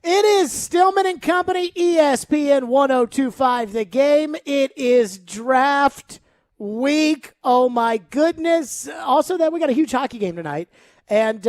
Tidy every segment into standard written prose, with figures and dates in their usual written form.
It is Stillman and Company, ESPN 102.5 The Game. It is draft week. Oh, my goodness. Also, we got a huge hockey game tonight. And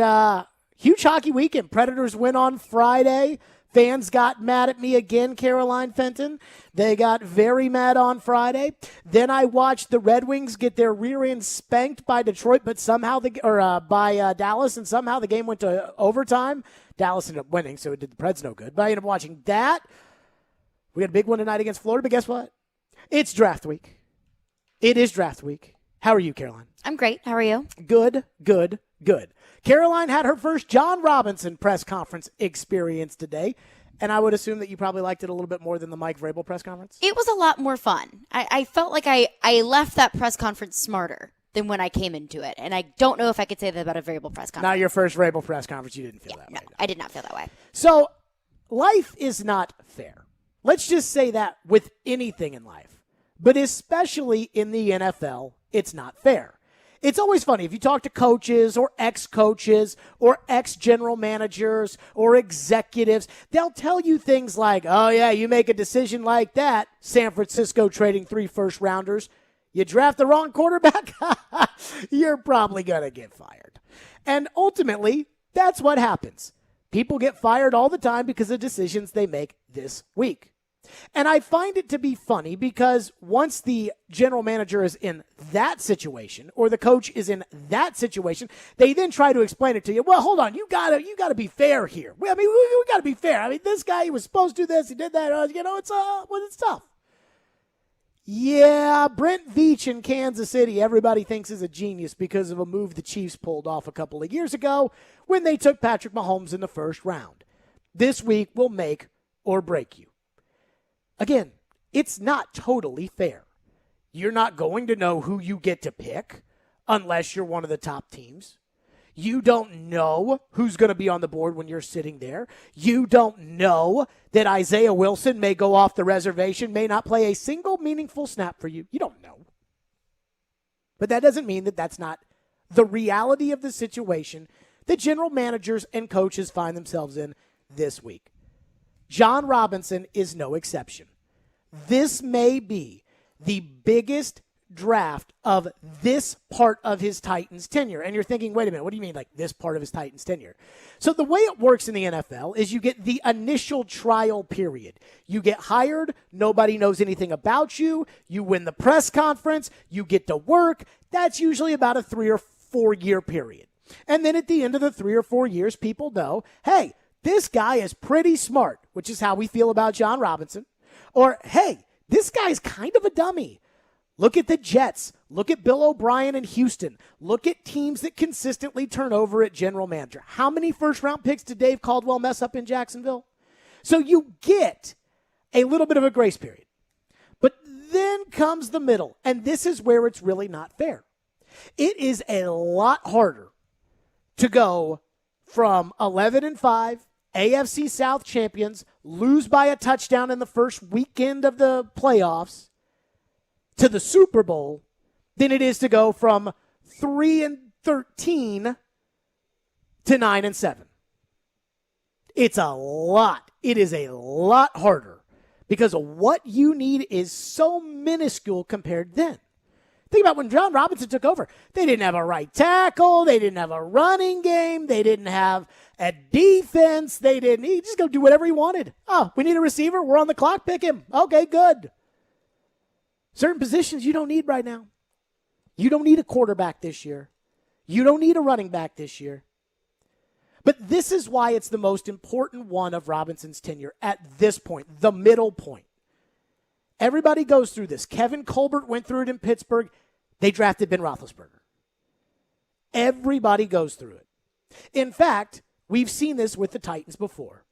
huge hockey weekend. Predators win on Friday. Fans got mad at me again, Caroline Fenton. They got very mad on Friday. Then I watched the Red Wings get their rear end spanked by Detroit, but somehow by Dallas, and somehow the game went to overtime. Dallas ended up winning, so it did the Preds no good. But I ended up watching that. We got a big one tonight against Florida, but guess what? It's draft week. It is draft week. How are you, Caroline? I'm great. How are you? Good. Caroline had her first John Robinson press conference experience today, and I would assume that you probably liked it a little bit more than the Mike Vrabel press conference. It was a lot more fun. I felt like I left that press conference smarter than when I came into it, and I don't know if I could say that about a Vrabel press conference. Not your first Vrabel press conference, you didn't feel that way. No, I did not feel that way. So, life is not fair. Let's just say that with anything in life, but especially in the NFL, it's not fair. It's always funny if you talk to coaches or ex-coaches or ex-general managers or executives, they'll tell you things like, oh, yeah, you make a decision like that, San Francisco trading 3 first-rounders, you draft the wrong quarterback, you're probably going to get fired. And ultimately, that's what happens. People get fired all the time because of decisions they make this week. And I find it to be funny because once the general manager is in that situation or the coach is in that situation, they then try to explain it to you. Well, hold on, you gotta be fair here. We gotta be fair. I mean, this guy, he was supposed to do this, he did that. It's tough. Yeah, Brent Veach in Kansas City, everybody thinks is a genius because of a move the Chiefs pulled off a couple of years ago when they took Patrick Mahomes in the first round. This week will make or break you. Again, it's not totally fair. You're not going to know who you get to pick unless you're one of the top teams. You don't know who's going to be on the board when you're sitting there. You don't know that Isaiah Wilson may go off the reservation, may not play a single meaningful snap for you. You don't know. But that doesn't mean that that's not the reality of the situation that general managers and coaches find themselves in this week. John Robinson is no exception. This may be the biggest draft of this part of his Titans tenure. And you're thinking, wait a minute, what do you mean like this part of his Titans tenure? So the way it works in the NFL is you get the initial trial period. You get hired, nobody knows anything about you, you win the press conference, you get to work. That's usually about a 3 or 4 year period. And then at the end of the 3 or 4 years, people know, hey, this guy is pretty smart, which is how we feel about John Robinson. Or, hey, this guy's kind of a dummy. Look at the Jets. Look at Bill O'Brien in Houston. Look at teams that consistently turn over at general manager. How many first-round picks did Dave Caldwell mess up in Jacksonville? So you get a little bit of a grace period. But then comes the middle, and this is where it's really not fair. It is a lot harder to go from 11-5, AFC South champions, lose by a touchdown in the first weekend of the playoffs to the Super Bowl than it is to go from 3-13 to 9-7. It's a lot. It is a lot harder because what you need is so minuscule compared then. Think about when John Robinson took over. They didn't have a right tackle. They didn't have a running game. They didn't have a defense. He just go do whatever he wanted. Oh, we need a receiver. We're on the clock. Pick him. Okay, good. Certain positions you don't need right now. You don't need a quarterback this year. You don't need a running back this year. But this is why it's the most important one of Robinson's tenure at this point, the middle point. Everybody goes through this. Kevin Colbert went through it in Pittsburgh. They drafted Ben Roethlisberger. Everybody goes through it. In fact, we've seen this with the Titans before.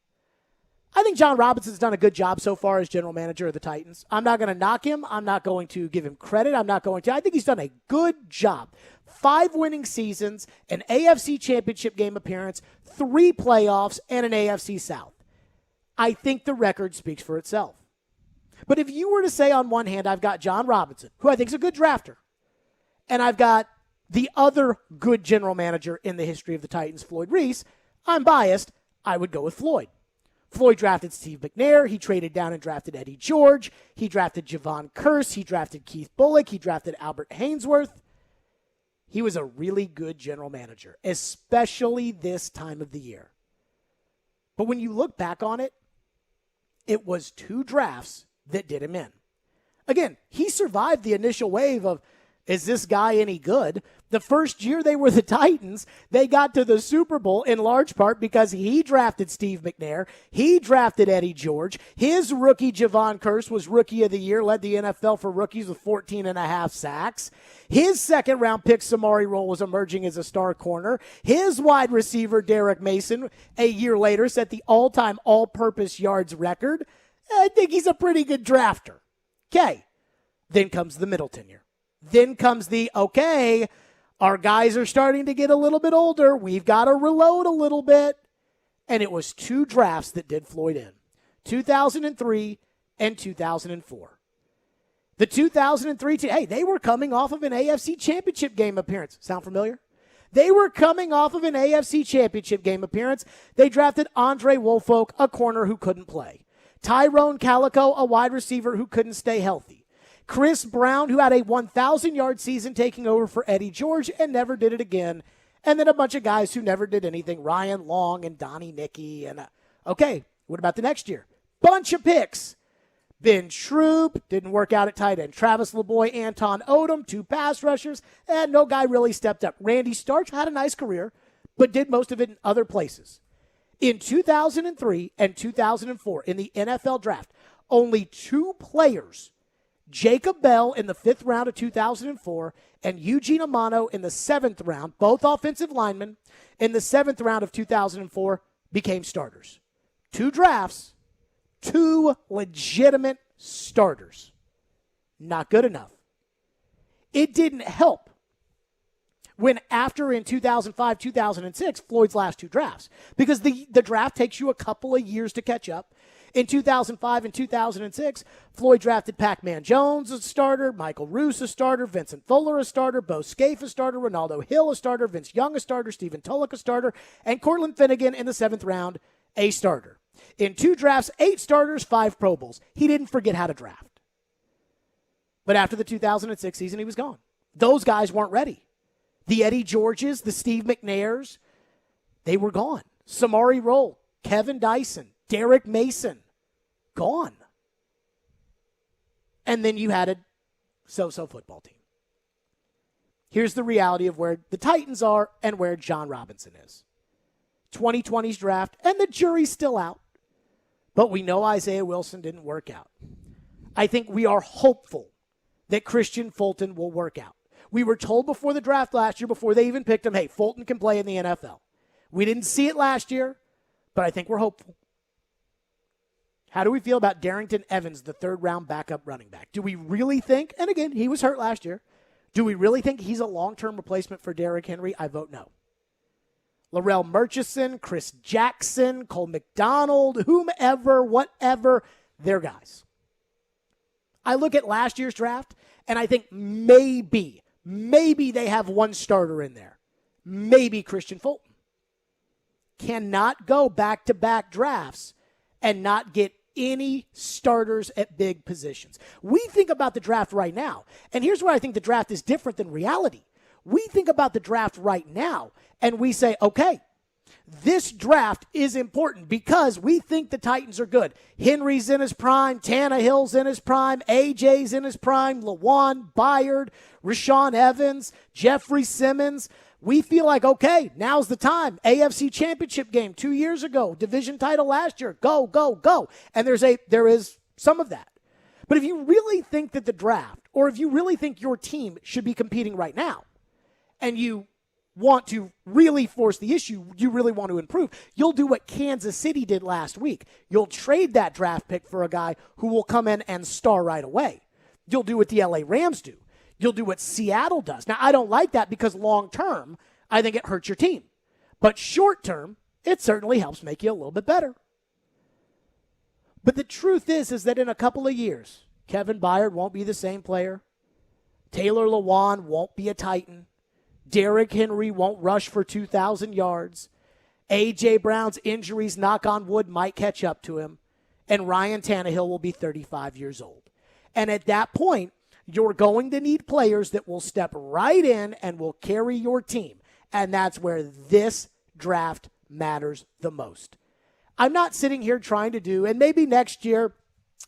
I think John Robinson's done a good job so far as general manager of the Titans. I'm not going to knock him. I'm not going to give him credit. I think he's done a good job. 5 winning seasons, an AFC championship game appearance, 3 playoffs, and an AFC South. I think the record speaks for itself. But if you were to say on one hand, I've got John Robinson, who I think is a good drafter, and I've got the other good general manager in the history of the Titans, Floyd Reese, I'm biased. I would go with Floyd. Floyd drafted Steve McNair. He traded down and drafted Eddie George. He drafted Javon Curse. He drafted Keith Bullock. He drafted Albert Hainsworth. He was a really good general manager, especially this time of the year. But when you look back on it, it was 2 drafts that did him in. Again, he survived the initial wave of, is this guy any good? The first year they were the Titans, they got to the Super Bowl in large part because he drafted Steve McNair. He drafted Eddie George. His rookie, Javon Curse, was Rookie of the Year, led the NFL for rookies with 14 and a half sacks. His second-round pick, Samari Rolle, was emerging as a star corner. His wide receiver, Derek Mason, a year later, set the all-time all-purpose yards record. I think he's a pretty good drafter. Okay. Then comes the middle tenure. Then comes the, okay, our guys are starting to get a little bit older. We've got to reload a little bit. And it was 2 drafts that did Floyd in, 2003 and 2004. The 2003 team, hey, they were coming off of an AFC Championship game appearance. Sound familiar? They were coming off of an AFC Championship game appearance. They drafted Andre Woolfolk, a corner who couldn't play. Tyrone Calico, a wide receiver who couldn't stay healthy. Chris Brown, who had a 1,000-yard season taking over for Eddie George and never did it again. And then a bunch of guys who never did anything, Ryan Long and Donnie Nicky. And okay, what about the next year? Bunch of picks. Ben Schroop, didn't work out at tight end. Travis LeBoy, Anton Odom, 2 pass rushers, and no guy really stepped up. Randy Starch had a nice career, but did most of it in other places. In 2003 and 2004, in the NFL draft, only 2 players, Jacob Bell in the 5th round of 2004 and Eugene Amano in the 7th round, both offensive linemen, in the 7th round of 2004, became starters. 2 drafts, 2 legitimate starters. Not good enough. It didn't help when after in 2005, 2006, Floyd's last 2 drafts, because the draft takes you a couple of years to catch up. In 2005 and 2006, Floyd drafted Pac-Man Jones a starter, Michael Roos a starter, Vincent Fuller a starter, Bo Scaife a starter, Ronaldo Hill a starter, Vince Young a starter, Stephen Tulloch a starter, and Cortland Finnegan in the 7th round, a starter. In 2 drafts, 8 starters, 5 Pro Bowls. He didn't forget how to draft. But after the 2006 season, he was gone. Those guys weren't ready. The Eddie Georges, the Steve McNairs, they were gone. Samari Rolle, Kevin Dyson, Derek Mason, gone. And then you had a so-so football team. Here's the reality of where the Titans are and where John Robinson is. 2020's draft, and the jury's still out. But we know Isaiah Wilson didn't work out. I think we are hopeful that Christian Fulton will work out. We were told before the draft last year, before they even picked him, hey, Fulton can play in the NFL. We didn't see it last year, but I think we're hopeful. How do we feel about Darrington Evans, the 3rd-round backup running back? Do we really think, and again, he was hurt last year, do we really think he's a long-term replacement for Derrick Henry? I vote no. Larrell Murchison, Chris Jackson, Cole McDonald, whomever, whatever, they're guys. I look at last year's draft, and I think maybe they have 1 starter in there. Maybe Christian Fulton. Cannot go back-to-back drafts and not get any starters at big positions. We think about the draft right now, and here's where I think the draft is different than reality. We think about the draft right now, and we say, okay, this draft is important because we think the Titans are good. Henry's in his prime, Tannehill's in his prime, AJ's in his prime, Lawan, Byard, Rashawn Evans, Jeffrey Simmons. We feel like, okay, now's the time. AFC Championship game 2 years ago, division title last year. Go, go, go. And there is some of that. But if you really think that the draft, or if you really think your team should be competing right now, and you want to really force the issue, you really want to improve, you'll do what Kansas City did last week. You'll trade that draft pick for a guy who will come in and star right away. You'll do what the LA Rams do. You'll do what Seattle does. Now, I don't like that because long-term, I think it hurts your team. But short-term, it certainly helps make you a little bit better. But the truth is that in a couple of years, Kevin Byard won't be the same player. Taylor Lewan won't be a Titan. Derrick Henry won't rush for 2,000 yards. A.J. Brown's injuries, knock on wood, might catch up to him. And Ryan Tannehill will be 35 years old. And at that point, you're going to need players that will step right in and will carry your team. And that's where this draft matters the most. I'm not sitting here trying to do, and maybe next year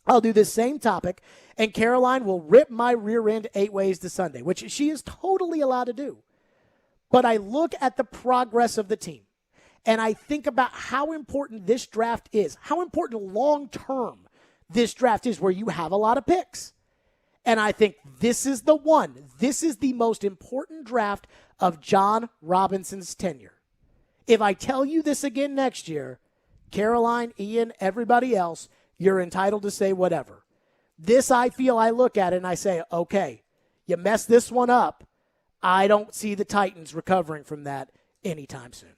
I'll do this same topic, and Caroline will rip my rear end 8 ways to Sunday, which she is totally allowed to do. But I look at the progress of the team, and I think about how important this draft is, how important long-term this draft is, where you have a lot of picks. And I think this is the one. This is the most important draft of John Robinson's tenure. If I tell you this again next year, Caroline, Ian, everybody else, you're entitled to say whatever. This, I feel, I look at it and I say, okay, you messed this one up. I don't see the Titans recovering from that anytime soon.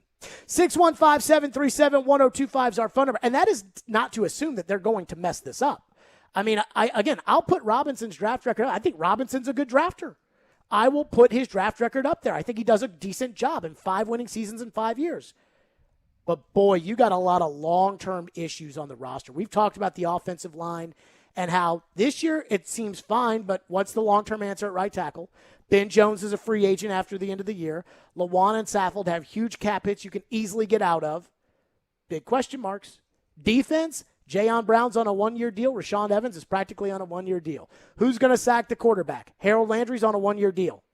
615-737-1025 is our phone number. And that is not to assume that they're going to mess this up. I mean, I'll put Robinson's draft record up. I think Robinson's a good drafter. I will put his draft record up there. I think he does a decent job in 5 winning seasons in 5 years. But, boy, you got a lot of long-term issues on the roster. We've talked about the offensive line and how this year it seems fine, but what's the long-term answer at right tackle? Ben Jones is a free agent after the end of the year. Lawan and Saffold have huge cap hits you can easily get out of. Big question marks. Defense, Jayon Brown's on a 1-year deal. Rashawn Evans is practically on a 1-year deal. Who's going to sack the quarterback? Harold Landry's on a 1-year deal.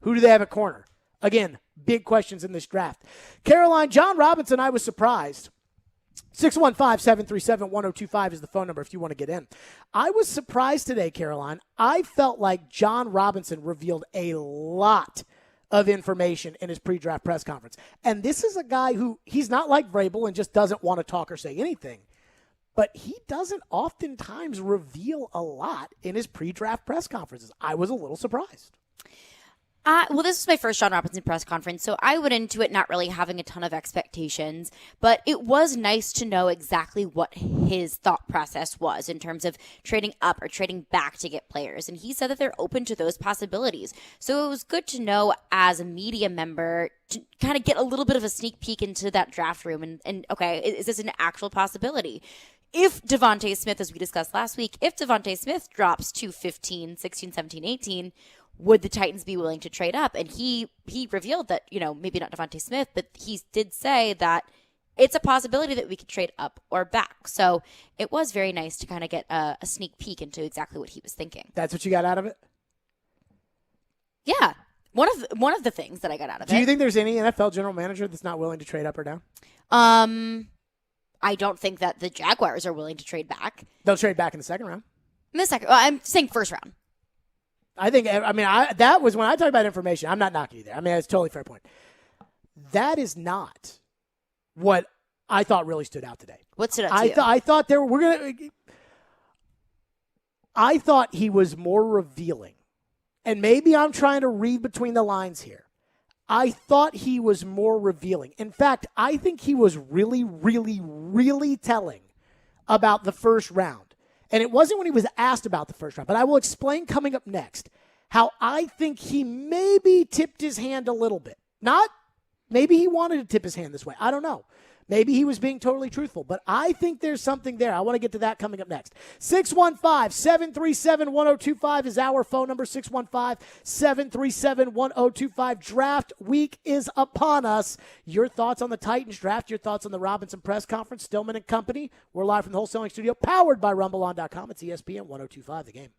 Who do they have at corner? Again, big questions in this draft. Caroline, John Robinson, I was surprised. 615-737-1025 is the phone number if you want to get in. I was surprised today, Caroline. I felt like John Robinson revealed a lot of information in his pre-draft press conference. And this is a guy who, he's not like Vrabel and just doesn't want to talk or say anything. But he doesn't oftentimes reveal a lot in his pre-draft press conferences. I was a little surprised. Well, this was my first John Robinson press conference, so I went into it not really having a ton of expectations, but it was nice to know exactly what his thought process was in terms of trading up or trading back to get players, and he said that they're open to those possibilities. So it was good to know as a media member to kind of get a little bit of a sneak peek into that draft room and okay, is this an actual possibility? If Devontae Smith, as we discussed last week, if Devontae Smith drops to 15, 16, 17, 18, would the Titans be willing to trade up? And he revealed that, maybe not Devontae Smith, but he did say that it's a possibility that we could trade up or back. So it was very nice to kind of get a sneak peek into exactly what he was thinking. That's what you got out of it? Yeah. One of the things that I got out of it. Do you think there's any NFL general manager that's not willing to trade up or down? I don't think that the Jaguars are willing to trade back. They'll trade back in the second round. I'm saying first round. That was when I talk about information. I'm not knocking you there. It's a totally fair point. That is not what I thought really stood out today. What stood out to you? I thought he was more revealing. And maybe I'm trying to read between the lines here. I thought he was more revealing. In fact, I think he was really, really, really telling about the first round. And it wasn't when he was asked about the first round, but I will explain coming up next how I think he maybe tipped his hand a little bit. Maybe he wanted to tip his hand this way. I don't know. Maybe he was being totally truthful, but I think there's something there. I want to get to that coming up next. 615-737-1025 is our phone number, 615-737-1025. Draft week is upon us. Your thoughts on the Titans draft, your thoughts on the Robinson press conference, Stillman and Company. We're live from the wholesaling studio, powered by RumbleOn.com. It's ESPN 1025, The Game.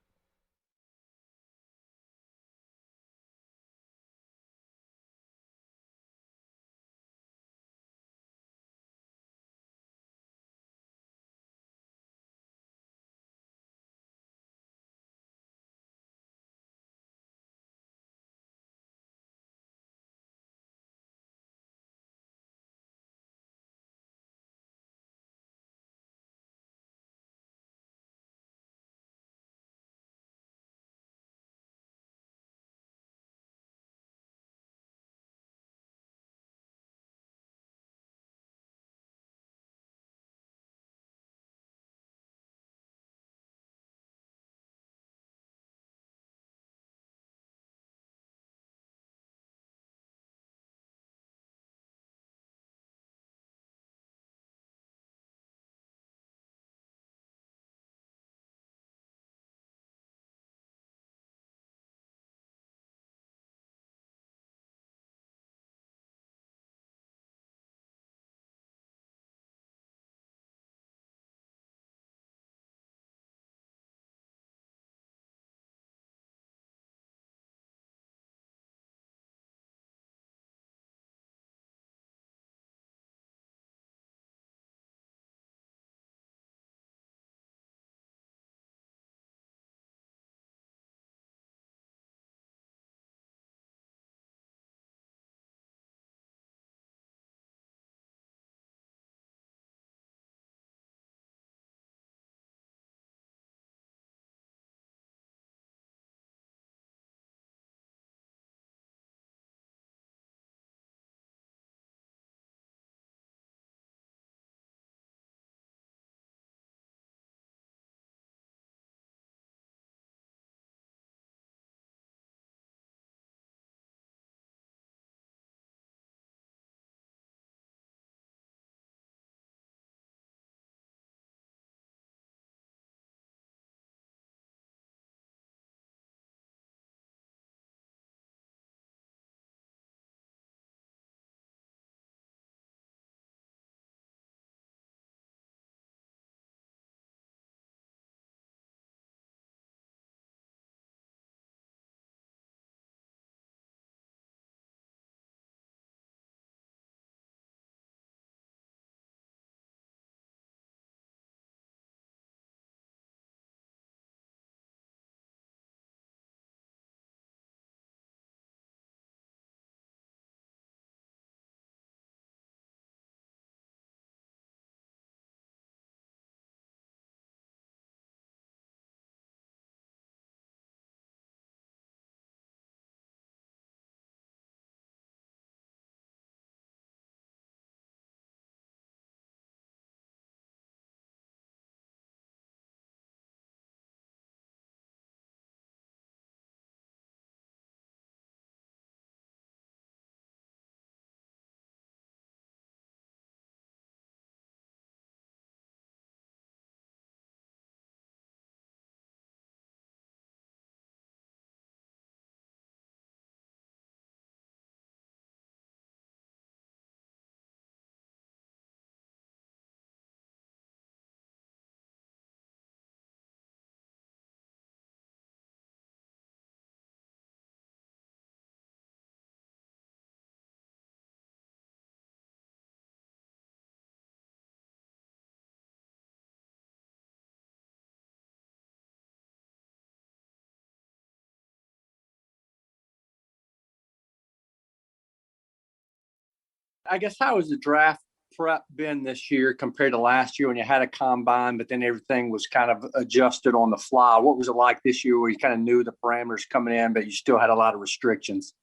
I guess how has the draft prep been this year compared to last year when you had a combine, but then everything was kind of adjusted on the fly? What was it like this year where you kind of knew the parameters coming in, but you still had a lot of restrictions?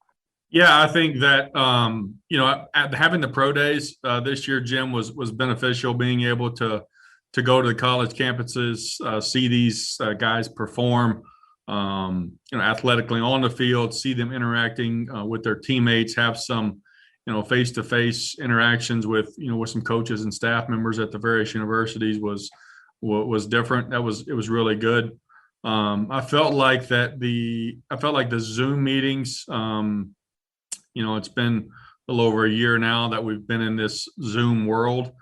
Yeah, I think that having the pro days this year, Jim, was beneficial. Being able to go to the college campuses, see these guys perform, athletically on the field, see them interacting with their teammates, have some face-to-face interactions with some coaches and staff members at the various universities was different. It was really good. I felt like the Zoom meetings. It's been a little over a year now that we've been in this Zoom world.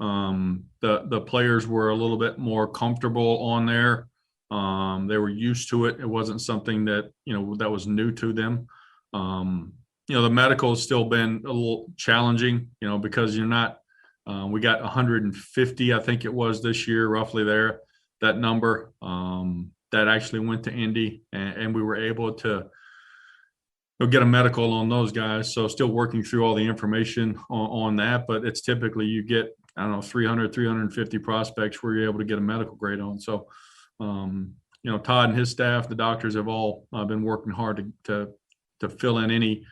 The players were a little bit more comfortable on there. They were used to it. It wasn't something that that was new to them. The medical has still been a little challenging, because you're not. We got 150, I think it was this year, roughly there. That number that actually went to Indy, and we were able to get a medical on those guys. So still working through all the information on that, but it's typically you get, 300, 350 prospects where you're able to get a medical grade on. So, Todd and his staff, the doctors have all been working hard to fill in any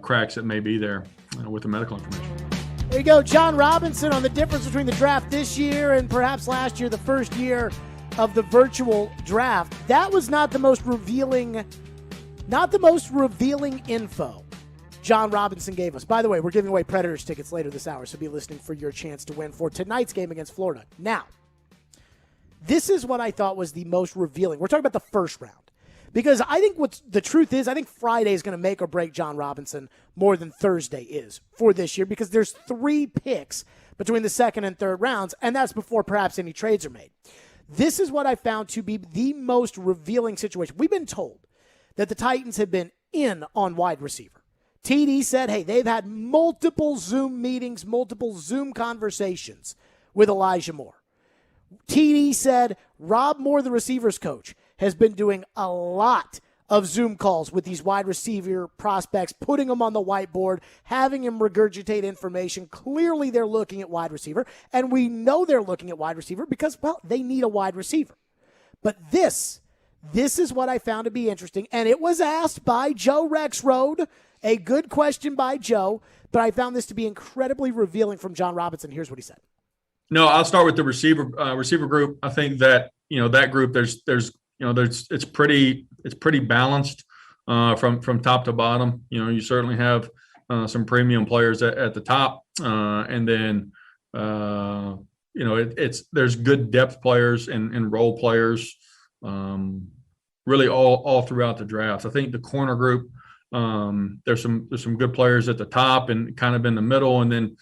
cracks that may be there with the medical information. There you go, John Robinson on the difference between the draft this year and perhaps last year, the first year of the virtual draft. That was not the most revealing info John Robinson gave us. By the way, we're giving away Predators tickets later this hour, so be listening for your chance to win for tonight's game against Florida. Now, this is what I thought was the most revealing. We're talking about the first round. Because I think the truth is, I think Friday is going to make or break John Robinson more than Thursday is for this year, because there's 3 picks between the second and third rounds, and that's before perhaps any trades are made. This is what I found to be the most revealing situation. We've been told that the Titans have been in on wide receiver. TD said, hey, they've had multiple Zoom meetings, multiple Zoom conversations with Elijah Moore. TD said Rob Moore, the receivers coach, has been doing a lot of Zoom calls with these wide receiver prospects, putting them on the whiteboard, having him regurgitate information. Clearly they're looking at wide receiver, and we know they're looking at wide receiver because, well, they need a wide receiver. But this is what I found to be interesting, and it was asked by Joe Rexroad, a good question by Joe, but I found this to be incredibly revealing from John Robinson. Here's what he said. No, I'll start with the receiver group. I think that that group it's pretty balanced from top to bottom. You certainly have some premium players at the top, and then there's good depth players and role players, really all throughout the draft. I think the corner group, there's some good players at the top and kind of in the middle, and then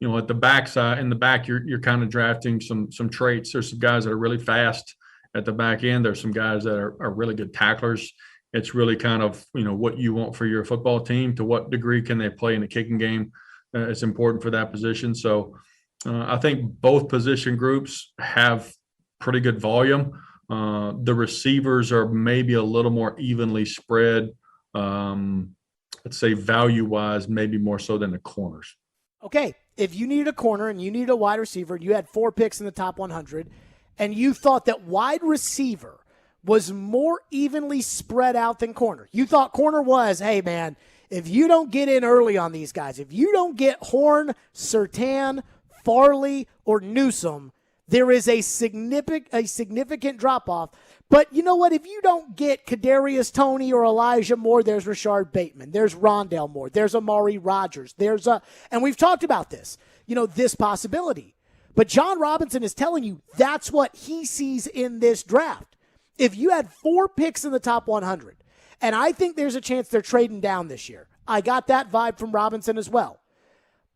at the backside, in the back, you're kind of drafting some traits. There's some guys that are really fast at the back end. There's some guys that are really good tacklers. It's really kind of, what you want for your football team. To what degree can they play in the kicking game? It's important for that position. So I think both position groups have pretty good volume. The receivers are maybe a little more evenly spread. Let's say value-wise, maybe more so than the corners. Okay, if you needed a corner and you needed a wide receiver, you had 4 picks in the top 100, and you thought that wide receiver was more evenly spread out than corner. You thought corner was, hey, man, if you don't get in early on these guys, if you don't get Horn, Surtain, Farley, or Newsome, there is a significant drop-off. But you know what? If you don't get Kadarius Toney or Elijah Moore, there's Rashard Bateman. There's Rondale Moore. There's Amari Rodgers. And we've talked about this, this possibility. But John Robinson is telling you that's what he sees in this draft. If you had 4 picks in the top 100, and I think there's a chance they're trading down this year. I got that vibe from Robinson as well.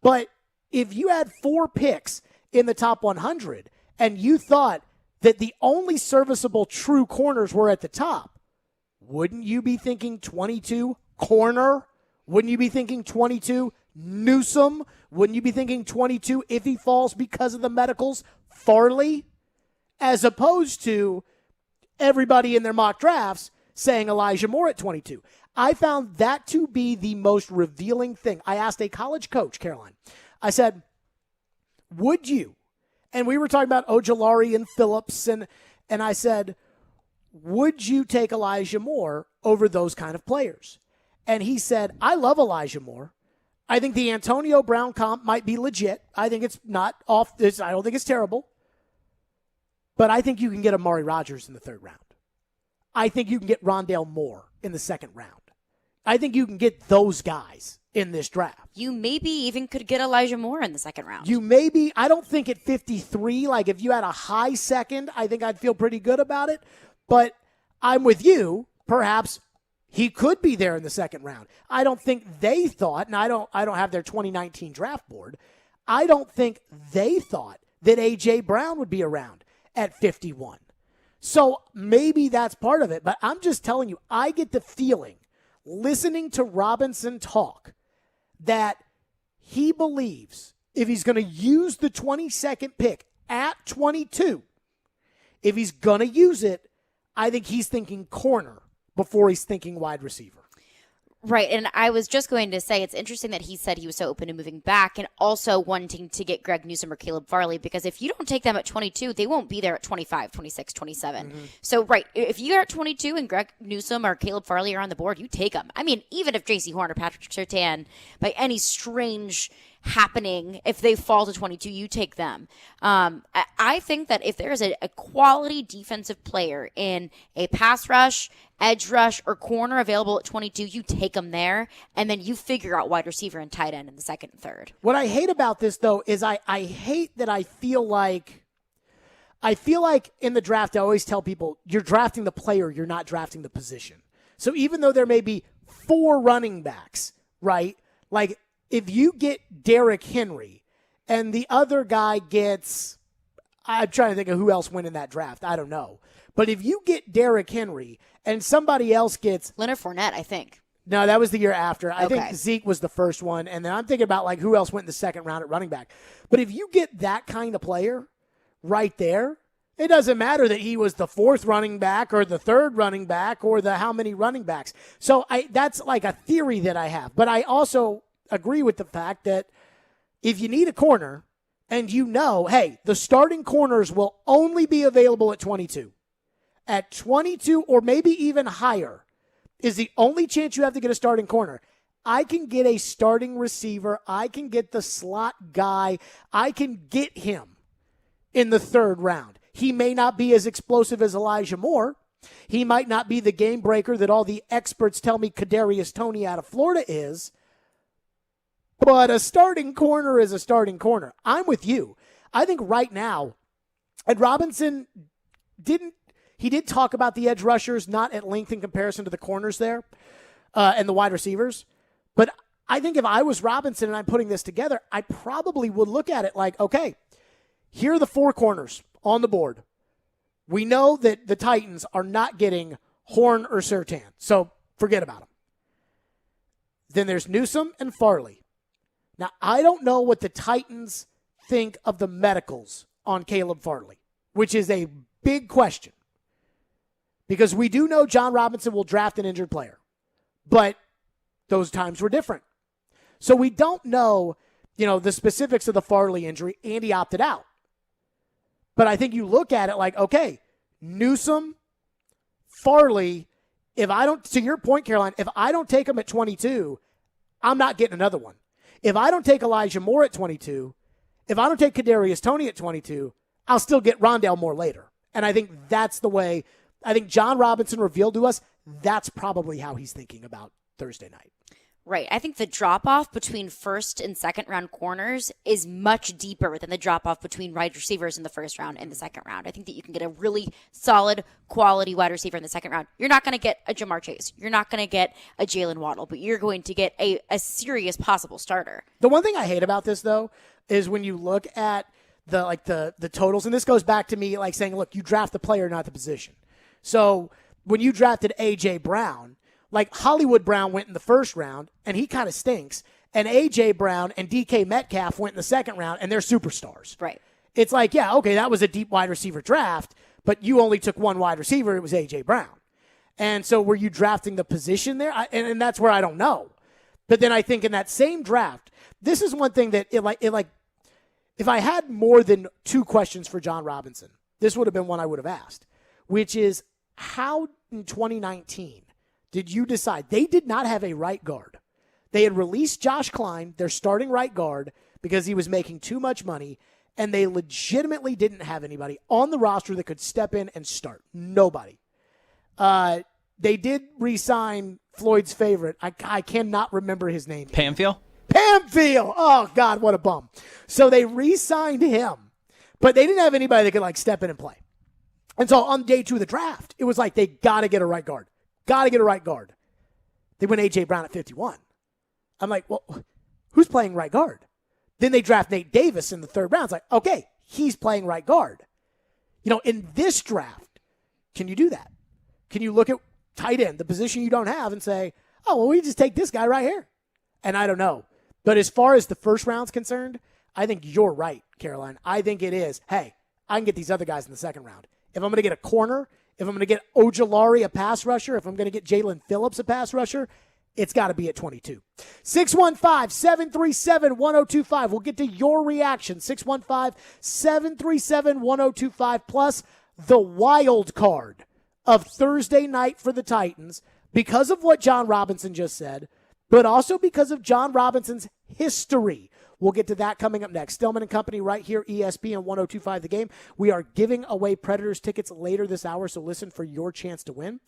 But if you had 4 picks in the top 100 and you thought that the only serviceable true corners were at the top, wouldn't you be thinking 22 corner? Wouldn't you be thinking 22 Newsome? Wouldn't you be thinking 22 if he falls because of the medicals, Farley? As opposed to everybody in their mock drafts saying Elijah Moore at 22. I found that to be the most revealing thing. I asked a college coach, Caroline, I said, would you, and we were talking about Ojulari and Phillips, and I said, would you take Elijah Moore over those kind of players? And he said, I love Elijah Moore. I think the Antonio Brown comp might be legit. I think it's not off. I don't think it's terrible. But I think you can get Amari Rodgers in the third round. I think you can get Rondale Moore in the second round. I think you can get those guys in this draft. You maybe even could get Elijah Moore in the second round. You maybe, I don't think at 53, like if you had a high second, I think I'd feel pretty good about it. But I'm with you. Perhaps he could be there in the second round. I don't think they thought, and I don't have their 2019 draft board. I don't think they thought that A.J. Brown would be around at 51. So maybe that's part of it. But I'm just telling you, I get the feeling, listening to Robinson talk, that he believes if he's going to use the 22nd pick at 22, if he's going to use it, I think he's thinking corner before he's thinking wide receiver. Right, and I was just going to say it's interesting that he said he was so open to moving back and also wanting to get Greg Newsome or Caleb Farley, because if you don't take them at 22, they won't be there at 25, 26, 27. Mm-hmm. So, right, if you're at 22 and Greg Newsome or Caleb Farley are on the board, you take them. I mean, even if J.C. Horn or Patrick Surtain, by any strange happening, if they fall to 22, you take them. I think that if there is a quality defensive player in a pass rush, edge rush, or corner available at 22, you take them there, and then you figure out wide receiver and tight end in the second and third. What I hate about this, though, is I hate that I feel like in the draft, I always tell people, you're drafting the player, you're not drafting the position. So even though there may be 4 running backs, right, like if you get Derrick Henry and the other guy gets, I'm trying to think of who else went in that draft. I don't know. But if you get Derrick Henry and somebody else gets Leonard Fournette, I think. No, that was the year after. I think Zeke was the first one. And then I'm thinking about like who else went in the second round at running back. But if you get that kind of player right there, it doesn't matter that he was the 4th running back or the 3rd running back or the how many running backs. So that's like a theory that I have. But I also agree with the fact that if you need a corner and you know, hey, the starting corners will only be available at 22. At 22 or maybe even higher is the only chance you have to get a starting corner. I can get a starting receiver. I can get the slot guy. I can get him in the 3rd round. He may not be as explosive as Elijah Moore. He might not be the game breaker that all the experts tell me Kadarius Toney out of Florida is. But a starting corner is a starting corner. I'm with you. I think right now, and Robinson did talk about the edge rushers, not at length in comparison to the corners there and the wide receivers. But I think if I was Robinson and I'm putting this together, I probably would look at it like, okay, here are the 4 corners on the board. We know that the Titans are not getting Horn or Surtain, so forget about them. Then there's Newsome and Farley. Now, I don't know what the Titans think of the medicals on Caleb Farley, which is a big question. Because we do know John Robinson will draft an injured player. But those times were different. So we don't know, the specifics of the Farley injury, and he opted out. But I think you look at it like, okay, Newsome, Farley, to your point, Caroline, if I don't take him at 22, I'm not getting another one. If I don't take Elijah Moore at 22, if I don't take Kadarius Toney at 22, I'll still get Rondale Moore later. And I think that's the way, I think John Robinson revealed to us, that's probably how he's thinking about Thursday night. Right. I think the drop-off between first and second round corners is much deeper than the drop-off between wide receivers in the first round and the second round. I think that you can get a really solid, quality wide receiver in the second round. You're not going to get a Jamar Chase. You're not going to get a Jalen Waddle, but you're going to get a serious possible starter. The one thing I hate about this, though, is when you look at the totals, and this goes back to me like saying, look, you draft the player, not the position. So when you drafted A.J. Brown, like Hollywood Brown went in the first round, and he kind of stinks. And A.J. Brown and D.K. Metcalf went in the second round, and they're superstars. Right. It's like, yeah, okay, that was a deep wide receiver draft, but you only took one wide receiver. It was A.J. Brown. And so were you drafting the position there? And that's where I don't know. But then I think in that same draft, this is one thing that if I had more than 2 questions for John Robinson, this would have been one I would have asked, which is how in 2019 did you decide they did not have a right guard? They had released Josh Klein, their starting right guard, because he was making too much money, and they legitimately didn't have anybody on the roster that could step in and start. Nobody. They did re-sign Floyd's favorite. I cannot remember his name. Pamphile? Pamphile! Oh, God, what a bum. So they re-signed him, but they didn't have anybody that could, step in and play. And so on day 2 of the draft, it was like they got to get a right guard. Got to get a right guard. They went A.J. Brown at 51. I'm like, well, who's playing right guard? Then they draft Nate Davis in the 3rd round. It's like, okay, he's playing right guard. In this draft, can you do that? Can you look at tight end, the position you don't have, and say, oh, well, we just take this guy right here? And I don't know. But as far as the first round's concerned, I think you're right, Caroline. I think it is, hey, I can get these other guys in the 2nd round. If I'm going to get a corner, if I'm going to get Ojulari, a pass rusher, if I'm going to get Jalen Phillips, a pass rusher, it's got to be at 22. 615-737-1025. We'll get to your reaction. 615-737-1025. Plus the wild card of Thursday night for the Titans because of what John Robinson just said, but also because of John Robinson's history. We'll get to that coming up next. Stillman and Company right here, ESPN 1025 The Game. We are giving away Predators tickets later this hour, so listen for your chance to win.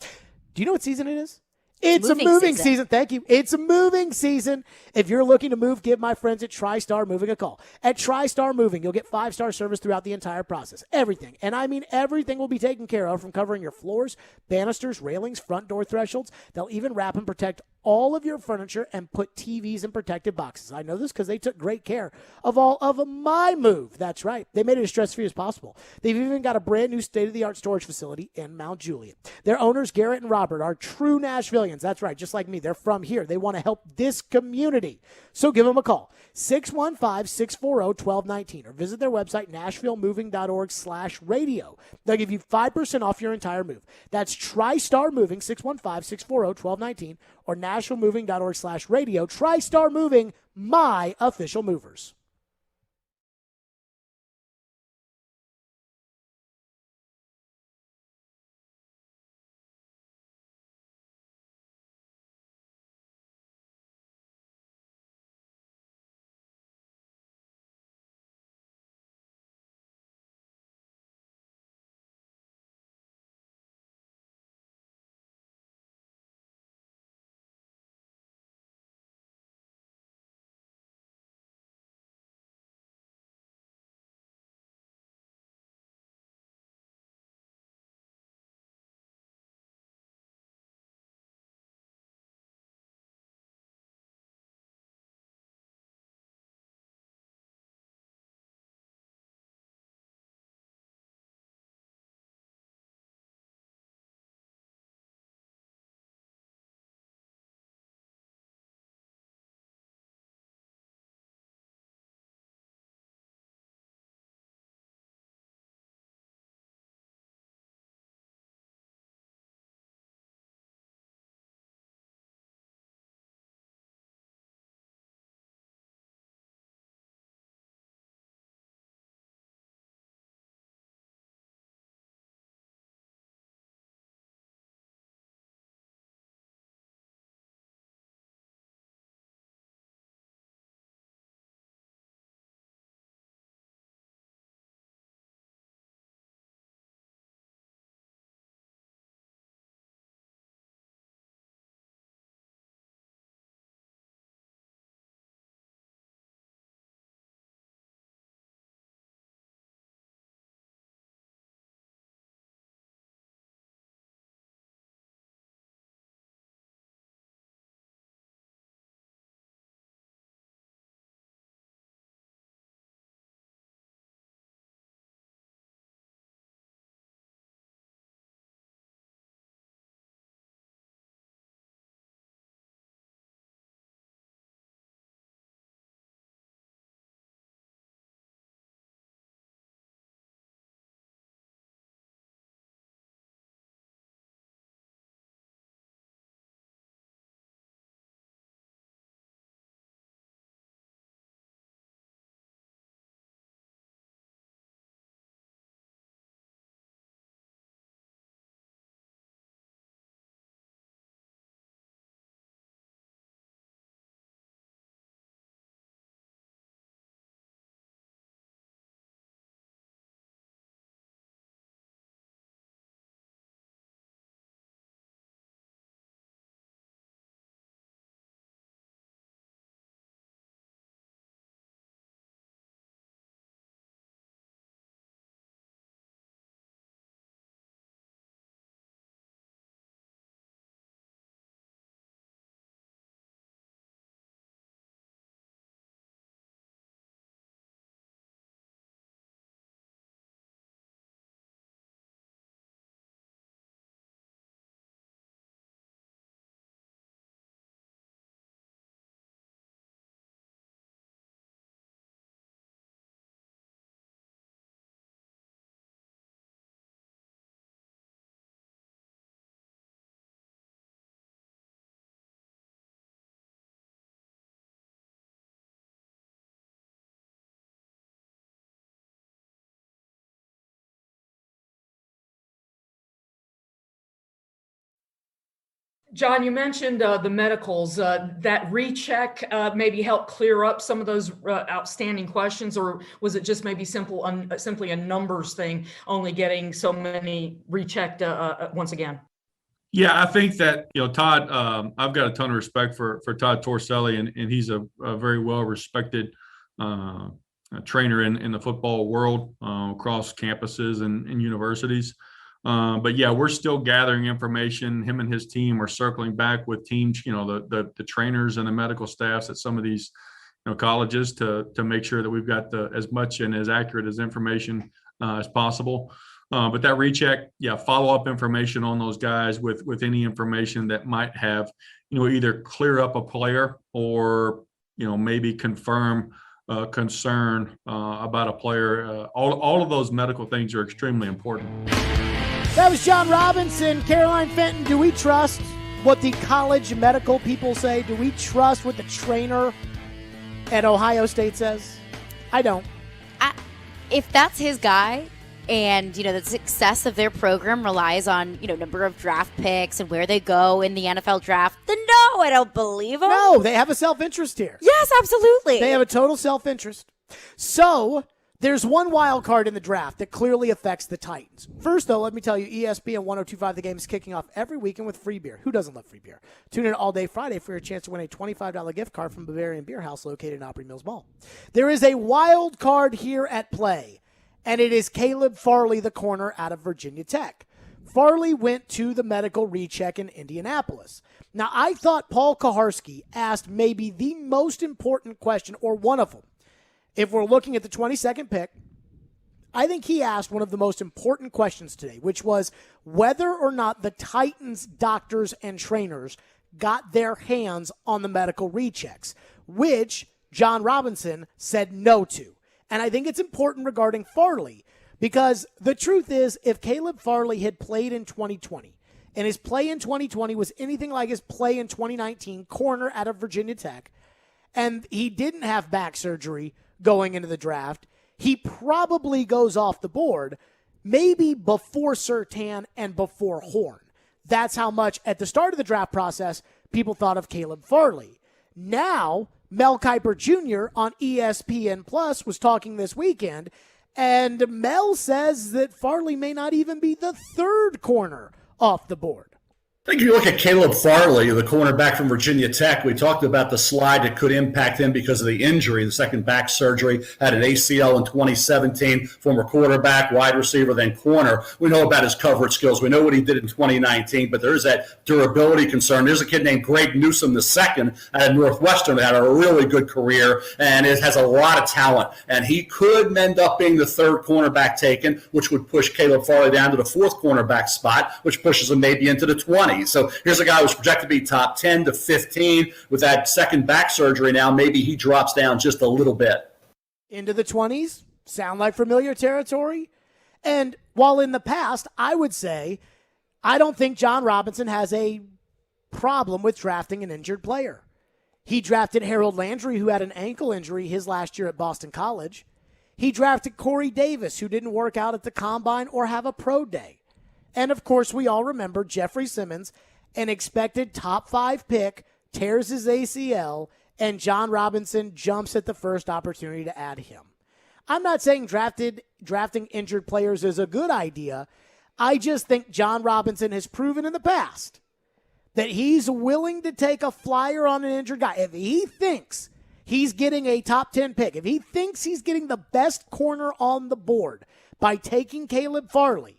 Do you know what season it is? It's a moving season. Thank you. It's a moving season. If you're looking to move, give my friends at TriStar Moving a call. At TriStar Moving, you'll get 5-star service throughout the entire process. Everything, and I mean everything, will be taken care of, from covering your floors, banisters, railings, front door thresholds. They'll even wrap and protect all of your furniture and put TVs in protected boxes. I know this because they took great care of all of my move. That's right. They made it as stress-free as possible. They've even got a brand new state-of-the-art storage facility in Mount Juliet. Their owners, Garrett and Robert, are true Nashvillians. That's right. Just like me. They're from here. They want to help this community. So give them a call. 615-640-1219 or visit their website, nashvillemoving.org/radio. They'll give you 5% off your entire move. That's TriStar Moving, 615-640-1219 or nashvillemoving.org/radio. TriStar Moving, my official movers. John, you mentioned the medicals. That recheck maybe helped clear up some of those outstanding questions, or was it just maybe simply a numbers thing, only getting so many rechecked once again? Yeah, I think that, Todd, I've got a ton of respect for Todd Torselli, and he's a very well-respected trainer in the football world across campuses and universities. But yeah, we're still gathering information. Him and his team are circling back with teams, the trainers and the medical staffs at some of these colleges to make sure that we've got as much and as accurate as information as possible. But that recheck, follow-up information on those guys with any information that might have, either clear up a player or, maybe confirm concern about a player. All of those medical things are extremely important. That was John Robinson. Caroline Fenton, do we trust what the college medical people say? Do we trust what the trainer at Ohio State says? I don't. If that's his guy, and, the success of their program relies on, number of draft picks and where they go in the NFL draft, then no, I don't believe him. No, they have a self-interest here. Yes, absolutely. They have a total self-interest. So there's one wild card in the draft that clearly affects the Titans. First, though, let me tell you, ESPN 102.5 The Game is kicking off every weekend with free beer. Who doesn't love free beer? Tune in all day Friday for your chance to win a $25 gift card from Bavarian Beer House located in Opry Mills Mall. There is a wild card here at play, and it is Caleb Farley, the corner out of Virginia Tech. Farley went to the medical recheck in Indianapolis. Now, I thought Paul Kaharski asked maybe the most important question, or one of them. If we're looking at the 22nd pick, I think he asked one of the most important questions today, which was whether or not the Titans doctors and trainers got their hands on the medical rechecks, which John Robinson said no to. And I think it's important regarding Farley because the truth is, if Caleb Farley had played in 2020 and his play in 2020 was anything like his play in 2019, corner out of Virginia Tech, and he didn't have back surgery going into the draft, he probably goes off the board maybe before Surtain and before Horn. That's how much at the start of the draft process people thought of Caleb Farley. Now, Mel Kiper Jr. on ESPN Plus was talking this weekend, and Mel says that Farley may not even be the third corner off the board. I think if you look at Caleb Farley, the cornerback from Virginia Tech, we talked about the slide that could impact him because of the injury, the second back surgery, had an ACL in 2017, former quarterback, wide receiver, then corner. We know about his coverage skills. We know what he did in 2019, but there is that durability concern. There's a kid named Greg Newsome II at Northwestern that had a really good career and it has a lot of talent. And he could end up being the third cornerback taken, which would push Caleb Farley down to the fourth cornerback spot, which pushes him maybe into the 20s. So here's a guy who's projected to be top 10 to 15. With that second back surgery now, maybe he drops down just a little bit. Into the 20s? Sound like familiar territory? And while in the past, I would say, I don't think John Robinson has a problem with drafting an injured player. He drafted Harold Landry, who had an ankle injury his last year at Boston College. He drafted Corey Davis, who didn't work out at the combine or have a pro day. And, of course, we all remember Jeffrey Simmons, an expected top 5 pick, tears his ACL, and John Robinson jumps at the first opportunity to add him. I'm not saying drafting injured players is a good idea. I just think John Robinson has proven in the past that he's willing to take a flyer on an injured guy. If he thinks he's getting a top 10 pick, if he thinks he's getting the best corner on the board by taking Caleb Farley,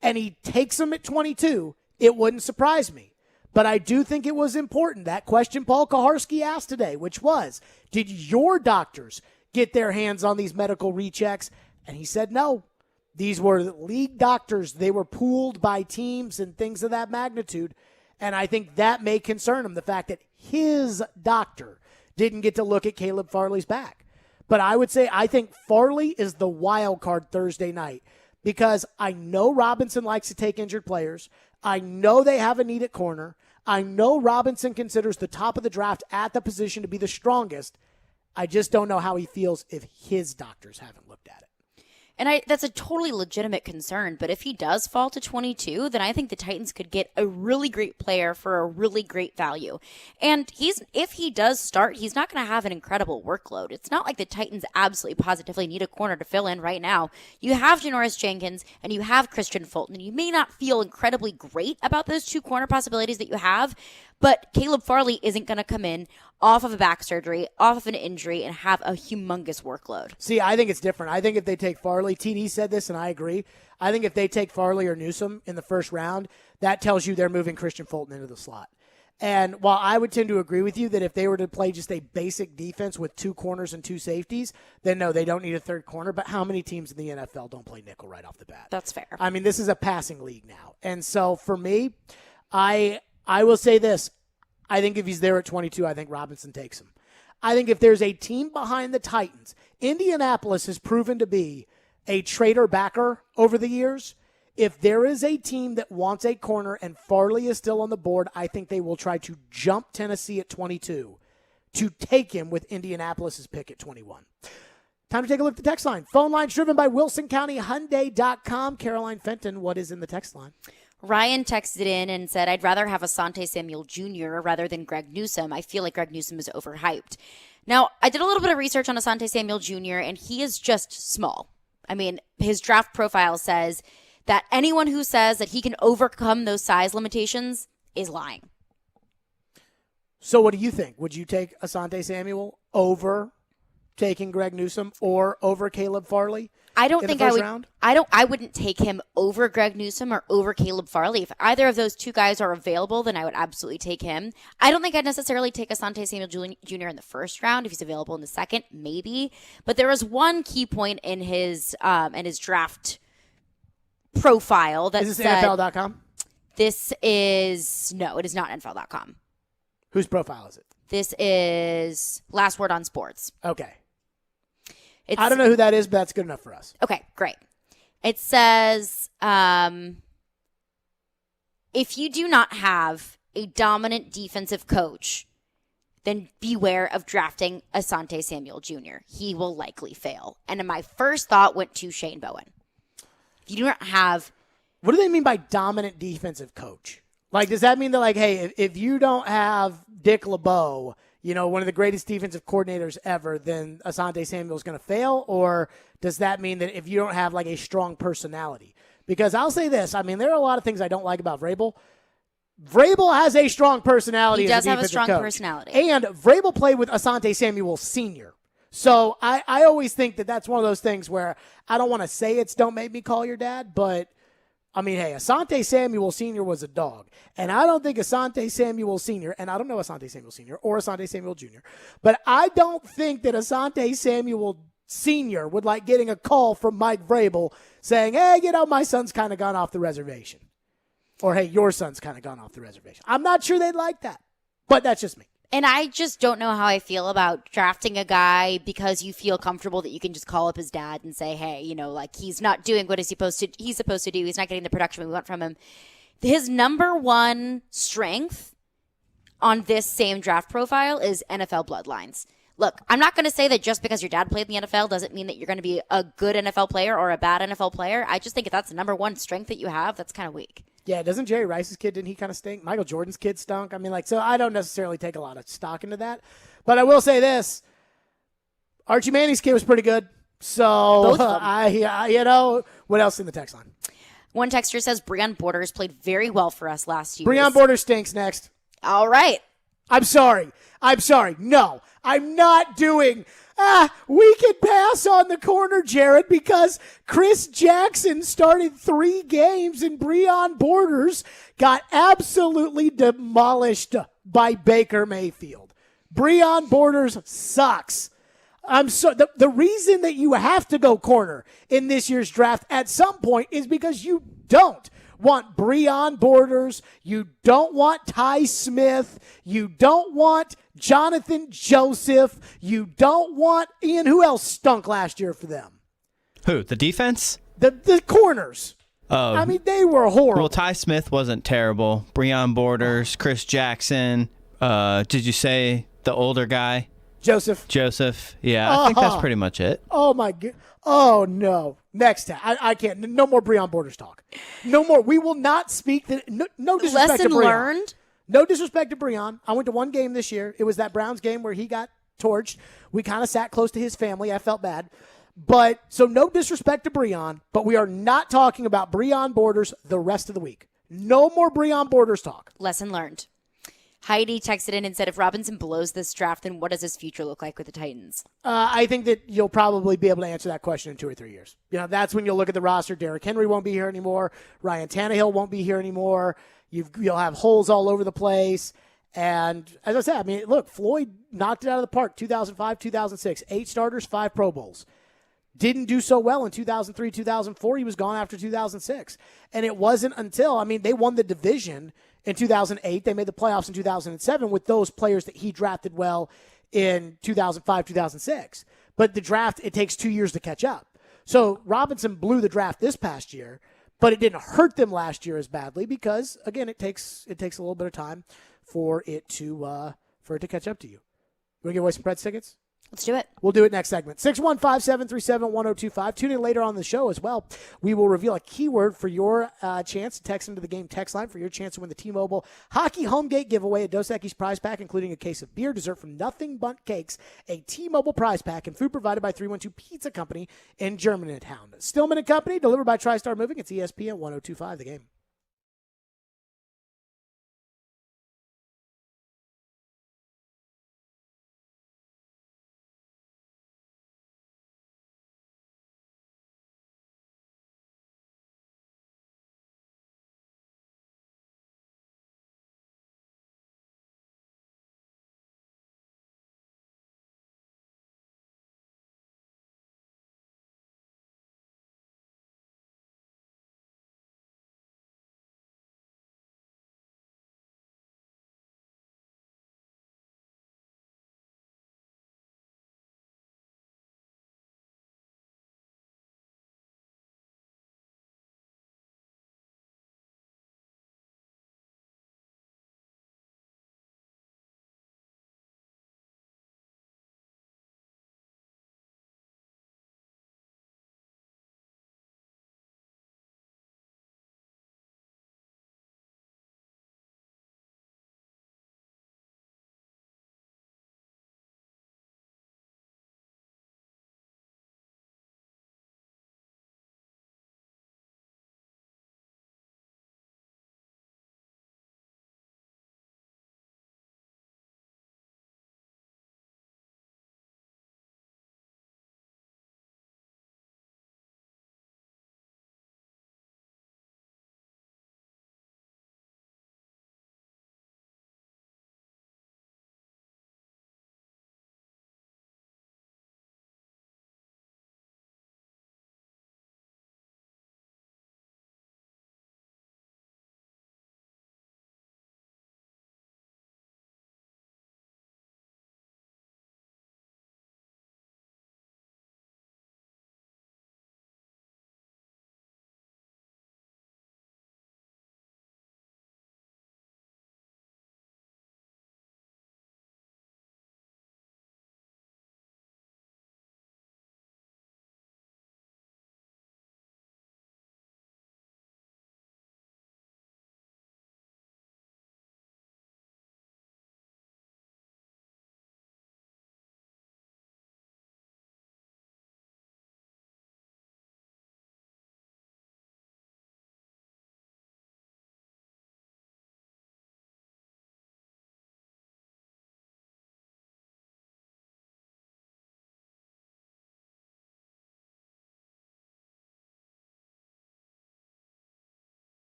and he takes him at 22, it wouldn't surprise me. But I do think it was important, that question Paul Kaharski asked today, which was, did your doctors get their hands on these medical rechecks? And he said no. These were league doctors. They were pooled by teams and things of that magnitude. And I think that may concern him, the fact that his doctor didn't get to look at Caleb Farley's back. But I would say I think Farley is the wild card Thursday night. Because I know Robinson likes to take injured players. I know they have a need at corner. I know Robinson considers the top of the draft at the position to be the strongest. I just don't know how he feels if his doctors haven't looked at it. And that's a totally legitimate concern. But if he does fall to 22, then I think the Titans could get a really great player for a really great value. And if he does start, he's not going to have an incredible workload. It's not like the Titans absolutely positively need a corner to fill in right now. You have Janoris Jenkins and you have Christian Fulton. And you may not feel incredibly great about those two corner possibilities that you have, but Caleb Farley isn't going to come in off of a back surgery, off of an injury, and have a humongous workload. See, I think it's different. I think if they take Farley, TD said this, and I agree. I think if they take Farley or Newsome in the first round, that tells you they're moving Christian Fulton into the slot. And while I would tend to agree with you that if they were to play just a basic defense with 2 corners and 2 safeties, then no, they don't need a third corner. But how many teams in the NFL don't play nickel right off the bat? That's fair. I mean, this is a passing league now. And so for me, I will say this. I think if he's there at 22, I think Robinson takes him. I think if there's a team behind the Titans, Indianapolis has proven to be a trader backer over the years. If there is a team that wants a corner and Farley is still on the board, I think they will try to jump Tennessee at 22 to take him with Indianapolis's pick at 21. Time to take a look at the text line. Phone line's driven by WilsonCountyHyundai.com. Caroline Fenton, what is in the text line? Ryan texted in and said, I'd rather have Asante Samuel Jr. rather than Greg Newsome. I feel like Greg Newsome is overhyped. Now, I did a little bit of research on Asante Samuel Jr., and he is just small. I mean, his draft profile says that anyone who says that he can overcome those size limitations is lying. So what do you think? Would you take Asante Samuel over taking Greg Newsome or over Caleb Farley? I don't think I would. Round? I wouldn't take him over Greg Newsome or over Caleb Farley. If either of those two guys are available, then I would absolutely take him. I don't think I'd necessarily take Asante Samuel Jr. in the first round. If he's available in the second, maybe. But there was one key point in his draft profile that is this said, NFL.com? This is no, it is not NFL.com. Whose profile is it? This is Last Word on Sports. Okay. I don't know who that is, but that's good enough for us. Okay, great. It says, if you do not have a dominant defensive coach, then beware of drafting Asante Samuel Jr. He will likely fail. And my first thought went to Shane Bowen. If you do not have... What do they mean by dominant defensive coach? Like, does that mean that, like, hey, if you don't have Dick LeBeau, you know, one of the greatest defensive coordinators ever, then Asante Samuel is going to fail? Or does that mean that if you don't have, like, a strong personality? Because I'll say this. I mean, there are a lot of things I don't like about Vrabel. Vrabel has a strong personality. He does have a strong coach. personality. And Vrabel played with Asante Samuel Sr. So I always think that that's one of those things where I don't want to say it's don't make me call your dad, but I mean, hey, Asante Samuel Sr. was a dog. And I don't think Asante Samuel Sr., and I don't know Asante Samuel Sr. or Asante Samuel Jr., but I don't think that Asante Samuel Sr. would like getting a call from Mike Vrabel saying, hey, you know, my son's kind of gone off the reservation. Or, hey, your son's kind of gone off the reservation. I'm not sure they'd like that, but that's just me. And I just don't know how I feel about drafting a guy because you feel comfortable that you can just call up his dad and say, hey, you know, like he's not doing what he's supposed to do. He's not getting the production we want from him. His number one strength on this same draft profile is NFL bloodlines. Look, I'm not going to say that just because your dad played in the NFL doesn't mean that you're going to be a good NFL player or a bad NFL player. I just think if that's the number one strength that you have, that's kind of weak. Yeah, doesn't Jerry Rice's kid, didn't he kind of stink? Michael Jordan's kid stunk. I mean, like, so I don't necessarily take a lot of stock into that. But I will say this. Archie Manning's kid was pretty good. So, you know, what else in the text line? One texter says Breon Borders played very well for us last year. Breon Borders stinks next. All right. I'm sorry. No, I'm not doing... we could pass on the corner, Jared, because Chris Jackson started 3 games and Breon Borders got absolutely demolished by Baker Mayfield. Breon Borders sucks. The reason that you have to go corner in this year's draft at some point is because you don't want Breon Borders, you don't want Ty Smith, you don't want Jonathan Joseph, you don't want Ian. Who else stunk last year for them? Who? The defense? The corners. Oh, I mean, they were horrible. Well, Ty Smith wasn't terrible. Breon Borders, Chris Jackson. Did you say the older guy? Joseph. Yeah, I think that's pretty much it. Oh, my God. Oh, no. Next, I can't. No more Breon Borders talk. No more. We will not speak. No disrespect Lesson to Breon. learned. No disrespect to Breon. I went to one game this year. It was that Browns game where he got torched. We kind of sat close to his family. I felt bad. But so no disrespect to Breon, but we are not talking about Breon Borders the rest of the week. No more Breon Borders talk. Lesson learned. Heidi texted in and said, if Robinson blows this draft, then what does his future look like with the Titans? I think that you'll probably be able to answer that question in 2 or 3 years. That's when you'll look at the roster. Derrick Henry won't be here anymore. Ryan Tannehill won't be here anymore. You'll have holes all over the place. And as I said, look, Floyd knocked it out of the park 2005, 2006. 8 starters, 5 Pro Bowls. Didn't do so well in 2003, 2004. He was gone after 2006. And it wasn't until, they won the division in 2008. They made the playoffs in 2007 with those players that he drafted well in 2005, 2006. But the draft, it takes 2 years to catch up. So Robinson blew the draft this past year, but it didn't hurt them last year as badly because, again, it takes a little bit of time for it to catch up to you. Want to give away some Preds tickets? Let's do it. We'll do it next segment. 615-737-1025. Tune in later on the show as well. We will reveal a keyword for your chance to text into the game text line for your chance to win the T-Mobile Hockey Home Gate giveaway, a Dos Equis prize pack, including a case of beer, dessert from Nothing But Cakes, a T-Mobile prize pack, and food provided by 312 Pizza Company in Germantown. Stillman and Company, delivered by TriStar Moving. It's ESPN 1025, the game.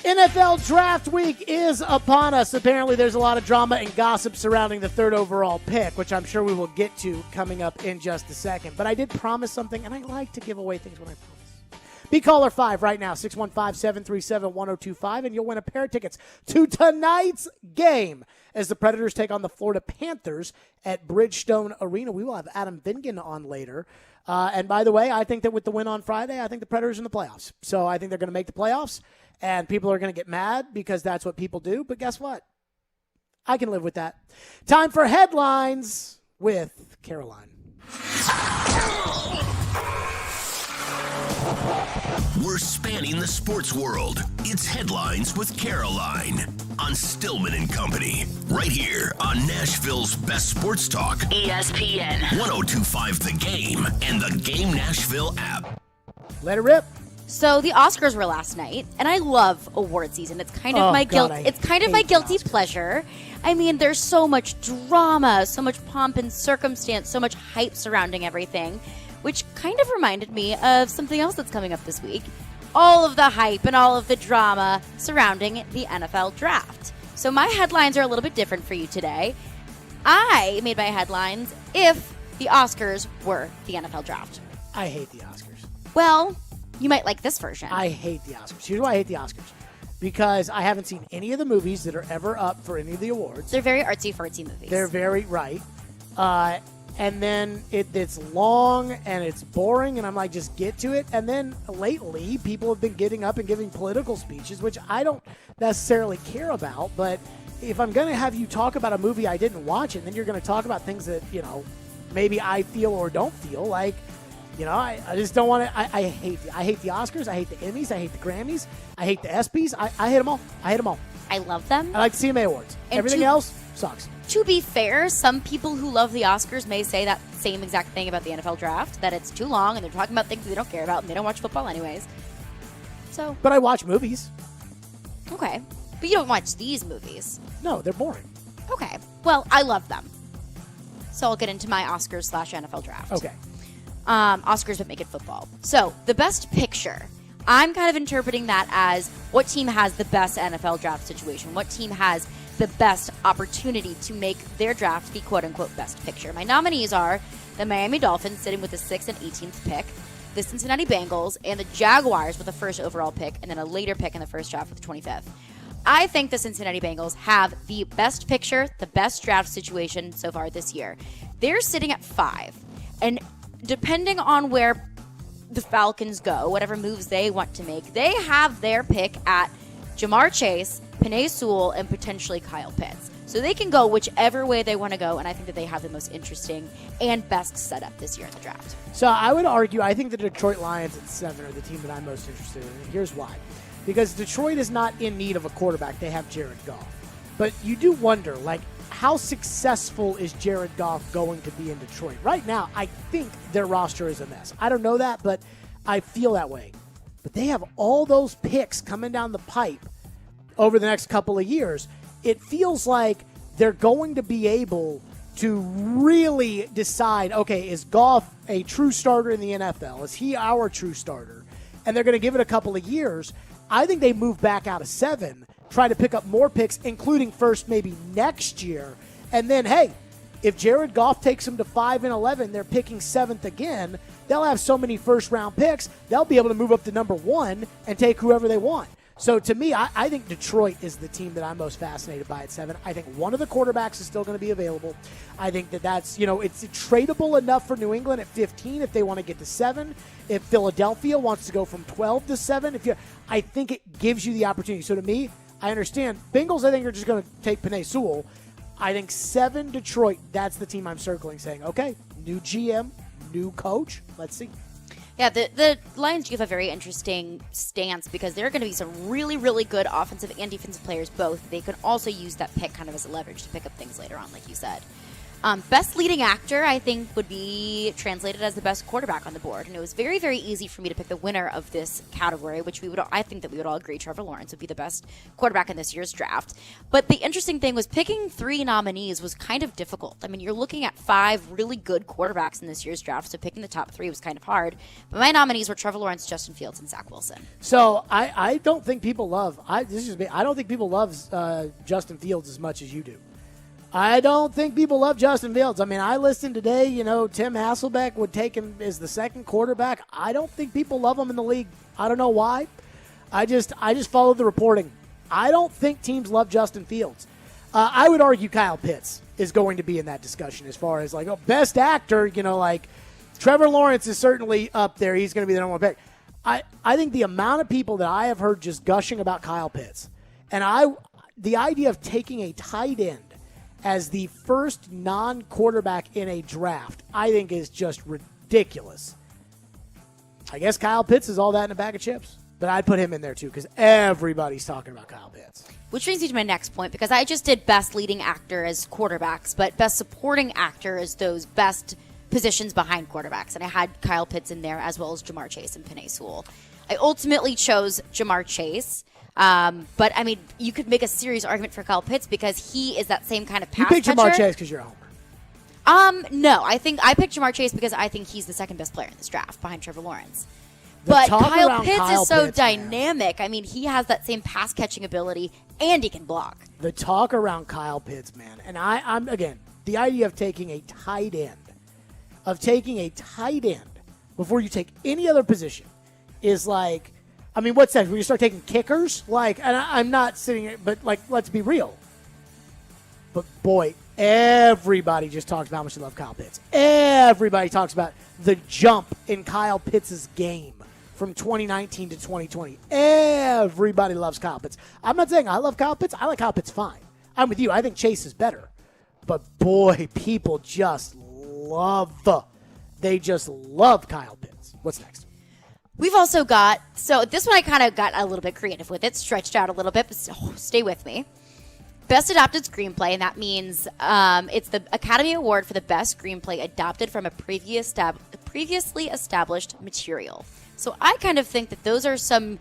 NFL Draft Week is upon us. Apparently, there's a lot of drama and gossip surrounding the third overall pick, which I'm sure we will get to coming up in just a second. But I did promise something, and I like to give away things when I promise. Be caller 5 right now, 615-737-1025, and you'll win a pair of tickets to tonight's game as the Predators take on the Florida Panthers at Bridgestone Arena. We will have Adam Vingan on later. And by the way, I think that with the win on Friday, I think the Predators are in the playoffs. So I think they're going to make the playoffs. And people are going to get mad because that's what people do. But guess what? I can live with that. Time for headlines with Caroline. We're spanning the sports world. It's Headlines with Caroline on Stillman and Company. Right here on Nashville's best sports talk. ESPN 102.5 The Game and the Game Nashville app. Let it rip. So the Oscars were last night, and I love award season. It's kind of my guilt. It's kind of my guilty pleasure. I mean, there's so much drama, so much pomp and circumstance, so much hype surrounding everything, which kind of reminded me of something else that's coming up this week. All of the hype and all of the drama surrounding the NFL draft. So my headlines are a little bit different for you today. I made my headlines if the Oscars were the NFL draft. I hate the Oscars. Well, you might like this version. I hate the Oscars. Here's why I hate the Oscars. Because I haven't seen any of the movies that are ever up for any of the awards. They're very artsy-fartsy movies. They're very right. And then it's long and it's boring, and I'm like, just get to it. And then lately, people have been getting up and giving political speeches, which I don't necessarily care about. But if I'm going to have you talk about a movie I didn't watch, and then you're going to talk about things that, maybe I feel or don't feel, like, I just don't want to. I hate the Oscars. I hate the Emmys. I hate the Grammys. I hate the ESPYs. I hate them all. I love them. I like the CMA Awards. And everything else sucks. To be fair, some people who love the Oscars may say that same exact thing about the NFL draft, that it's too long and they're talking about things they don't care about and they don't watch football anyways. So, but I watch movies. Okay. But you don't watch these movies. No, they're boring. Okay. Well, I love them. So I'll get into my Oscars/NFL draft. Okay. Oscars, but make it football. So the best picture, I'm kind of interpreting that as what team has the best NFL draft situation, what team has the best opportunity to make their draft the quote-unquote best picture. My nominees are the Miami Dolphins sitting with the 6th and 18th pick, the Cincinnati Bengals, and the Jaguars with the first overall pick, and then a later pick in the first draft with the 25th. I think the Cincinnati Bengals have the best picture, the best draft situation so far this year. They're sitting at 5, and depending on where the Falcons go, whatever moves they want to make, they have their pick at Jamar Chase, Penei Sewell, and potentially Kyle Pitts. So they can go whichever way they want to go, and I think that they have the most interesting and best setup this year in the draft. So I would argue, I think the Detroit Lions at 7 are the team that I'm most interested in. And here's why. Because Detroit is not in need of a quarterback. They have Jared Goff. But you do wonder, how successful is Jared Goff going to be in Detroit? Right now, I think their roster is a mess. I don't know that, but I feel that way. But they have all those picks coming down the pipe over the next couple of years. It feels like they're going to be able to really decide, okay, is Goff a true starter in the NFL? Is he our true starter? And they're going to give it a couple of years. I think they move back out of 7, try to pick up more picks, including first maybe next year. And then, hey, if Jared Goff takes them to 5 and 11, they're picking 7th again. They'll have so many first-round picks, they'll be able to move up to number 1 and take whoever they want. So to me, I think Detroit is the team that I'm most fascinated by at 7. I think one of the quarterbacks is still going to be available. I think that's, it's tradable enough for New England at 15 if they want to get to 7. If Philadelphia wants to go from 12 to 7, I think it gives you the opportunity. So to me, I understand. Bengals, I think, are just going to take Penei Sewell. I think 7 Detroit, that's the team I'm circling, saying, okay, new GM, new coach, let's see. Yeah, the Lions give a very interesting stance because there are going to be some really, really good offensive and defensive players both. They can also use that pick kind of as a leverage to pick up things later on, like you said. Best leading actor, I think, would be translated as the best quarterback on the board. And it was very, very easy for me to pick the winner of this category, which I think that we would all agree Trevor Lawrence would be the best quarterback in this year's draft. But the interesting thing was picking 3 nominees was kind of difficult. I mean, you're looking at 5 really good quarterbacks in this year's draft, so picking the top 3 was kind of hard. But my nominees were Trevor Lawrence, Justin Fields, and Zach Wilson. So I don't think people love I don't think people love Justin Fields as much as you do. I don't think people love Justin Fields. I mean, I listened today, Tim Hasselbeck would take him as the second quarterback. I don't think people love him in the league. I don't know why. I just follow the reporting. I don't think teams love Justin Fields. I would argue Kyle Pitts is going to be in that discussion as far as best actor, Trevor Lawrence is certainly up there. He's going to be the number 1 pick. I think the amount of people that I have heard just gushing about Kyle Pitts, and the idea of taking a tight end as the first non-quarterback in a draft, I think is just ridiculous. I guess Kyle Pitts is all that in a bag of chips, but I'd put him in there too because everybody's talking about Kyle Pitts. Which brings me to my next point, because I just did best leading actor as quarterbacks, but best supporting actor as those best positions behind quarterbacks, and I had Kyle Pitts in there as well as Jamar Chase and Penei Sewell. I ultimately chose Jamar Chase. But, I mean, you could make a serious argument for Kyle Pitts because he is that same kind of pass catcher. You picked Jamar Chase because you're a homer. No. I think I picked Jamar Chase because I think he's the second best player in this draft behind Trevor Lawrence. But Kyle Pitts is so dynamic. Man. I mean, he has that same pass-catching ability, and he can block. The talk around Kyle Pitts, man. And I'm again, the idea of taking a tight end, before you take any other position is like, I mean, what's that? When you start taking kickers? And I'm not sitting here, but, let's be real. But, boy, everybody just talks about how much they love Kyle Pitts. Everybody talks about the jump in Kyle Pitts' game from 2019 to 2020. Everybody loves Kyle Pitts. I'm not saying I love Kyle Pitts. I like Kyle Pitts fine. I'm with you. I think Chase is better. But, boy, people just love Kyle Pitts. What's next? We've also got, so this one I kind of got a little bit creative with it, stretched out a little bit, but stay with me. Best Adapted Screenplay, and that means it's the Academy Award for the best screenplay adapted from a previously established material. So I kind of think that those are some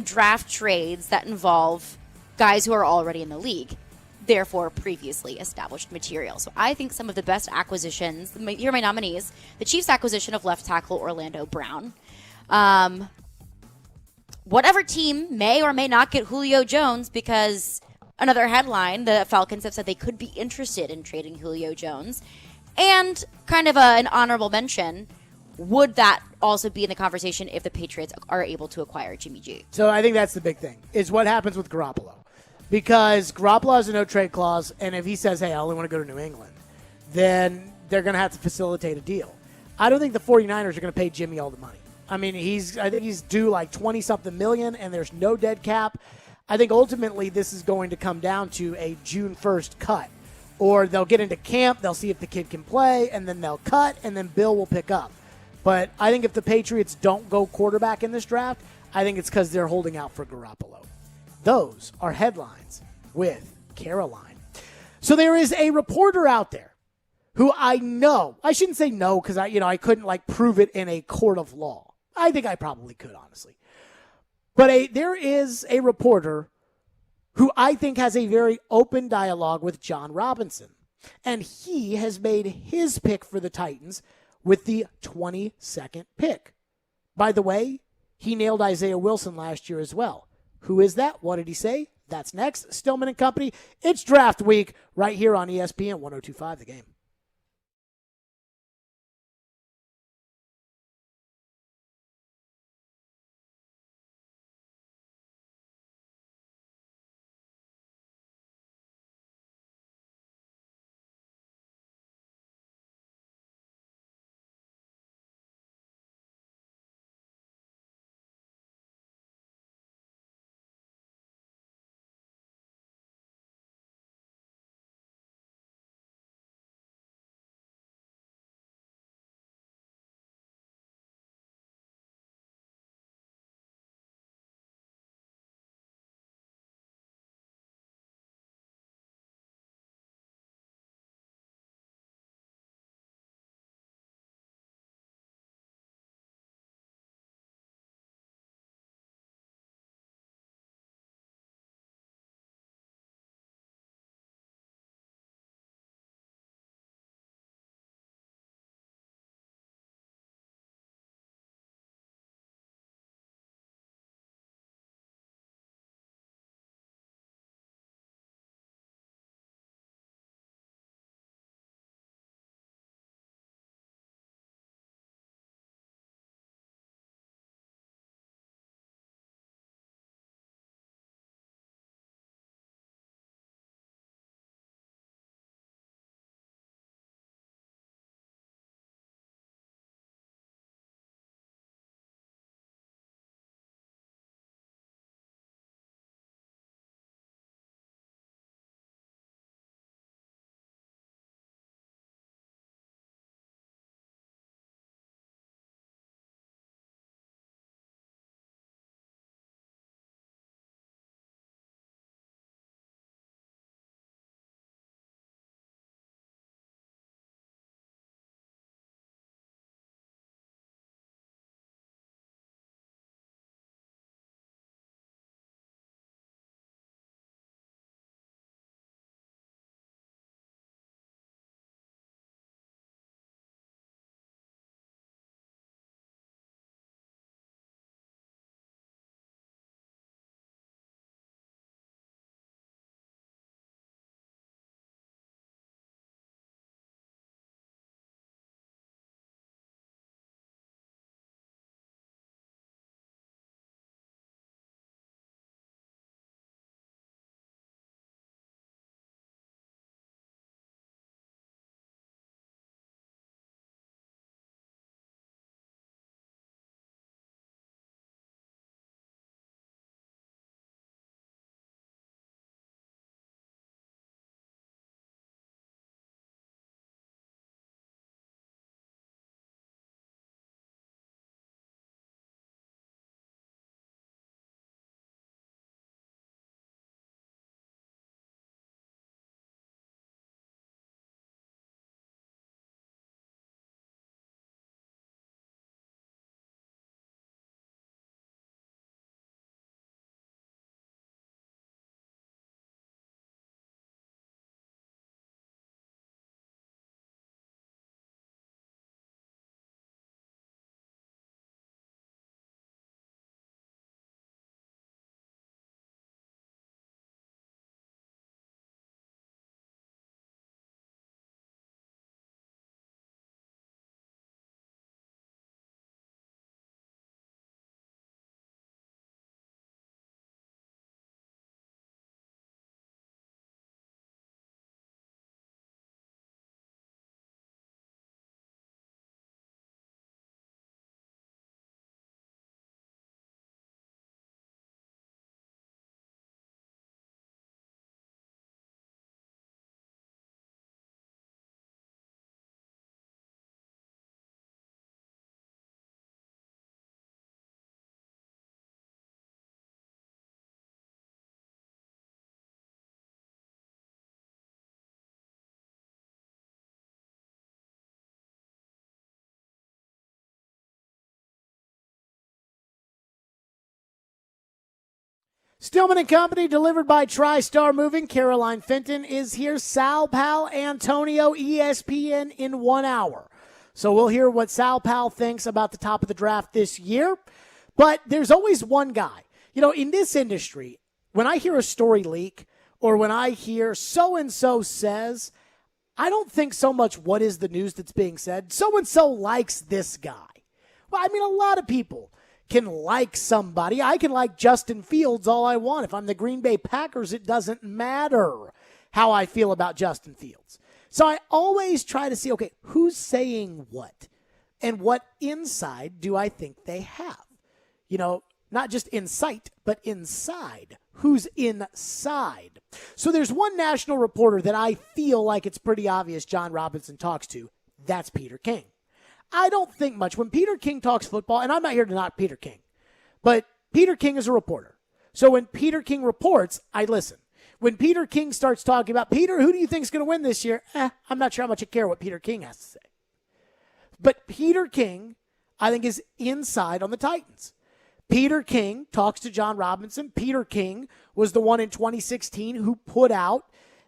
draft trades that involve guys who are already in the league, therefore previously established material. So I think some of the best acquisitions, here are my nominees, the Chiefs' acquisition of left tackle Orlando Brown. Whatever team may or may not get Julio Jones, because another headline, the Falcons have said they could be interested in trading Julio Jones. And kind of an honorable mention, would that also be in the conversation if the Patriots are able to acquire Jimmy G? So I think that's the big thing, is what happens with Garoppolo. Because Garoppolo has a no-trade clause, and if he says, hey, I only want to go to New England, then they're going to have to facilitate a deal. I don't think the 49ers are going to pay Jimmy all the money. I mean, I think he's due like 20-something million, and there's no dead cap. I think ultimately this is going to come down to a June 1st cut. Or they'll get into camp, they'll see if the kid can play, and then they'll cut, and then Bill will pick up. But I think if the Patriots don't go quarterback in this draft, I think it's because they're holding out for Garoppolo. Those are headlines with Caroline. So there is a reporter out there who I know, I shouldn't say no because I couldn't prove it in a court of law. I think I probably could, honestly. But there is a reporter who I think has a very open dialogue with John Robinson. And he has made his pick for the Titans with the 22nd pick. By the way, he nailed Isaiah Wilson last year as well. Who is that? What did he say? That's next. Stillman and Company. It's draft week right here on ESPN 102.5 The Game. Stillman and Company, delivered by TriStar Moving. Caroline Fenton is here. Sal, Pal, Antonio, ESPN in 1 hour. So we'll hear what Sal Pal thinks about the top of the draft this year. But there's always one guy. You know, in this industry, when I hear a story leak or when I hear so-and-so says, I don't think so much what is the news that's being said. So-and-so likes this guy. Well, I mean, a lot of people can like somebody. I can like Justin Fields all I want. If I'm the Green Bay Packers, it doesn't matter how I feel about Justin Fields. So I always try to see, okay, who's saying what? And what inside do I think they have? You know, not just insight, but inside. Who's inside? So there's one national reporter that I feel like it's pretty obvious John Robinson talks to. That's Peter King. I don't think much. When Peter King talks football, and I'm not here to knock Peter King, but Peter King is a reporter. So when Peter King reports, I listen. When Peter King starts talking about, Peter, who do you think is going to win this year? I'm not sure how much I care what Peter King has to say. But Peter King, I think, is inside on the Titans. Peter King talks to John Robinson. Peter King was the one in 2016 who put out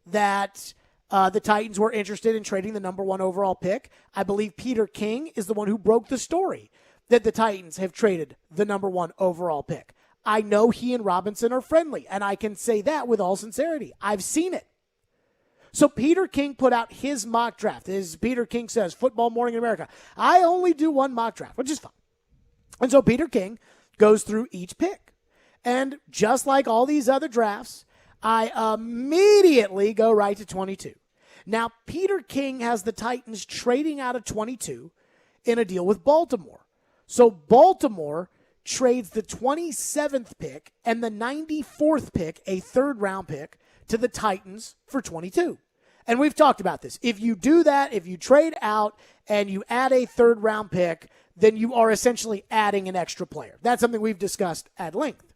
that the Titans were interested in trading the number 1 overall pick. I believe Peter King is the one who broke the story that the Titans have traded the number 1 overall pick. I know he and Robinson are friendly, and I can say that with all sincerity. I've seen it. So Peter King put out his mock draft. As Peter King says, Football Morning in America, I only do one mock draft, which is fine. And so Peter King goes through each pick. And just like all these other drafts, I immediately go right to 22. Now, Peter King has the Titans trading out of 22 in a deal with Baltimore. So Baltimore trades the 27th pick and the 94th pick, a third-round pick, to the Titans for 22. And we've talked about this. If you do that, if you trade out and you add a third-round pick, then you are essentially adding an extra player. That's something we've discussed at length.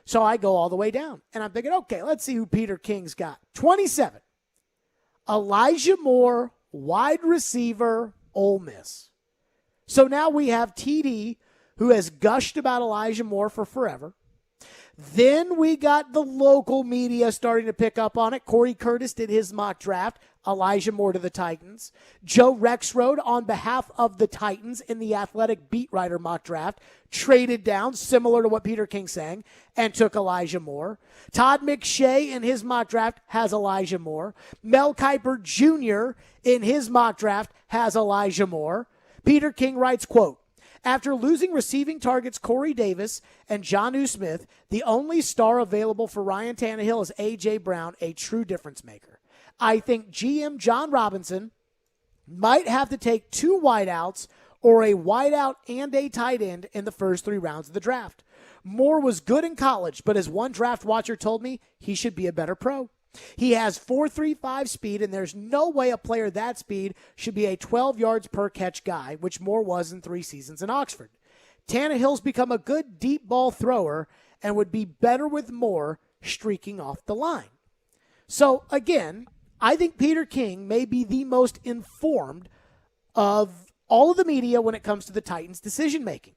So I go all the way down, and I'm thinking, okay, let's see who Peter King's got. 27, Elijah Moore, wide receiver, Ole Miss. So now we have TD, who has gushed about Elijah Moore for forever. Then we got the local media starting to pick up on it. Corey Curtis did his mock draft. Elijah Moore to the Titans. Joe Rexrode, on behalf of the Titans in the Athletic beat writer mock draft, traded down, similar to what Peter King sang, and took Elijah Moore. Todd McShay in his mock draft has Elijah Moore. Mel Kiper Jr. in his mock draft has Elijah Moore. Peter King writes, quote, after losing receiving targets Corey Davis and Jonnu Smith, the only star available for Ryan Tannehill is A.J. Brown, a true difference maker. I think GM John Robinson might have to take 2 wideouts or a wideout and a tight end in the first 3 rounds of the draft. Moore was good in college, but as one draft watcher told me, he should be a better pro. He has 4.35 speed, and there's no way a player that speed should be a 12 yards per catch guy, which Moore was in 3 seasons in Oxford. Tannehill's become a good deep ball thrower and would be better with Moore streaking off the line. So, again, I think Peter King may be the most informed of all of the media when it comes to the Titans' decision-making.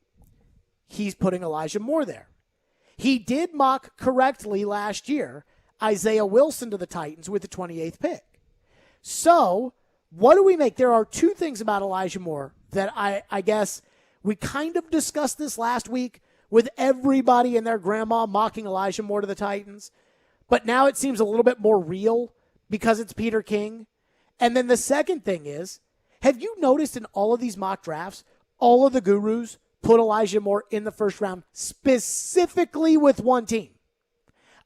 He's putting Elijah Moore there. He did mock correctly last year Isaiah Wilson to the Titans with the 28th pick. So, what do we make? There are 2 things about Elijah Moore that I guess we kind of discussed this last week with everybody and their grandma mocking Elijah Moore to the Titans. But now it seems a little bit more real because it's Peter King. And then the second thing is, have you noticed in all of these mock drafts, all of the gurus put Elijah Moore in the first round specifically with one team?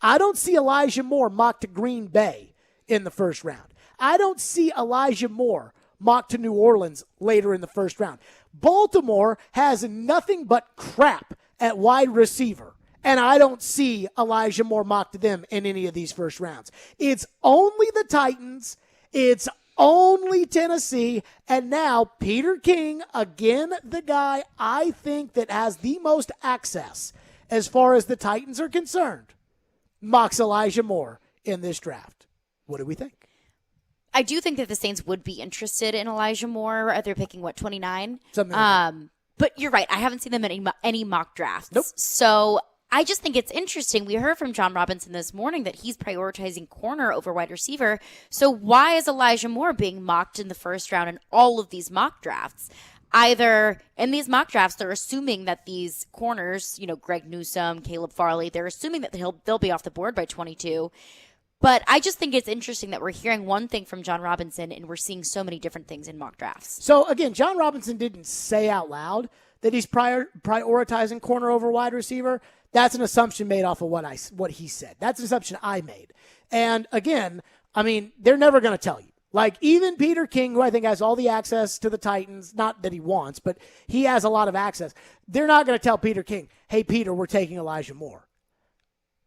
I don't see Elijah Moore mocked to Green Bay in the first round. I don't see Elijah Moore mocked to New Orleans later in the first round. Baltimore has nothing but crap at wide receiver, and I don't see Elijah Moore mocked to them in any of these first rounds. It's only the Titans. It's only Tennessee. And now Peter King, again, the guy I think that has the most access as far as the Titans are concerned, mocks Elijah Moore in this draft. What do we think? I do think that the Saints would be interested in Elijah Moore. They're picking, 29? Something like that. But you're right. I haven't seen them in any mock drafts. Nope. So I just think it's interesting. We heard from John Robinson this morning that he's prioritizing corner over wide receiver. So why is Elijah Moore being mocked in the first round in all of these mock drafts? Either in these mock drafts, they're assuming that these corners, Greg Newsome, Caleb Farley, they're assuming that they'll be off the board by 22. But I just think it's interesting that we're hearing one thing from John Robinson and we're seeing so many different things in mock drafts. So again, John Robinson didn't say out loud that he's prioritizing corner over wide receiver. That's an assumption made off of what he said. That's an assumption I made. And again, I mean, they're never going to tell you. Like even Peter King, who I think has all the access to the Titans, not that he wants, but he has a lot of access. They're not going to tell Peter King, hey, Peter, we're taking Elijah Moore.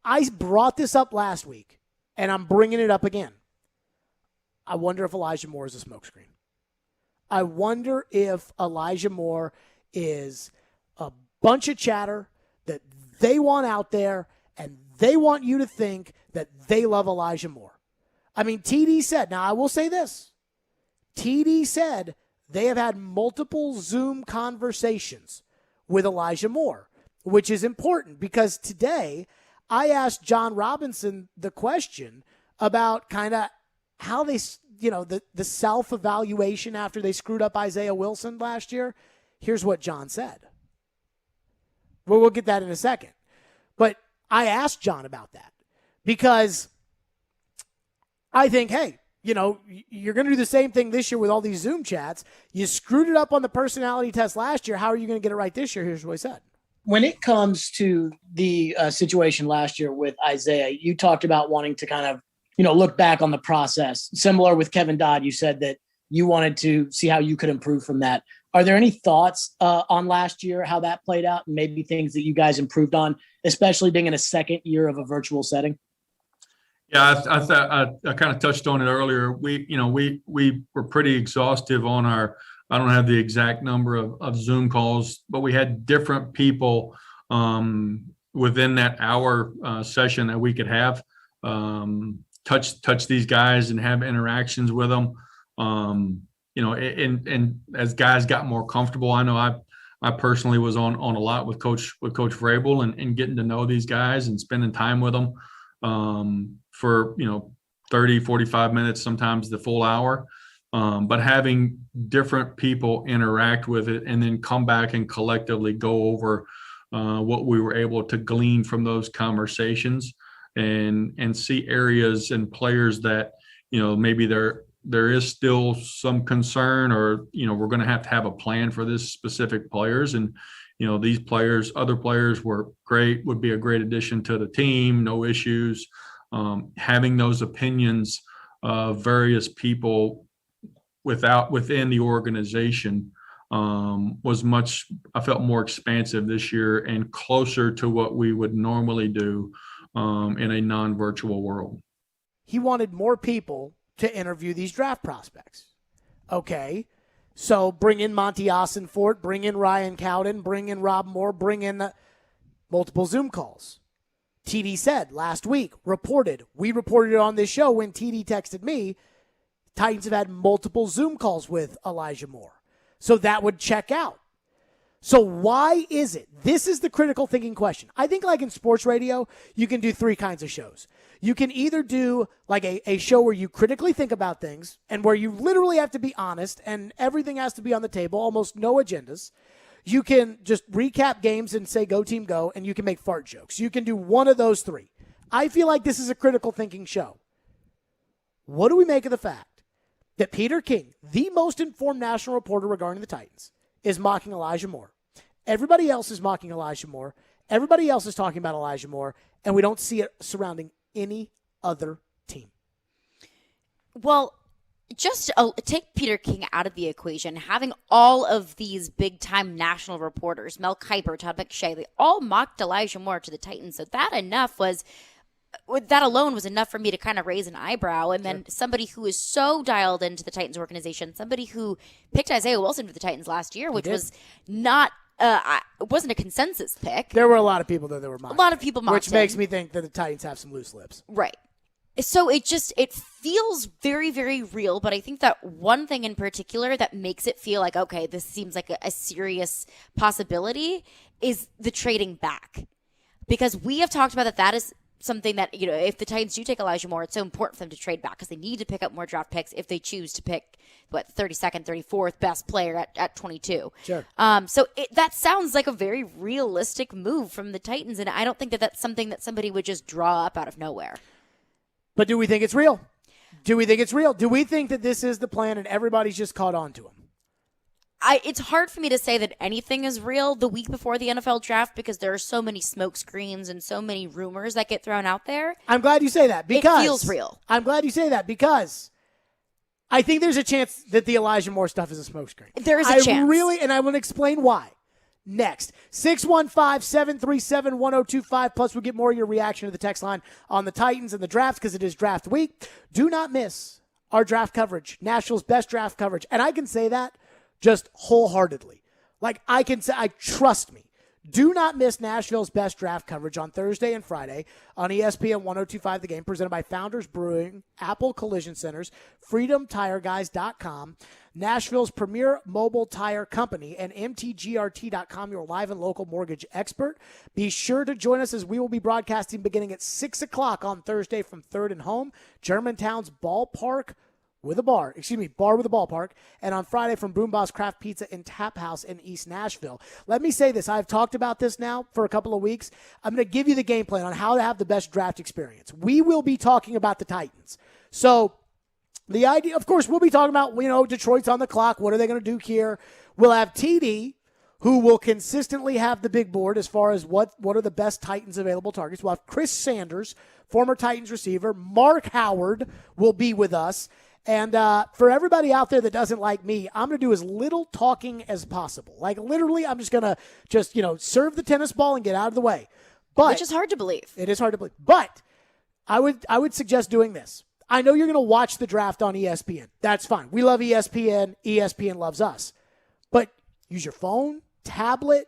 I brought this up last week, and I'm bringing it up again. I wonder if Elijah Moore is a smokescreen. I wonder if Elijah Moore is a bunch of chatter that they want out there, and they want you to think that they love Elijah Moore. I mean, TD said, now I will say this. TD said they have had multiple Zoom conversations with Elijah Moore, which is important because today I asked John Robinson the question about kind of how they, the self-evaluation after they screwed up Isaiah Wilson last year. Here's what John said. Well, we'll get that in a second. But I asked John about that because I think, hey, you're going to do the same thing this year with all these Zoom chats. You screwed it up on the personality test last year. How are you going to get it right this year? Here's what he said. When it comes to the situation last year with Isaiah, you talked about wanting to kind of, look back on the process. Similar with Kevin Dodd, you said that you wanted to see how you could improve from that. Are there any thoughts on last year, how that played out, and maybe things that you guys improved on, especially being in a second year of a virtual setting? Yeah, I kind of touched on it earlier. We were pretty exhaustive on our. I don't have the exact number of Zoom calls, but we had different people within that hour session that we could have touch these guys and have interactions with them. And as guys got more comfortable, I know I personally was on a lot with Coach Vrabel and getting to know these guys and spending time with them. For 30, 45 minutes, sometimes the full hour, but having different people interact with it and then come back and collectively go over what we were able to glean from those conversations and see areas and players that maybe there is still some concern or we're going to have a plan for this specific players. And these players, other players were great, would be a great addition to the team, no issues. Having those opinions of various people within the organization I felt more expansive this year and closer to what we would normally do in a non-virtual world. He wanted more people to interview these draft prospects. Okay, so bring in Monty Ossenfort, bring in Ryan Cowden, bring in Rob Moore, bring in multiple Zoom calls. TD said last week, we reported it on this show when TD texted me, Titans have had multiple Zoom calls with Elijah Moore. So that would check out. So why is it? This is the critical thinking question. I think like in sports radio, you can do three kinds of shows. You can either do like a show where you critically think about things and where you literally have to be honest and everything has to be on the table, almost no agendas. You can just recap games and say, go team, go, and you can make fart jokes. You can do one of those three. I feel like this is a critical thinking show. What do we make of the fact that Peter King, the most informed national reporter regarding the Titans, is mocking Elijah Moore? Everybody else is mocking Elijah Moore. Everybody else is talking about Elijah Moore, and we don't see it surrounding any other team. Well, just take Peter King out of the equation. Having all of these big-time national reporters, Mel Kiper, Todd McShay, they all mocked Elijah Moore to the Titans. So that alone was enough for me to kind of raise an eyebrow. And then somebody who is so dialed into the Titans organization, somebody who picked Isaiah Wilson for the Titans last year, which was not it wasn't a consensus pick. There were a lot of people that were mocking. A lot of people mocked which him. Makes me think that the Titans have some loose lips. Right. So it feels very, very real, but I think that one thing in particular that makes it feel like, okay, this seems like a serious possibility is the trading back. because we have talked about that is something that, if the Titans do take Elijah Moore, it's so important for them to trade back because they need to pick up more draft picks if they choose to pick, 32nd, 34th best player at 22. Sure. So that sounds like a very realistic move from the Titans, and I don't think that that's something that somebody would just draw up out of nowhere. But do we think it's real? Do we think it's real? Do we think that this is the plan and everybody's just caught on to him? It's hard for me to say that anything is real the week before the NFL draft because there are so many smoke screens and so many rumors that get thrown out there. I'm glad you say that because it feels real. I'm glad you say that because I think there's a chance that the Elijah Moore stuff is a smokescreen. There is a chance. And I will explain why. Next, 615-737-1025. Plus, we'll get more of your reaction to the text line on the Titans and the draft because it is draft week. Do not miss our draft coverage, Nashville's best draft coverage. And I can say that just wholeheartedly. I can say, trust me. Do not miss Nashville's best draft coverage on Thursday and Friday on ESPN 1025 The Game, presented by Founders Brewing, Apple Collision Centers, FreedomTireGuys.com, Nashville's premier mobile tire company, and MTGRT.com, your live and local mortgage expert. Be sure to join us as we will be broadcasting beginning at 6 o'clock on Thursday from 3rd and Home, Germantown's bar with a ballpark, and on Friday from Boom Boss Craft Pizza and Tap House in East Nashville. Let me say this. I've talked about this now for a couple of weeks. I'm going to give you the game plan on how to have the best draft experience. We will be talking about the Titans. So the idea, of course, we'll be talking about, Detroit's on the clock. What are they going to do here? We'll have TD, who will consistently have the big board as far as what are the best Titans available targets. We'll have Chris Sanders, former Titans receiver. Mark Howard will be with us. And for everybody out there that doesn't like me, I'm going to do as little talking as possible. Literally, I'm just going to serve the tennis ball and get out of the way. Which is hard to believe. It is hard to believe. But I would suggest doing this. I know you're going to watch the draft on ESPN. That's fine. We love ESPN. ESPN loves us. But use your phone, tablet,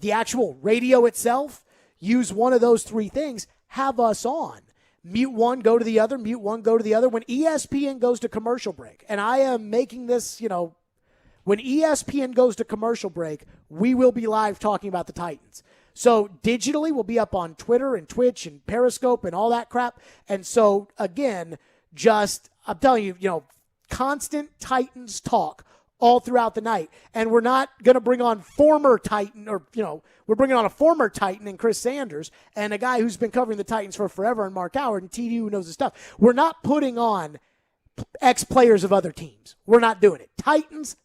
the actual radio itself. Use one of those three things. Have us on. Mute one, go to the other, mute one, go to the other. When ESPN goes to commercial break, and I am making this, when ESPN goes to commercial break, we will be live talking about the Titans. So digitally, we'll be up on Twitter and Twitch and Periscope and all that crap. And so, again, I'm telling you, constant Titans talk all throughout the night. And we're not going to bring on former Titan we're bringing on a former Titan in Chris Sanders and a guy who's been covering the Titans for forever and Mark Howard and TD who knows his stuff. We're not putting on ex-players of other teams. We're not doing it. Titans.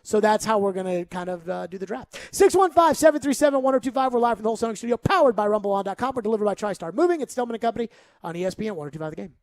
So that's how we're going to kind of do the draft. 615-737-1025. We're live from the Wholesaling Studio, powered by RumbleOn.com. We're delivered by TriStar Moving. It's Stillman & Company on ESPN 1025 The Game.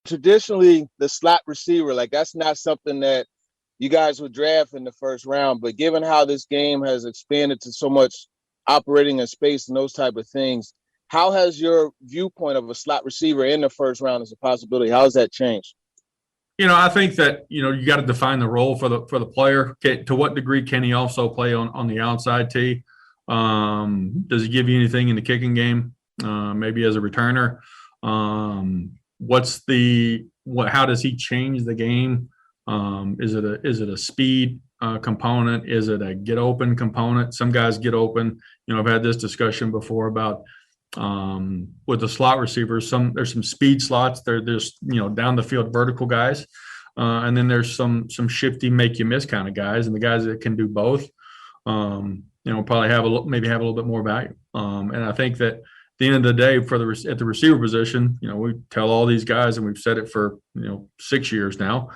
Traditionally, the slot receiver, like that's not something that you guys would draft in the first round. But given how this game has expanded to so much operating in space and those type of things, how has your viewpoint of a slot receiver in the first round as a possibility? How has that changed? I think that, you got to define the role for the player. To what degree can he also play on the outside tee? Does he give you anything in the kicking game? Maybe as a returner? How does he change the game? Is it a speed component? Is it a get open component? Some guys get open. I've had this discussion before about with the slot receivers. There's some speed slots. There's down the field vertical guys, and then there's some shifty make you miss kind of guys, and the guys that can do both, probably have a little bit more value. And I think that at the end of the day, at the receiver position, we tell all these guys, and we've said it for 6 years now.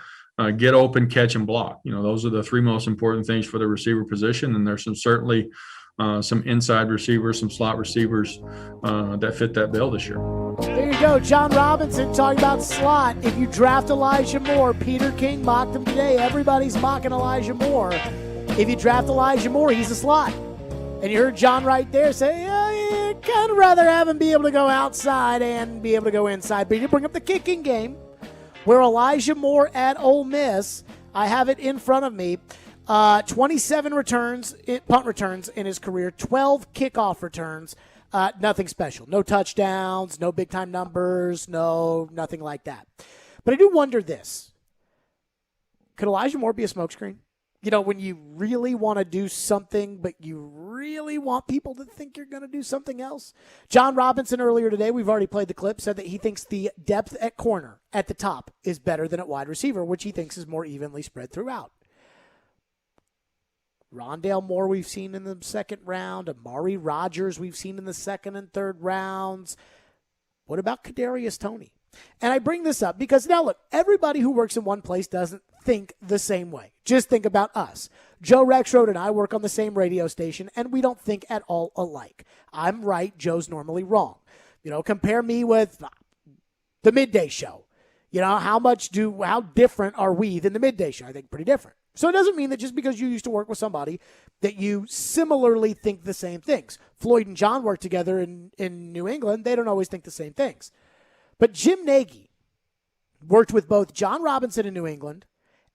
Get open, catch, and block. Those are the three most important things for the receiver position. And there's certainly some inside receivers, some slot receivers that fit that bill this year. There you go. John Robinson talking about slot. If you draft Elijah Moore, Peter King mocked him today. Everybody's mocking Elijah Moore. If you draft Elijah Moore, he's a slot. And you heard John right there say, you'd kind of rather have him be able to go outside and be able to go inside. But he did bring up the kicking game, where Elijah Moore at Ole Miss, I have it in front of me, 27 punt returns in his career, 12 kickoff returns, nothing special. No touchdowns, no big-time numbers, nothing like that. But I do wonder this. Could Elijah Moore be a smokescreen? When you really want to do something, but you really want people to think you're going to do something else. John Robinson earlier today, we've already played the clip, said that he thinks the depth at corner at the top is better than at wide receiver, which he thinks is more evenly spread throughout. Rondale Moore we've seen in the second round. Amari Rodgers we've seen in the second and third rounds. What about Kadarius Toney? And I bring this up because now, look, everybody who works in one place doesn't think the same way. Just think about us. Joe Rexrode and I work on the same radio station, and we don't think at all alike. I'm right. Joe's normally wrong. Compare me with the midday show. How different are we than the midday show? I think pretty different. So it doesn't mean that just because you used to work with somebody that you similarly think the same things. Floyd and John work together in New England. They don't always think the same things. But Jim Nagy worked with both John Robinson in New England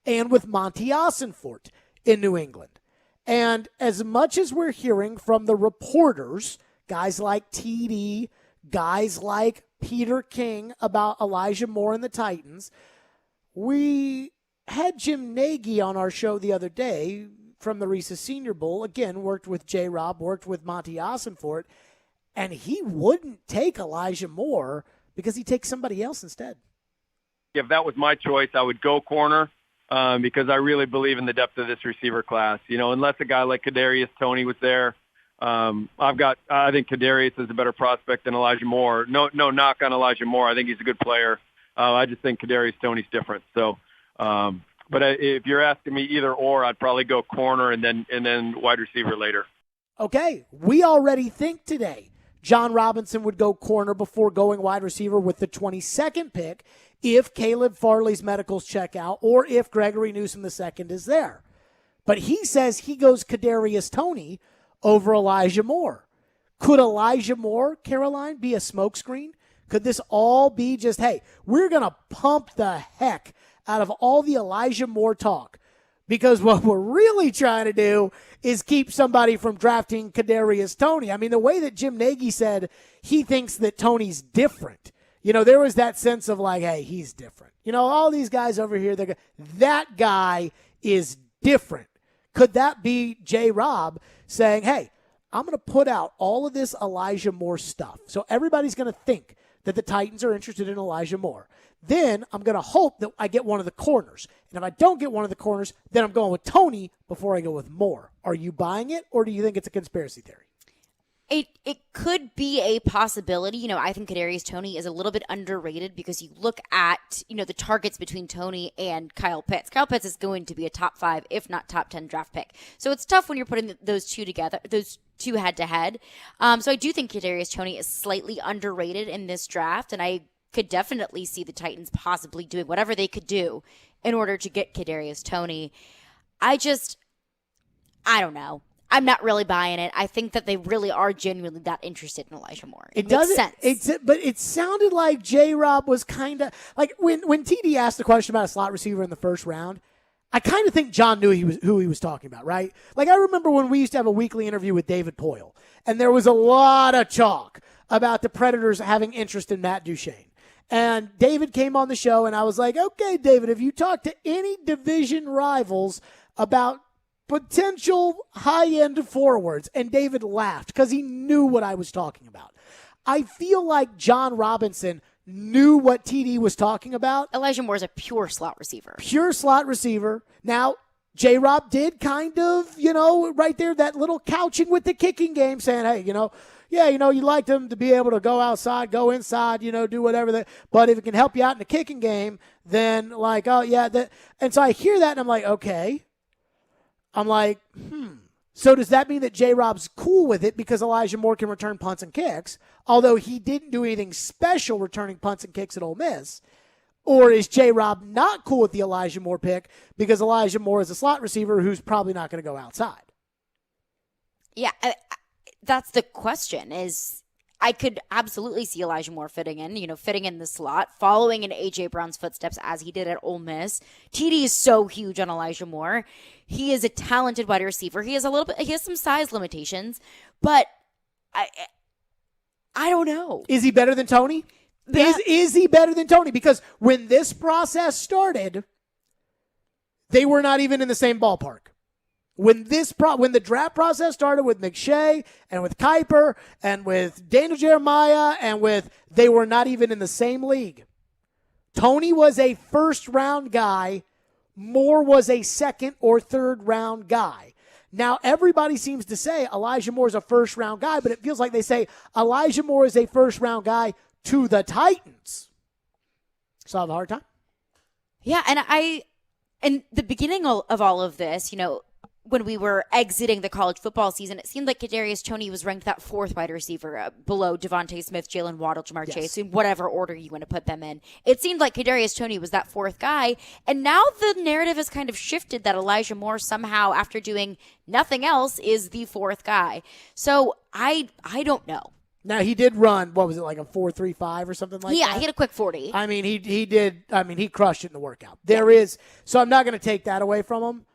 and with Monty Ossenfort in New England. And as much as we're hearing from the reporters, guys like TD, guys like Peter King about Elijah Moore and the Titans, we had Jim Nagy on our show the other day from the Reese's Senior Bowl. Again, worked with J-Rob, worked with Monty Ossenfort, and he wouldn't take Elijah Moore because he takes somebody else instead. If that was my choice, I would go corner because I really believe in the depth of this receiver class. Unless a guy like Kadarius Toney was there, I think Kadarius is a better prospect than Elijah Moore. No knock on Elijah Moore. I think he's a good player. I just think Kadarius Toney's different. So, but if you're asking me either or, I'd probably go corner and then wide receiver later. Okay, we already think today John Robinson would go corner before going wide receiver with the 22nd pick if Caleb Farley's medicals check out or if Gregory Newsome II is there. But he says he goes Kadarius Toney over Elijah Moore. Could Elijah Moore, Caroline, be a smokescreen? Could this all be just, hey, we're going to pump the heck out of all the Elijah Moore talk? Because what we're really trying to do is keep somebody from drafting Kadarius Toney. I mean, the way that Jim Nagy said he thinks that Toney's different. There was that sense of like, hey, he's different. All these guys over here, that guy is different. Could that be J-Rob saying, hey, I'm going to put out all of this Elijah Moore stuff. So everybody's going to think that the Titans are interested in Elijah Moore. Then I'm going to hope that I get one of the corners. And if I don't get one of the corners, then I'm going with Toney before I go with Moore. Are you buying it, or do you think it's a conspiracy theory? It could be a possibility. I think Kadarius Toney is a little bit underrated because you look at, the targets between Toney and Kyle Pitts. Kyle Pitts is going to be a top 5, if not top 10 draft pick. So it's tough when you're putting those two together, those two head to head. So I do think Kadarius Toney is slightly underrated in this draft, and I could definitely see the Titans possibly doing whatever they could do in order to get Kadarius Toney. I don't know. I'm not really buying it. I think that they really are genuinely that interested in Elijah Moore. It makes sense. But it sounded like J-Rob was kind of like when TD asked the question about a slot receiver in the first round, I kind of think John knew who he was talking about, right? Like I remember when we used to have a weekly interview with David Poyle, and there was a lot of talk about the Predators having interest in Matt Duchene. And David came on the show, and I was like, okay, David, have you talked to any division rivals about potential high-end forwards? And David laughed because he knew what I was talking about. I feel like John Robinson knew what TD was talking about. Elijah Moore is a pure slot receiver. Pure slot receiver. Now, J-Rob did kind of, right there, that little couching with the kicking game, saying, hey, you like them to be able to go outside, go inside, do whatever. But if it can help you out in the kicking game, then like, oh, yeah. And so I hear that, and I'm like, okay. I'm like, So does that mean that J-Rob's cool with it because Elijah Moore can return punts and kicks, although he didn't do anything special returning punts and kicks at Ole Miss? Or is J-Rob not cool with the Elijah Moore pick because Elijah Moore is a slot receiver who's probably not going to go outside? Yeah, that's the question. I could absolutely see Elijah Moore fitting in the slot, following in A.J. Brown's footsteps as he did at Ole Miss. TD is so huge on Elijah Moore. He is a talented wide receiver. He has some size limitations, but I don't know. Is he better than Toney? Is he better than Toney? Because when this process started, they were not even in the same ballpark. When the draft process started with McShay and with Kuiper and with Daniel Jeremiah they were not even in the same league. Toney was a first-round guy. Moore was a second or third-round guy. Now, everybody seems to say Elijah Moore is a first-round guy, but it feels like they say Elijah Moore is a first-round guy to the Titans. So I have a hard time. Yeah, and in the beginning of all of this, when we were exiting the college football season, it seemed like Kadarius Toney was ranked that fourth wide receiver below Devontae Smith, Jalen Waddle, Jamar Chase, in whatever order you want to put them in. It seemed like Kadarius Toney was that fourth guy, and now the narrative has kind of shifted that Elijah Moore somehow, after doing nothing else, is the fourth guy. So I don't know. Now, he did run, what was it, like a 4.35 or something like that? Yeah, he had a quick 40. I mean, he did. I mean, he crushed it in the workout. So I'm not going to take that away from him.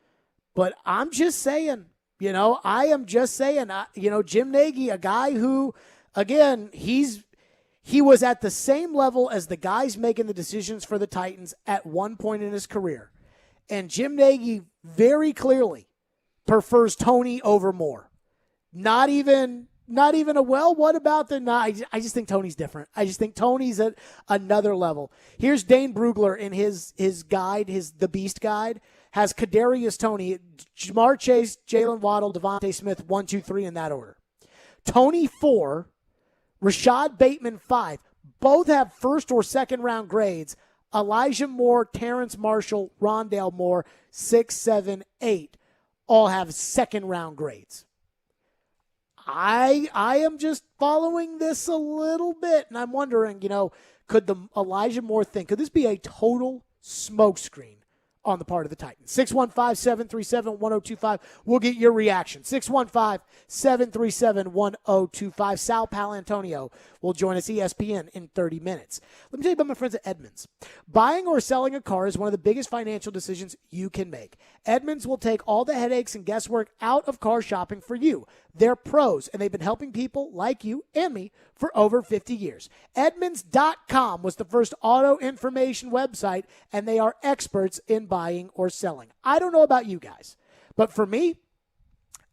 But I'm just saying, I am just saying, Jim Nagy, a guy who, again, he was at the same level as the guys making the decisions for the Titans at one point in his career. And Jim Nagy very clearly prefers Toney over Moore. Not even what about I just think Toney's different. I just think Toney's at another level. Here's Dane Brugler in his guide, the Beast Guide, has Kadarius Toney, Jamar Chase, Jalen Waddle, Devontae Smith, 1, 2, 3 in that order. Toney 4, Rashad Bateman 5. Both have first or second round grades. Elijah Moore, Terrence Marshall, Rondale Moore, 6, 7, 8, all have second round grades. I am just following this a little bit, and I'm wondering, could the Elijah Moore thing, could this be a total smokescreen on the part of the Titans? 615-737-1025. We'll get your reaction. 615-737-1025. Sal Palantonio will join us, ESPN, in 30 minutes. Let me tell you about my friends at Edmunds. Buying or selling a car is one of the biggest financial decisions you can make. Edmunds will take all the headaches and guesswork out of car shopping for you. They're pros, and they've been helping people like you and me for over 50 years. Edmunds.com was the first auto information website, and they are experts in buying or selling. I don't know about you guys, but for me,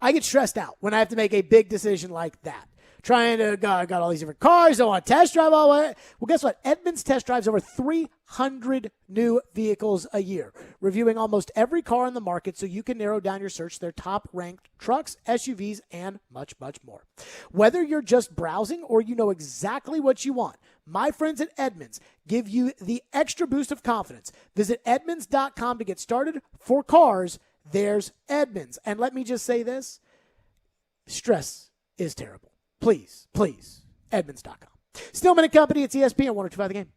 I get stressed out when I have to make a big decision like that. Trying to, got all these different cars, don't want to test drive all the way. Well, guess what? Edmunds test drives over 300 new vehicles a year, reviewing almost every car on the market so you can narrow down your search to their top-ranked trucks, SUVs, and much, much more. Whether you're just browsing or you know exactly what you want, my friends at Edmunds give you the extra boost of confidence. Visit Edmunds.com to get started. For cars, there's Edmunds. And let me just say this, stress is terrible. Please, Edmunds.com. Stillman and Company, it's ESPN 102.5 The Game.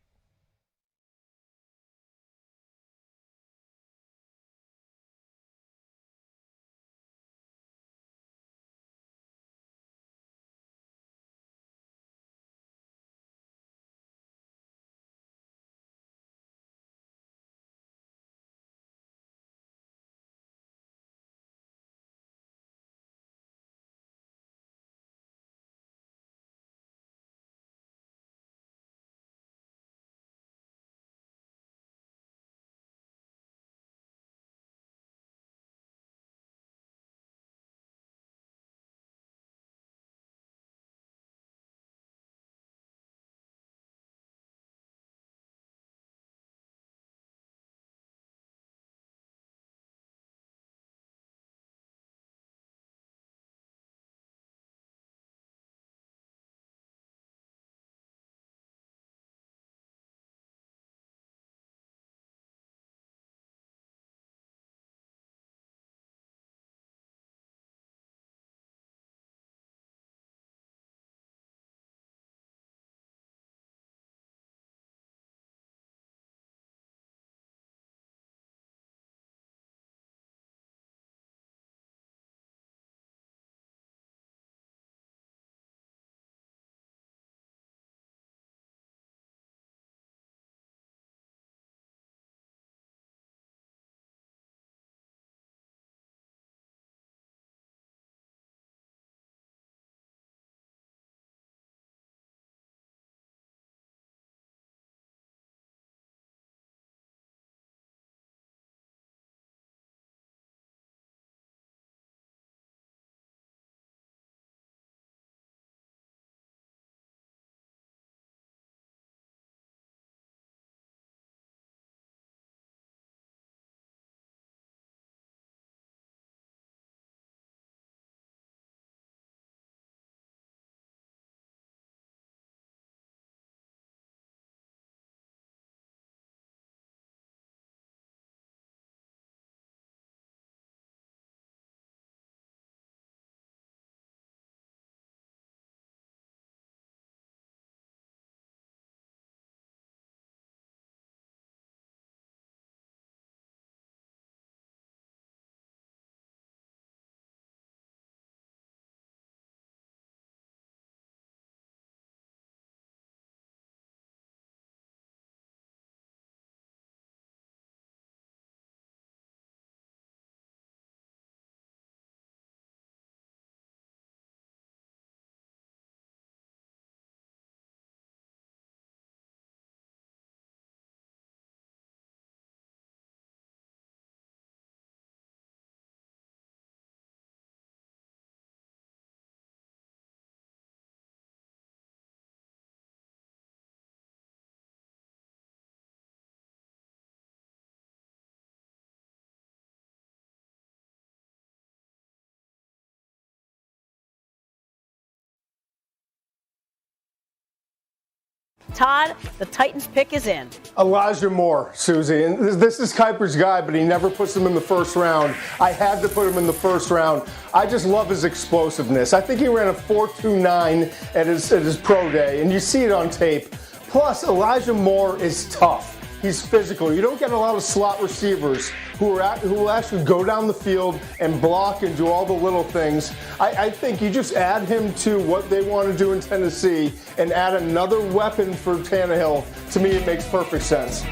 Todd, the Titans pick is in. Elijah Moore, Susie. And this is Kuiper's guy, but he never puts him in the first round. I had to put him in the first round. I just love his explosiveness. I think he ran a 4.29 at his pro day, and you see it on tape. Plus, Elijah Moore is tough. He's physical. You don't get a lot of slot receivers who will actually go down the field and block and do all the little things. I think you just add him to what they want to do in Tennessee and add another weapon for Tannehill. To me, it makes perfect sense.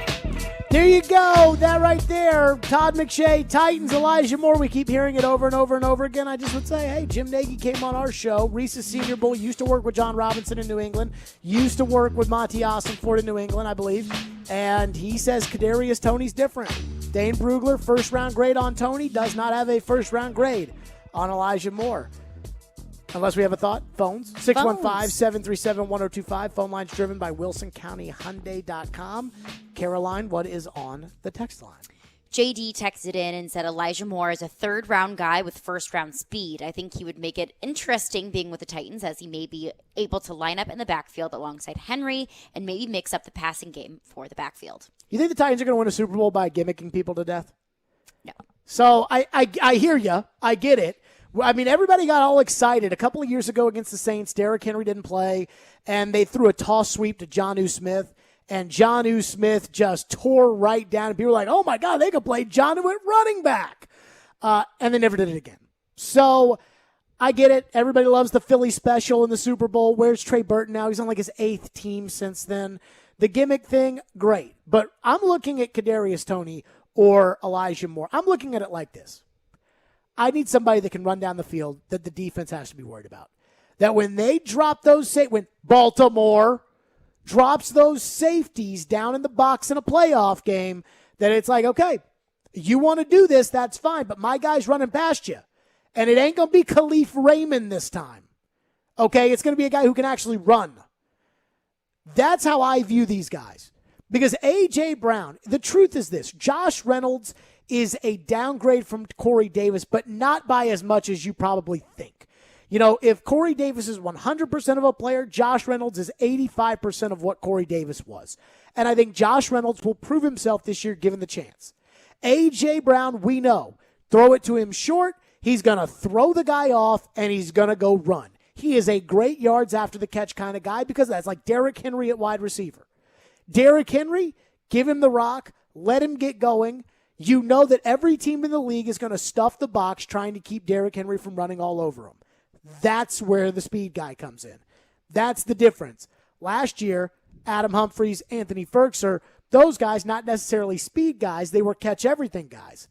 There you go. That right there. Todd McShay, Titans, Elijah Moore. We keep hearing it over and over and over again. I just would say, hey, Jim Nagy came on our show. Reese's Senior Bowl. Used to work with John Robinson in New England. Used to work with Monty Ossenford in New England, I believe. And he says Kadarius Toney's different. Dane Brugler, first-round grade on Toney, does not have a first-round grade on Elijah Moore. Unless we have a thought, phones, 615-737-1025. Phone lines driven by WilsonCountyHyundai.com. Caroline, what is on the text line? JD texted in and said Elijah Moore is a third-round guy with first-round speed. I think he would make it interesting being with the Titans, as he may be able to line up in the backfield alongside Henry and maybe mix up the passing game for the backfield. You think the Titans are going to win a Super Bowl by gimmicking people to death? No. So I hear you. I get it. I mean, everybody got all excited. A couple of years ago against the Saints, Derrick Henry didn't play, and they threw a toss sweep to Jonnu Smith, and Jonnu Smith just tore right down. And people were like, oh, my God, they could play Jonnu at running back. And they never did it again. So I get it. Everybody loves the Philly special in the Super Bowl. Where's Trey Burton now? He's on like his 8th team since then. The gimmick thing, great. But I'm looking at Kadarius Toney or Elijah Moore. I'm looking at it like this. I need somebody that can run down the field that the defense has to be worried about. That when they drop those, when Baltimore drops those safeties down in the box in a playoff game, that it's like, okay, you want to do this, that's fine, but my guy's running past you. And it ain't going to be Khalif Raymond this time. Okay, it's going to be a guy who can actually run. That's how I view these guys. Because A.J. Brown, the truth is this, Josh Reynolds is a downgrade from Corey Davis, but not by as much as you probably think. You know, if Corey Davis is 100% of a player, Josh Reynolds is 85% of what Corey Davis was. And I think Josh Reynolds will prove himself this year given the chance. A.J. Brown, we know, throw it to him short, he's going to throw the guy off, and he's going to go run. He is a great yards after the catch kind of guy because that's like Derrick Henry at wide receiver. Derrick Henry, give him the rock, let him get going. You know that every team in the league is going to stuff the box trying to keep Derrick Henry from running all over him. That's where the speed guy comes in. That's the difference. Last year, Adam Humphries, Anthony Ferkser, those guys, not necessarily speed guys, they were catch-everything guys.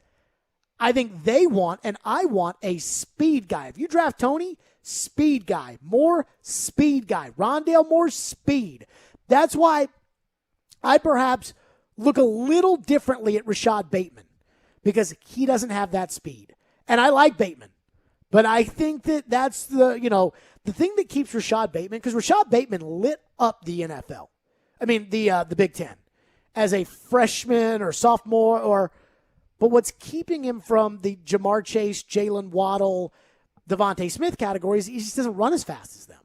I think they want, and I want, a speed guy. If you draft Toney, speed guy. Moore, speed guy. Rondale Moore, speed. That's why I perhaps look a little differently at Rashad Bateman because he doesn't have that speed. And I like Bateman, but I think that that's the thing that keeps Rashad Bateman, because Rashad Bateman lit up the NFL. I mean, the Big Ten as a freshman or sophomore, but what's keeping him from the Jamar Chase, Jalen Waddle, Devontae Smith categories, he just doesn't run as fast as them.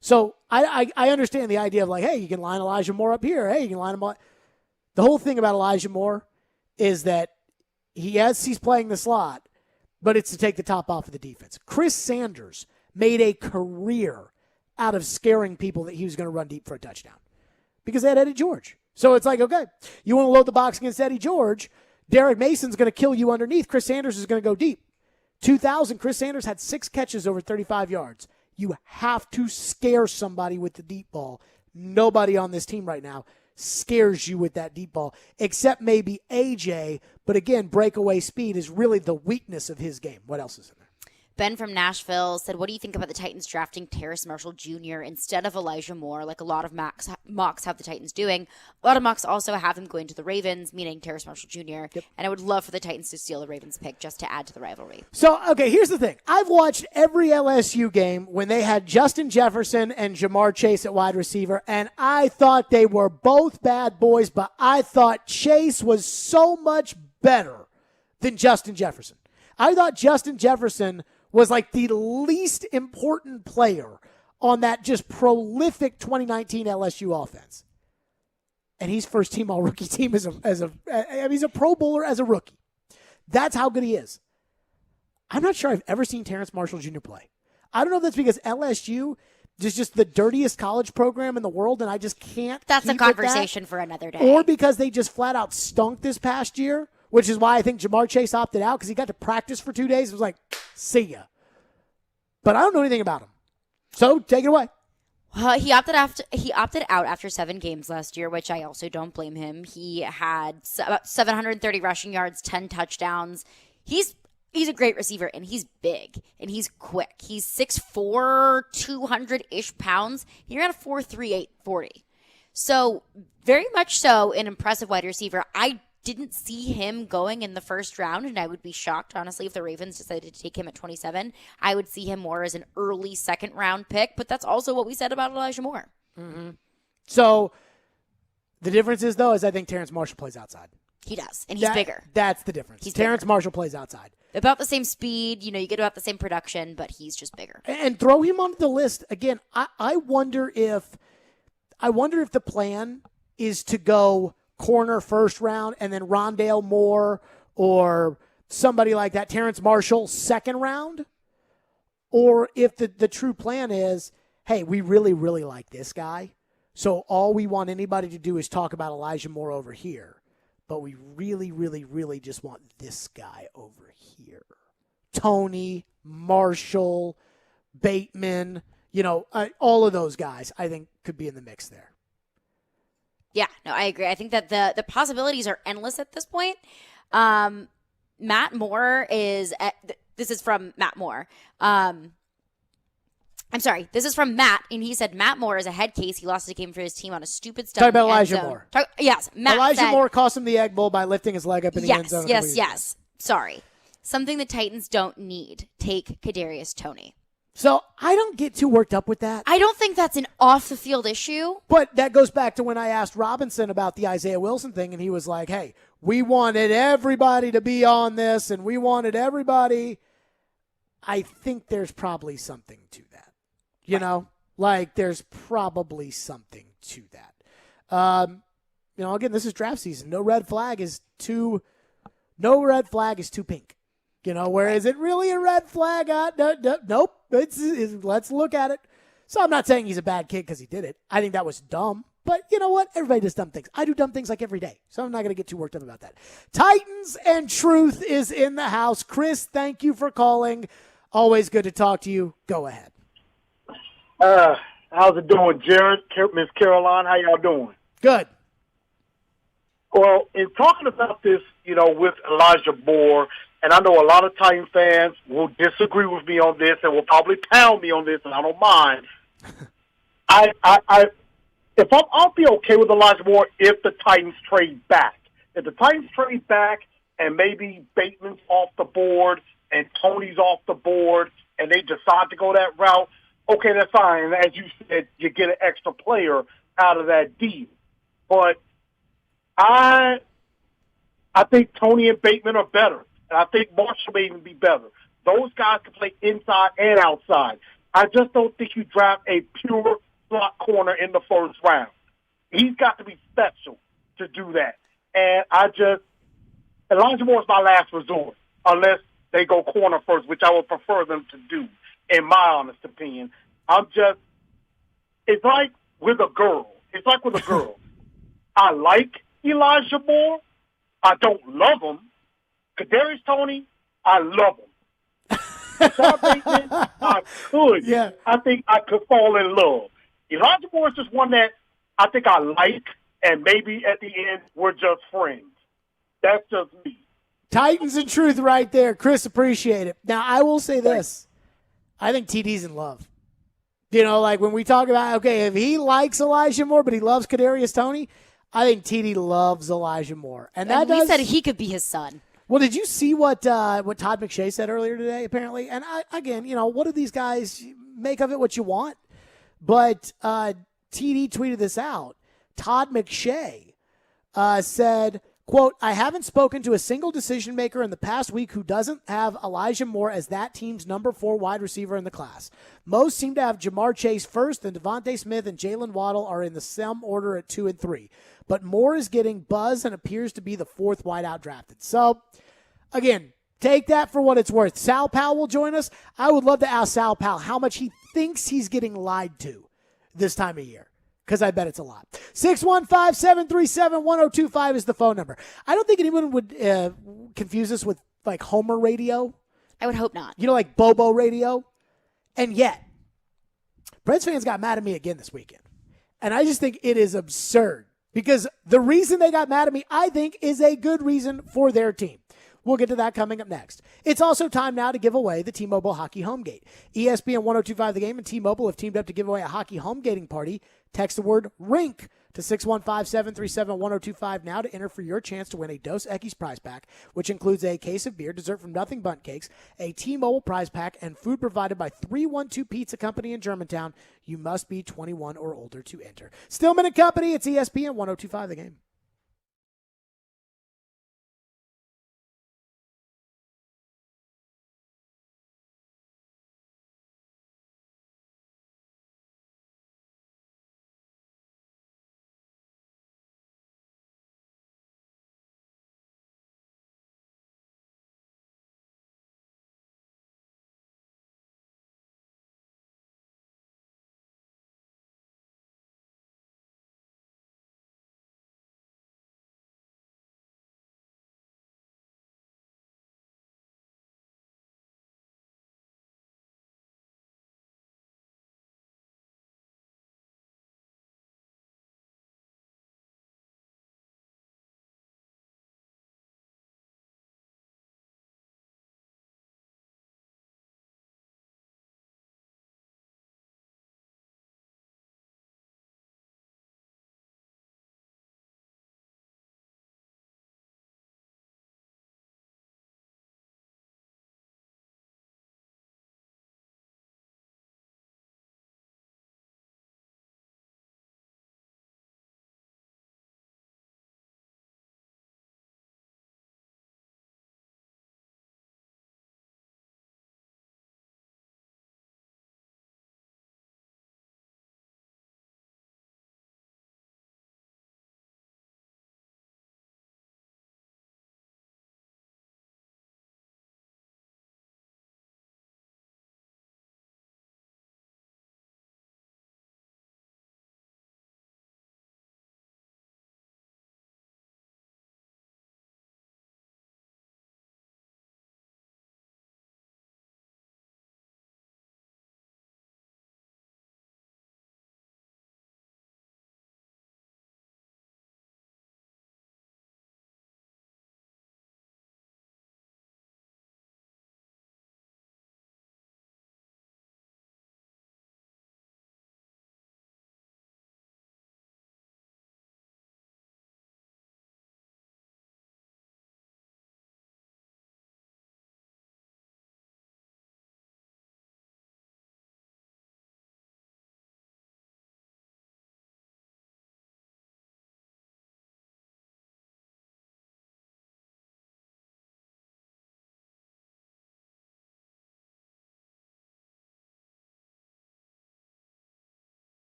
So I understand the idea of like, hey, you can line Elijah Moore up here. Hey, you can line him up. The whole thing about Elijah Moore is that he's playing the slot, but it's to take the top off of the defense. Chris Sanders made a career out of scaring people that he was going to run deep for a touchdown because they had Eddie George. So it's like, okay, you want to load the box against Eddie George, Derek Mason's going to kill you underneath. Chris Sanders is going to go deep. 2000, Chris Sanders had 6 catches over 35 yards. You have to scare somebody with the deep ball. Nobody on this team right now scares you with that deep ball, except maybe AJ. But again, breakaway speed is really the weakness of his game. What else is in there? Ben from Nashville said, what do you think about the Titans drafting Terrace Marshall Jr. instead of Elijah Moore, like a lot of mocks have the Titans doing? A lot of mocks also have him going to the Ravens, meaning Terrace Marshall Jr. Yep. And I would love for the Titans to steal the Ravens pick just to add to the rivalry. So, okay, here's the thing. I've watched every LSU game when they had Justin Jefferson and Jamar Chase at wide receiver, and I thought they were both bad boys, but I thought Chase was so much better than Justin Jefferson. I thought Justin Jefferson was like the least important player on that just prolific 2019 LSU offense. and he's first team all rookie team I mean, he's a Pro Bowler as a rookie. That's how good he is. I'm not sure I've ever seen Terrence Marshall Jr. play. I don't know if that's because LSU is just the dirtiest college program in the world, and I just can't. That's a keep with conversation for another day. Or because they just flat out stunk this past year, which is why I think Jamar Chase opted out because he got to practice for 2 days. It was like, see ya. But I don't know anything about him. So take it away. He opted out after 7 games last year, which I also don't blame him. He had about 730 rushing yards, 10 touchdowns. He's a great receiver, and he's big, and he's quick. He's 6'4", 200-ish pounds. He ran a 4.38 40. So very much so an impressive wide receiver. I didn't see him going in the first round, and I would be shocked, honestly, if the Ravens decided to take him at 27. I would see him more as an early second-round pick, but that's also what we said about Elijah Moore. Mm-hmm. So the difference is, though, is I think Terrence Marshall plays outside. He does, and he's bigger. That's the difference. Terrence Marshall plays outside. About the same speed, you get about the same production, but he's just bigger. And throw him onto the list again. I wonder if the plan is to go corner first round and then Rondale Moore or somebody like that, Terrence Marshall second round, or if the true plan is, hey, we really, really like this guy, so all we want anybody to do is talk about Elijah Moore over here. But we really, really, really just want this guy over here. Tony, Marshall, Bateman, all of those guys, I think, could be in the mix there. Yeah, no, I agree. I think that the possibilities are endless at this point. Matt Moore is this is from Matt Moore. I'm sorry, this is from Matt, and he said Matt Moore is a head case. He lost a game for his team on a stupid stuff. Talk about Elijah Moore. Yes, Matt Elijah Moore cost him the Egg Bowl by lifting his leg up in the end zone. Yes. Sorry. Something the Titans don't need. Take Kadarius Toney. So I don't get too worked up with that. I don't think that's an off-the-field issue. But that goes back to when I asked Robinson about the Isaiah Wilson thing, and he was like, hey, we wanted everybody to be on this, and we wanted everybody. I think there's probably something to that. There's probably something to that. Again, this is draft season. No red flag is too pink. Is it really a red flag? Nope. Let's look at it. So I'm not saying he's a bad kid because he did it. I think that was dumb. But you know what? Everybody does dumb things. I do dumb things like every day. So I'm not going to get too worked up about that. Titans and Truth is in the house. Chris, thank you for calling. Always good to talk to you. Go ahead. How's it doing, Jared? Miss Caroline, how y'all doing? Good. Well, in talking about this, with Elijah Moore, and I know a lot of Titan fans will disagree with me on this and will probably pound me on this, and I don't mind. I'll be okay with Elijah Moore if the Titans trade back. If the Titans trade back and maybe Bateman's off the board and Tony's off the board and they decide to go that route, okay, that's fine. And as you said, you get an extra player out of that deal. But I think Tony and Bateman are better. And I think Marshall may even be better. Those guys can play inside and outside. I just don't think you draft a pure slot corner in the first round. He's got to be special to do that. And Elijah Moore is my last resort, unless they go corner first, which I would prefer them to do, in my honest opinion. It's like with a girl. I like Elijah Moore. I don't love him. Kadarius Toney, I love him. Sean Bateman, I could. Yeah. I think I could fall in love. Elijah Moore is just one that I think I like, and maybe at the end we're just friends. That's just me. Titans and Truth right there. Chris, appreciate it. Now, I will say this. I think TD's in love. When we talk about, okay, if he likes Elijah Moore, but he loves Kadarius Toney, I think TD loves Elijah Moore. And we said he could be his son. Well, did you see what Todd McShay said earlier today, apparently? And what do these guys make of it what you want? But TD tweeted this out. Todd McShay said, Quote, I haven't spoken to a single decision maker in the past week who doesn't have Elijah Moore as that team's number 4 wide receiver in the class. Most seem to have Jamar Chase first, and Devontae Smith and Jalen Waddle are in the same order at 2 and 3. But Moore is getting buzz and appears to be the 4th wideout drafted. So, again, take that for what it's worth. Sal Powell will join us. I would love to ask Sal Powell how much he thinks he's getting lied to this time of year, because I bet it's a lot. 615-737-1025 is the phone number. I don't think anyone would confuse us with, like, Homer radio. I would hope not. You know, like Bobo radio. And yet, Preds fans got mad at me again this weekend. And I just think it is absurd, because the reason they got mad at me, I think, is a good reason for their team. We'll get to that coming up next. It's also time now to give away the T-Mobile Hockey Homegate. ESPN 1025 The Game and T-Mobile have teamed up to give away a hockey homegating party. Text the word RINK to 615-737-1025 now to enter for your chance to win a Dos Equis prize pack, which includes a case of beer, dessert from Nothing Bundt Cakes, a T-Mobile prize pack, and food provided by 312 Pizza Company in Germantown. You must be 21 or older to enter. Stillman and Company, it's ESPN 1025 The Game.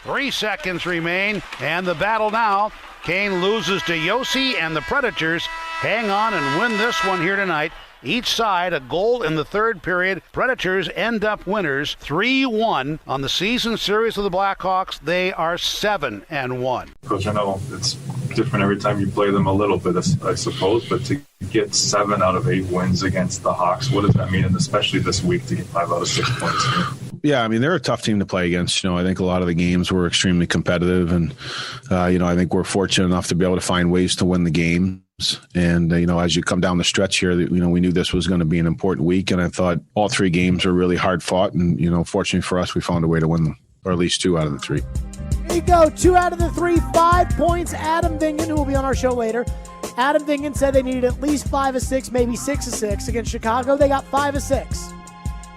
3 seconds remain, and the battle now. Kane loses to Yossi, and the Predators hang on and win this one here tonight. Each side a goal in the third period. Predators end up winners 3-1 on the season series of the Blackhawks. They are 7-1. Coach, I know it's different every time you play them a little bit, I suppose, but to get 7 out of 8 wins against the Hawks, what does that mean? And especially this week to get 5 out of 6 points here. Yeah, I mean, they're a tough team to play against. I think a lot of the games were extremely competitive, and, I think we're fortunate enough to be able to find ways to win the games. And, as you come down the stretch here, we knew this was going to be an important week, and I thought all 3 games were really hard fought. And, fortunately for us, we found a way to win them, or at least 2 out of the 3. There you go. 2 out of the 3, 5 points. Adam Vingan, who will be on our show later. Adam Vingan said they needed at least 5 of 6, maybe 6 of 6. Against Chicago, they got 5 of 6.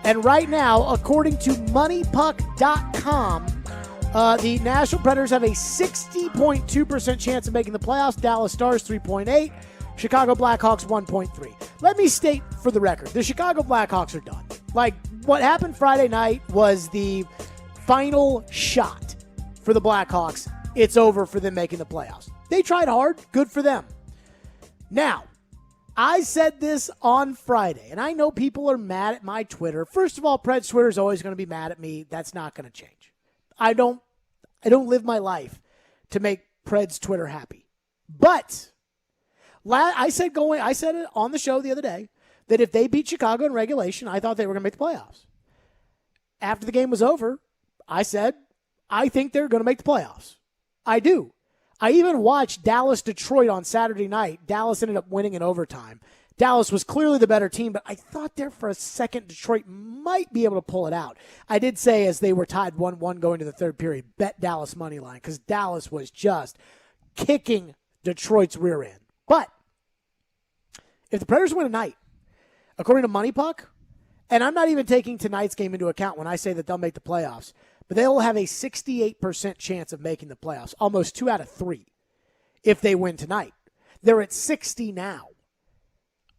And right now, according to MoneyPuck.com, the Nashville Predators have a 60.2% chance of making the playoffs. Dallas Stars 3.8. Chicago Blackhawks 1.3. Let me state for the record, the Chicago Blackhawks are done. Like, what happened Friday night was the final shot for the Blackhawks. It's over for them making the playoffs. They tried hard. Good for them. Now, I said this on Friday, and I know people are mad at my Twitter. First of all, Preds Twitter is always going to be mad at me. That's not going to change. I don't live my life to make Preds Twitter happy. But I said it on the show the other day that if they beat Chicago in regulation, I thought they were going to make the playoffs. After the game was over, I said, I think they're going to make the playoffs. I do. I even watched Dallas-Detroit on Saturday night. Dallas ended up winning in overtime. Dallas was clearly the better team, but I thought there for a second Detroit might be able to pull it out. I did say as they were tied 1-1 going to the third period, bet Dallas money line because Dallas was just kicking Detroit's rear end. But if the Predators win tonight, according to MoneyPuck, and I'm not even taking tonight's game into account when I say that they'll make the playoffs, but they will have a 68% chance of making the playoffs, almost 2 out of 3 if they win tonight. They're at 60 now.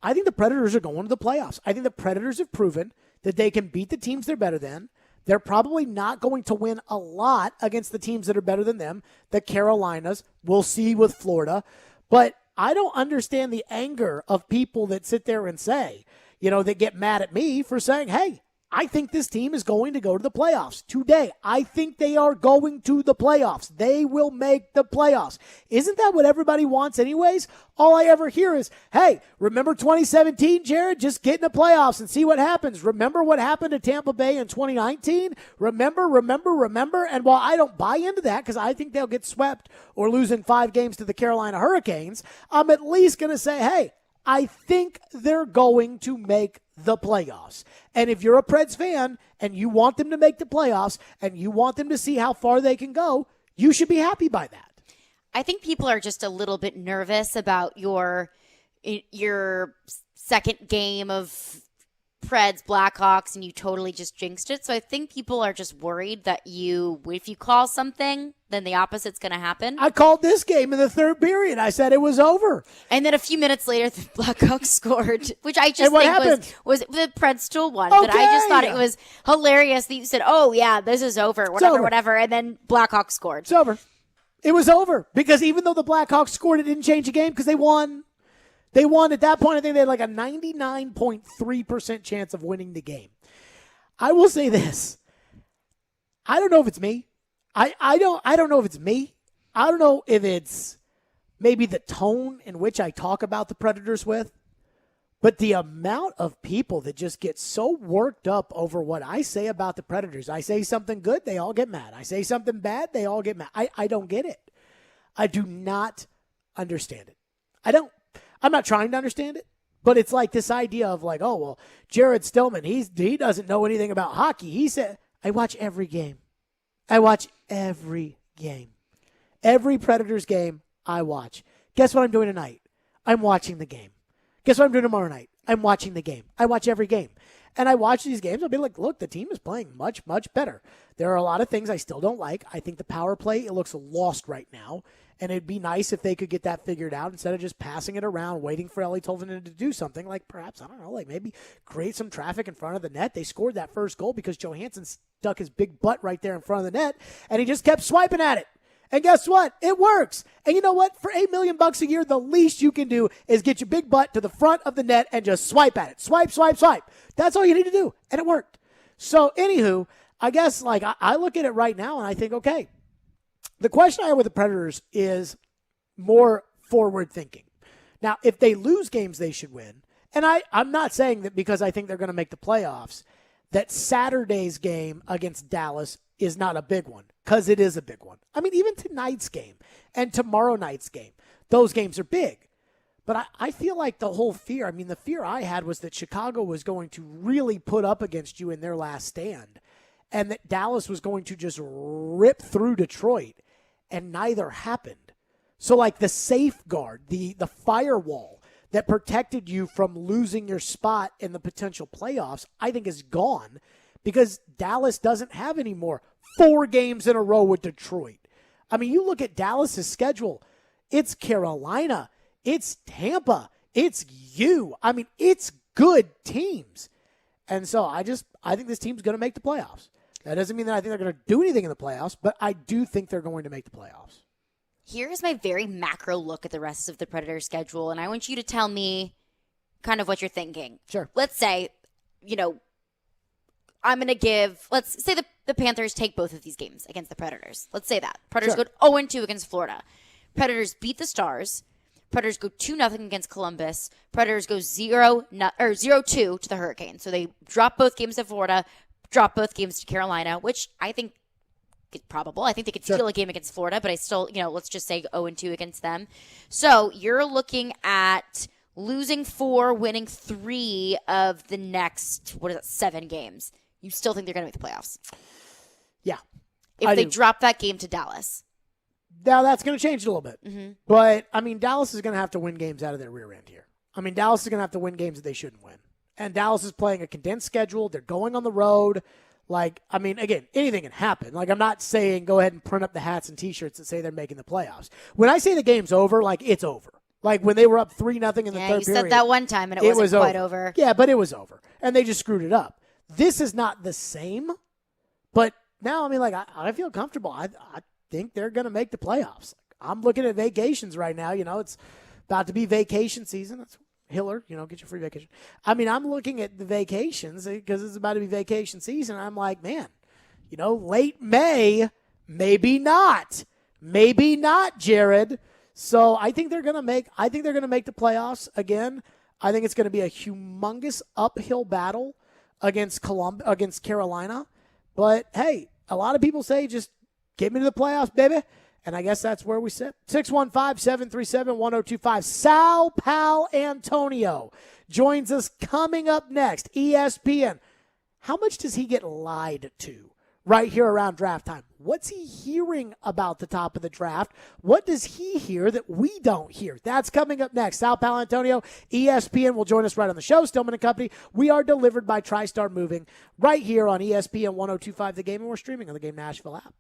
I think the Predators are going to the playoffs. I think the Predators have proven that they can beat the teams they're better than. They're probably not going to win a lot against the teams that are better than them. The Carolinas, we'll see with Florida. But I don't understand the anger of people that sit there and say, that get mad at me for saying, hey, I think this team is going to go to the playoffs today. I think they are going to the playoffs. They will make the playoffs. Isn't that what everybody wants anyways? All I ever hear is, hey, remember 2017, Jared? Just get in the playoffs and see what happens. Remember what happened to Tampa Bay in 2019? Remember. And while I don't buy into that because I think they'll get swept or lose in 5 games to the Carolina Hurricanes, I'm at least going to say, hey, I think they're going to make the playoffs. And if you're a Preds fan and you want them to make the playoffs and you want them to see how far they can go, you should be happy by that. I think people are just a little bit nervous about your second game of Preds Blackhawks and you totally just jinxed it. So I think people are just worried that if you call something, then the opposite's going to happen. I called this game in the third period. I said it was over. And then a few minutes later, the Blackhawks scored, which I just think was the Preds still won. Okay. But I just thought it was hilarious that you said, oh, yeah, this is over, whatever. And then Blackhawks scored. It's over. It was over because even though the Blackhawks scored, it didn't change the game because they won. They won at that point. I think they had like a 99.3% chance of winning the game. I will say this. I don't know if it's me. I don't know if it's me. I don't know if it's maybe the tone in which I talk about the Predators with. But the amount of people that just get so worked up over what I say about the Predators. I say something good, they all get mad. I say something bad, they all get mad. I don't get it. I do not understand it. I'm not trying to understand it, but it's like this idea of like, oh, well, Jared Stillman, he doesn't know anything about hockey. He said, I watch every game. Every Predators game I watch. Guess what I'm doing tonight? I'm watching the game. Guess what I'm doing tomorrow night? I'm watching the game. I watch every game. And I watch these games. I'll be like, look, the team is playing much, much better. There are a lot of things I still don't like. I think the power play, it looks lost right now. And it'd be nice if they could get that figured out instead of just passing it around, waiting for Ellie Tolvanen to do something like perhaps, I don't know, like maybe create some traffic in front of the net. They scored that first goal because Johansson's stuck his big butt right there in front of the net, and he just kept swiping at it. And guess what? It works. And you know what? For $8 million a year, the least you can do is get your big butt to the front of the net and just swipe at it. Swipe, swipe, swipe. That's all you need to do. And it worked. So, anywho, I guess like I look at it right now and I think, okay, the question I have with the Predators is more forward thinking. Now, if they lose games they should win, and I'm not saying that because I think they're going to make the playoffs, that Saturday's game against Dallas is not a big one, because it is a big one. I mean, even tonight's game and tomorrow night's game, those games are big. But I feel like the whole fear, I mean, the fear I had was that Chicago was going to really put up against you in their last stand, and that Dallas was going to just rip through Detroit, and neither happened. So, like, the safeguard, the firewall that protected you from losing your spot in the potential playoffs, I think is gone, because Dallas doesn't have any more 4 games in a row with Detroit. I mean, you look at Dallas's schedule, it's Carolina, it's Tampa, it's you. I mean, it's good teams. And so I think this team's going to make the playoffs. That doesn't mean that I think they're going to do anything in the playoffs, but I do think they're going to make the playoffs. Here's my very macro look at the rest of the Predators' schedule, and I want you to tell me kind of what you're thinking. Sure. Let's say, I'm going to give, let's say the Panthers take both of these games against the Predators. Let's say that. Predators Sure. go 0-2 against Florida. Predators beat the Stars. Predators go 2-0 against Columbus. Predators go 0-2 to the Hurricanes. So they drop both games to Florida, drop both games to Carolina, which I think is probable. I think they could steal a game against Florida, but I still, let's just say 0-2 against them. So you're looking at losing 4, winning 3 of the next, 7 games. You still think they're going to make the playoffs? Yeah. If they drop that game to Dallas. Now, that's going to change a little bit. Mm-hmm. But, I mean, Dallas is going to have to win games out of their rear end here. I mean, Dallas is going to have to win games that they shouldn't win. And Dallas is playing a condensed schedule. They're going on the road. Like, I mean, again, anything can happen. Like, I'm not saying go ahead and print up the hats and T-shirts that say they're making the playoffs. When I say the game's over, like, it's over. Like, when they were up 3-0 in the third period. You said that one time, and it wasn't quite over. Yeah, but it was over. And they just screwed it up. This is not the same. But now, I mean, like, I feel comfortable. I think they're going to make the playoffs. I'm looking at vacations right now. It's about to be vacation season. That's Hiller, get your free vacation. I mean, I'm looking at the vacations because it's about to be vacation season. I'm like, man, late May, maybe not, Jared. So I think they're going to make the playoffs again. I think it's going to be a humongous uphill battle against Carolina. But hey, a lot of people say just get me to the playoffs, baby. And I guess that's where we sit. 615-737-1025. Sal Pal Antonio joins us coming up next. ESPN. How much does he get lied to right here around draft time? What's he hearing about the top of the draft? What does he hear that we don't hear? That's coming up next. Sal Pal Antonio, ESPN will join us right on the show. Stillman and Company. We are delivered by TriStar Moving right here on ESPN 1025 The Game, and we're streaming on the Game Nashville app.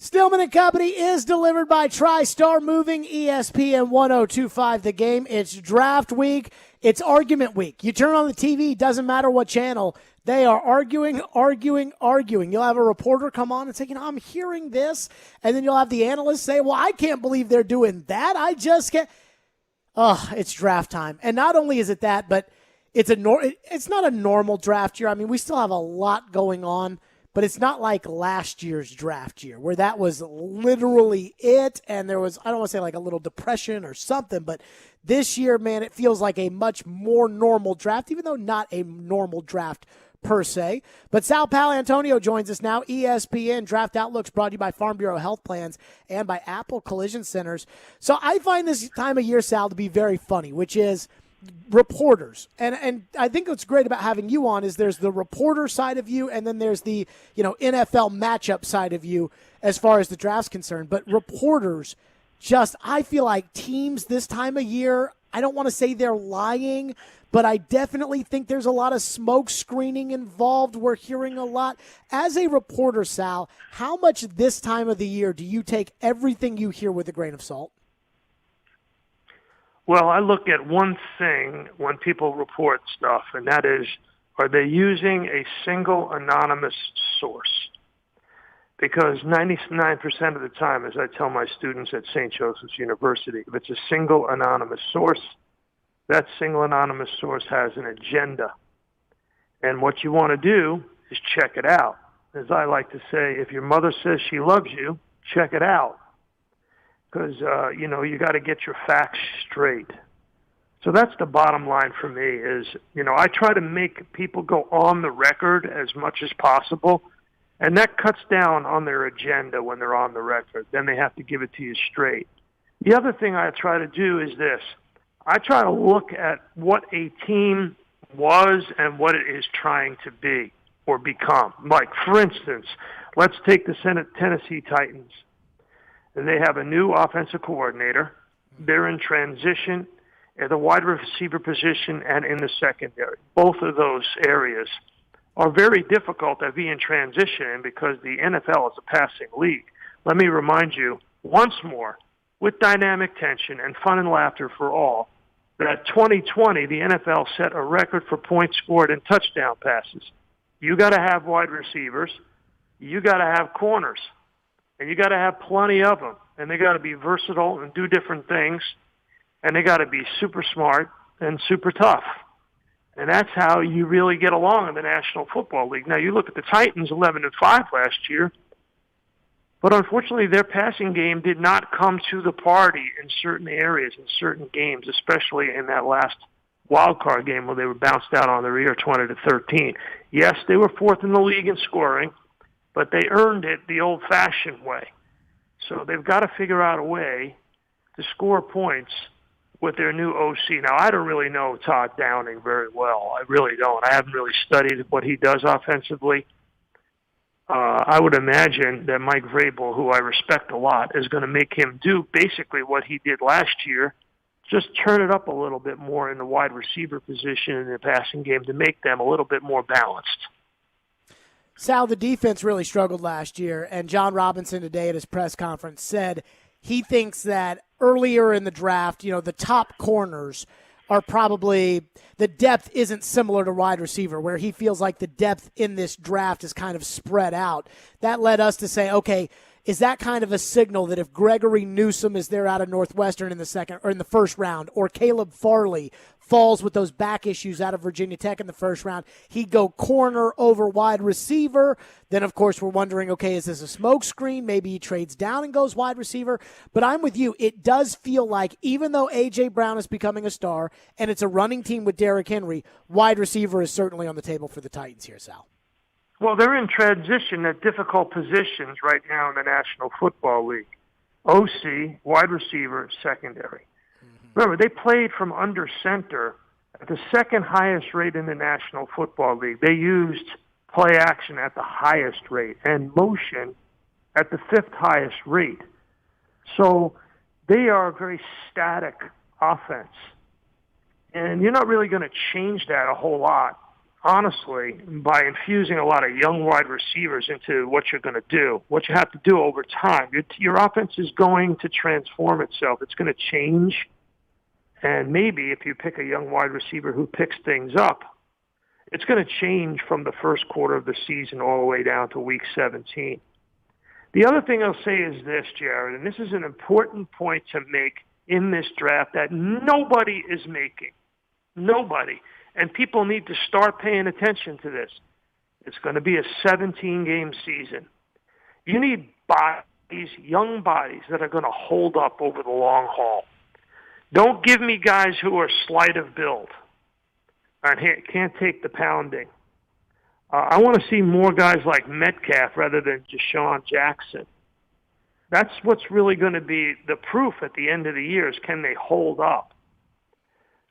Stillman and Company is delivered by TriStar Moving, ESPN 1025 The Game. It's draft week. It's argument week. You turn on the TV, doesn't matter what channel. They are arguing. You'll have a reporter come on and say, I'm hearing this. And then you'll have the analyst say, well, I can't believe they're doing that. I just can't. Oh, it's draft time. And not only is it that, but it's not a normal draft year. I mean, we still have a lot going on. But it's not like last year's draft year where that was literally it. And there was, I don't want to say like a little depression or something, but this year, man, it feels like a much more normal draft, even though not a normal draft per se. But Sal Paolantonio joins us now. ESPN Draft Outlooks brought to you by Farm Bureau Health Plans and by Apple Collision Centers. So I find this time of year, Sal, to be very funny, which is reporters. And I think what's great about having you on is there's the reporter side of you, and then there's the, NFL matchup side of you as far as the draft's concerned. But reporters I feel like teams this time of year, I don't want to say they're lying, but I definitely think there's a lot of smoke screening involved. We're hearing a lot. As a reporter, Sal, how much this time of the year do you take everything you hear with a grain of salt? Well, I look at one thing when people report stuff, and that is, are they using a single anonymous source? Because 99% of the time, as I tell my students at St. Joseph's University, if it's a single anonymous source, that single anonymous source has an agenda. And what you want to do is check it out. As I like to say, if your mother says she loves you, check it out. Because, you got to get your facts straight. So that's the bottom line for me is, I try to make people go on the record as much as possible, and that cuts down on their agenda when they're on the record. Then they have to give it to you straight. The other thing I try to do is this. I try to look at what a team was and what it is trying to be or become. Like, for instance, let's take the Tennessee Titans. They have a new offensive coordinator. They're in transition at the wide receiver position and in the secondary. Both of those areas are very difficult to be in transition in because the NFL is a passing league. Let me remind you once more, with dynamic tension and fun and laughter for all, that 2020, the NFL set a record for points scored and touchdown passes. You got to have wide receivers. You got to have corners. And you got to have plenty of them. And they got to be versatile and do different things. And they got to be super smart and super tough. And that's how you really get along in the National Football League. Now, you look at the Titans, 11-5 last year. But unfortunately, their passing game did not come to the party in certain areas, in certain games, especially in that last wild card game where they were bounced out on their ear 20-13. Yes, they were fourth in the league in scoring, but they earned it the old-fashioned way. So they've got to figure out a way to score points with their new OC. Now, I don't really know Todd Downing very well. I really don't. I haven't really studied what he does offensively. I would imagine that Mike Vrabel, who I respect a lot, is going to make him do basically what he did last year, just turn it up a little bit more in the wide receiver position in the passing game to make them a little bit more balanced. Sal, the defense really struggled last year, and John Robinson today at his press conference said he thinks that earlier in the draft, the top corners are probably – the depth isn't similar to wide receiver, where he feels like the depth in this draft is kind of spread out. That led us to say, okay, is that kind of a signal that if Gregory Newsome is there out of Northwestern in the second or in the first round, or Caleb Farley falls with those back issues out of Virginia Tech in the first round, he'd go corner over wide receiver? Then, of course, we're wondering, okay, is this a smoke screen? Maybe he trades down and goes wide receiver. But I'm with you. It does feel like even though A.J. Brown is becoming a star and it's a running team with Derrick Henry, wide receiver is certainly on the table for the Titans here, Sal. Well, they're in transition at difficult positions right now in the National Football League. OC, wide receiver, secondary. Remember, they played from under center at the second highest rate in the National Football League. They used play action at the highest rate and motion at the fifth highest rate. So they are a very static offense. And you're not really going to change that a whole lot honestly, by infusing a lot of young wide receivers into what you're going to do, what you have to do over time. Your offense is going to transform itself. It's going to change. And maybe if you pick a young wide receiver who picks things up, it's going to change from the first quarter of the season all the way down to week 17. The other thing I'll say is this, Jared, and this is an important point to make in this draft that nobody is making. Nobody. And people need to start paying attention to this. It's going to be a 17-game season. You need bodies, young bodies, that are going to hold up over the long haul. Don't give me guys who are slight of build and can't take the pounding. I want to see more guys like Metcalf rather than Deshaun Jackson. That's what's really going to be the proof at the end of the year is can they hold up.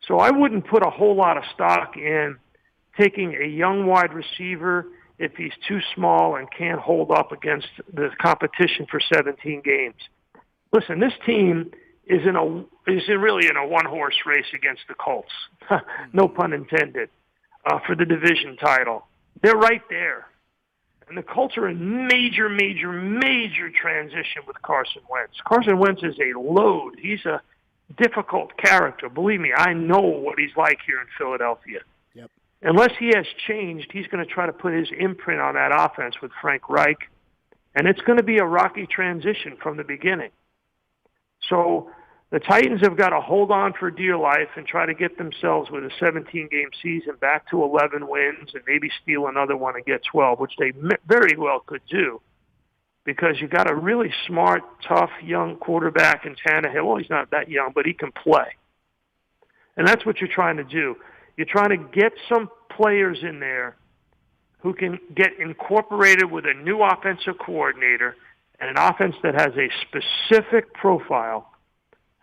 So I wouldn't put a whole lot of stock in taking a young wide receiver if he's too small and can't hold up against the competition for 17 games. Listen, this team is really in a one-horse race against the Colts. No pun intended, for the division title. They're right there. And the Colts are in major, major, major transition with Carson Wentz. Carson Wentz is a load. He's a difficult character. Believe me, I know what he's like here in Philadelphia. Yep. Unless he has changed, he's going to try to put his imprint on that offense with Frank Reich. And it's going to be a rocky transition from the beginning. So the Titans have got to hold on for dear life and try to get themselves with a 17-game season back to 11 wins and maybe steal another one and get 12, which they very well could do because you got a really smart, tough, young quarterback in Tannehill. Well, he's not that young, but he can play. And that's what you're trying to do. You're trying to get some players in there who can get incorporated with a new offensive coordinator and an offense that has a specific profile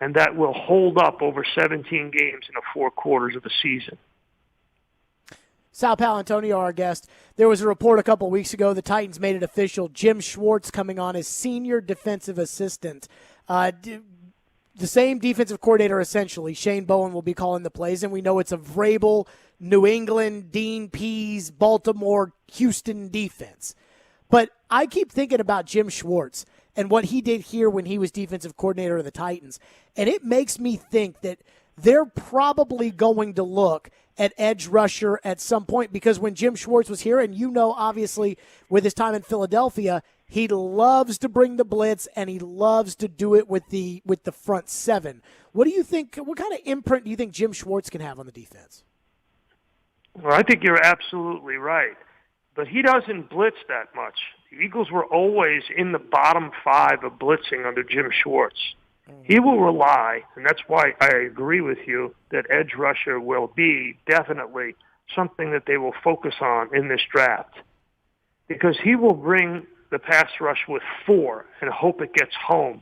and that will hold up over 17 games in the 4 quarters of the season. Sal Paolantonio, our guest. There was a report a couple weeks ago. The Titans made it official. Jim Schwartz coming on as senior defensive assistant. The same defensive coordinator, essentially. Shane Bowen will be calling the plays, and we know it's a Vrabel, New England, Dean Pease, Baltimore, Houston defense. But I keep thinking about Jim Schwartz and what he did here when he was defensive coordinator of the Titans. And it makes me think that they're probably going to look at edge rusher at some point because when Jim Schwartz was here, and you know, obviously, with his time in Philadelphia, he loves to bring the blitz and he loves to do it with the front seven. What do you think? What kind of imprint do you think Jim Schwartz can have on the defense? Well, I think you're absolutely right. But he doesn't blitz that much. The Eagles were always in the bottom 5 of blitzing under Jim Schwartz. He will rely, and that's why I agree with you, that edge rusher will be definitely something that they will focus on in this draft. Because he will bring the pass rush with 4 and hope it gets home.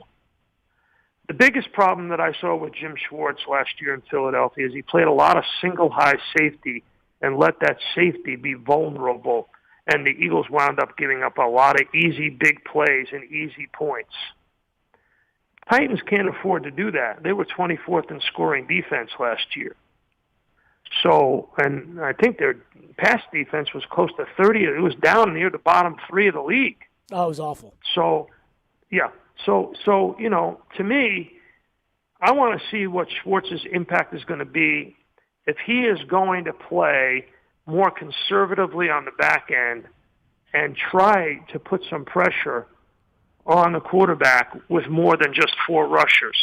The biggest problem that I saw with Jim Schwartz last year in Philadelphia is he played a lot of single high safety and let that safety be vulnerable. And the Eagles wound up giving up a lot of easy big plays and easy points. Titans can't afford to do that. They were 24th in scoring defense last year. So, and I think their pass defense was close to 30. It was down near the bottom 3 of the league. Oh, it was awful. So, yeah. So you know, to me, I want to see what Schwartz's impact is going to be if he is going to play more conservatively on the back end and try to put some pressure on the quarterback with more than just 4 rushers.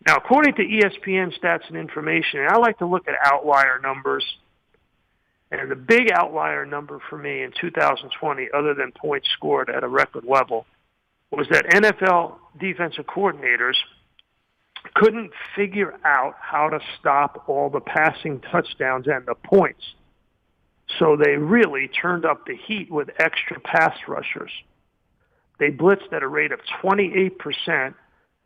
Now, according to ESPN stats and information, and I like to look at outlier numbers, and the big outlier number for me in 2020, other than points scored at a record level, was that NFL defensive coordinators couldn't figure out how to stop all the passing touchdowns and the points. So they really turned up the heat with extra pass rushers. They blitzed at a rate of 28%,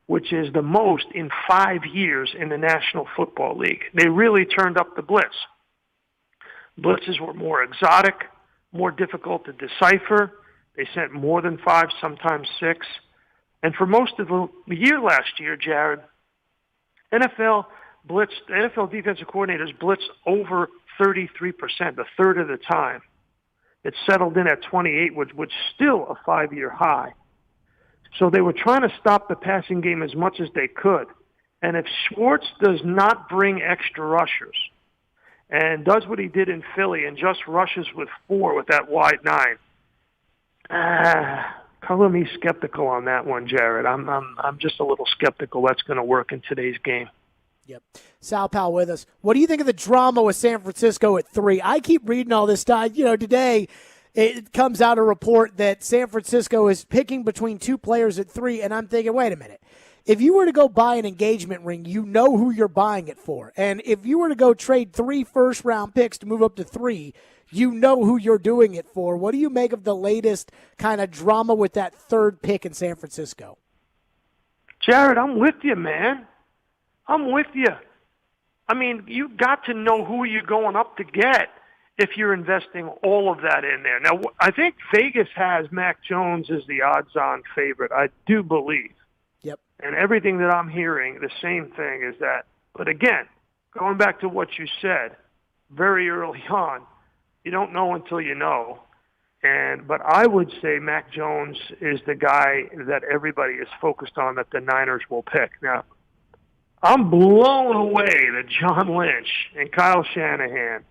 which is the most in 5 years in the National Football League. They really turned up the blitz. Blitzes were more exotic, more difficult to decipher. They sent more than 5, sometimes 6. And for most of the year last year, Jared, NFL defensive coordinators blitzed over 33%, a third of the time. It settled in at 28, which was still a 5-year high. So they were trying to stop the passing game as much as they could. And if Schwartz does not bring extra rushers and does what he did in Philly and just rushes with 4 with that wide 9, color me skeptical on that one, Jared. I'm just a little skeptical that's going to work in today's game. Yep. Sal Powell with us. What do you think of the drama with San Francisco at 3? I keep reading all this stuff. Today it comes out a report that San Francisco is picking between 2 players at 3, and I'm thinking, wait a minute. If you were to go buy an engagement ring, you know who you're buying it for. And if you were to go trade 3 first-round picks to move up to 3, you know who you're doing it for. What do you make of the latest kind of drama with that 3rd pick in San Francisco? Jared, I'm with you, man. I'm with you. I mean, you got to know who you're going up to get if you're investing all of that in there. Now, I think Vegas has Mac Jones as the odds-on favorite. I do believe. Yep. And everything that I'm hearing, the same thing is that. But again, going back to what you said very early on, you don't know until you know. But I would say Mac Jones is the guy that everybody is focused on that the Niners will pick. Now, I'm blown away that John Lynch and Kyle Shanahan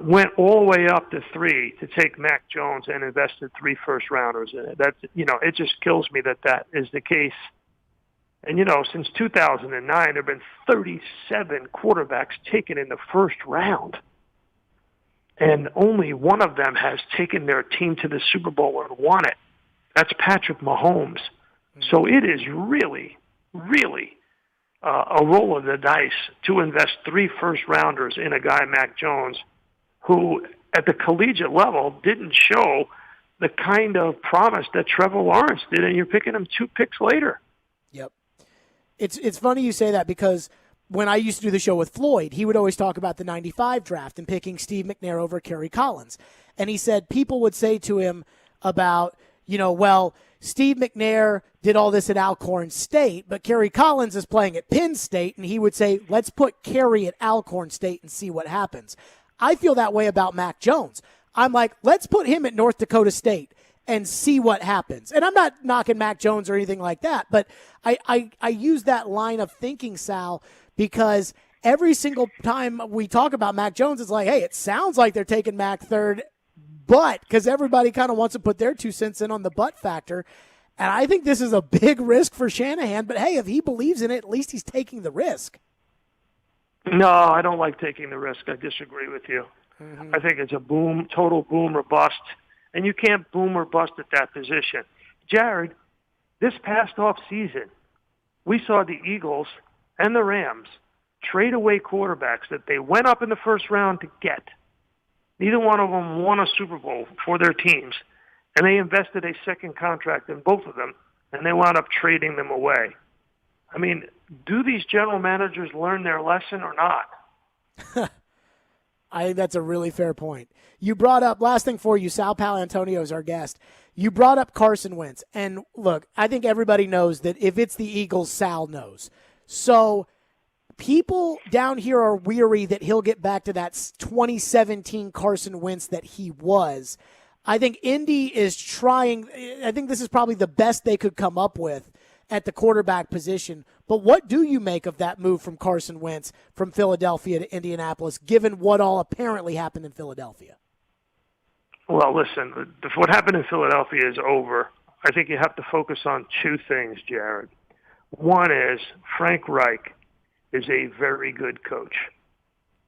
went all the way up to 3 to take Mac Jones and invested 3 first-rounders in it. That's, it just kills me that is the case. And, since 2009, there have been 37 quarterbacks taken in the first round. And only one of them has taken their team to the Super Bowl and won it. That's Patrick Mahomes. So it is really, really a roll of the dice to invest 3 first-rounders in a guy, Mac Jones, who at the collegiate level didn't show the kind of promise that Trevor Lawrence did, and you're picking him 2 picks later. Yep. It's funny you say that because when I used to do the show with Floyd, he would always talk about the 95 draft and picking Steve McNair over Kerry Collins. And he said people would say to him about, Steve McNair did all this at Alcorn State, but Kerry Collins is playing at Penn State, and he would say, let's put Kerry at Alcorn State and see what happens. I feel that way about Mac Jones. I'm like, let's put him at North Dakota State and see what happens. And I'm not knocking Mac Jones or anything like that, but I use that line of thinking, Sal, because every single time we talk about Mac Jones, it's like, hey, it sounds like they're taking Mac 3rd, but because everybody kind of wants to put their 2 cents in on the but factor. And I think this is a big risk for Shanahan, but hey, if he believes in it, at least he's taking the risk. No, I don't like taking the risk. I disagree with you. I think it's a total boom or bust. And you can't boom or bust at that position. Jared, this past off season, we saw the Eagles and the Rams trade away quarterbacks that they went up in the first round to get. Neither one of them won a Super Bowl for their teams. And they invested a second contract in both of them, and they wound up trading them away. I mean, do these general managers learn their lesson or not? I think that's a really fair point. You brought up, last thing for you, Sal Paolantonio is our guest. You brought up Carson Wentz. And look, I think everybody knows that if it's the Eagles, Sal knows. So people down here are weary that he'll get back to that 2017 Carson Wentz that he was. I think Indy is trying. I think this is probably the best they could come up with at the quarterback position. But what do you make of that move from Carson Wentz from Philadelphia to Indianapolis, given what all apparently happened in Philadelphia? Well, listen, what happened in Philadelphia is over. I think you have to focus on 2 things, Jared. One is Frank Reich is a very good coach.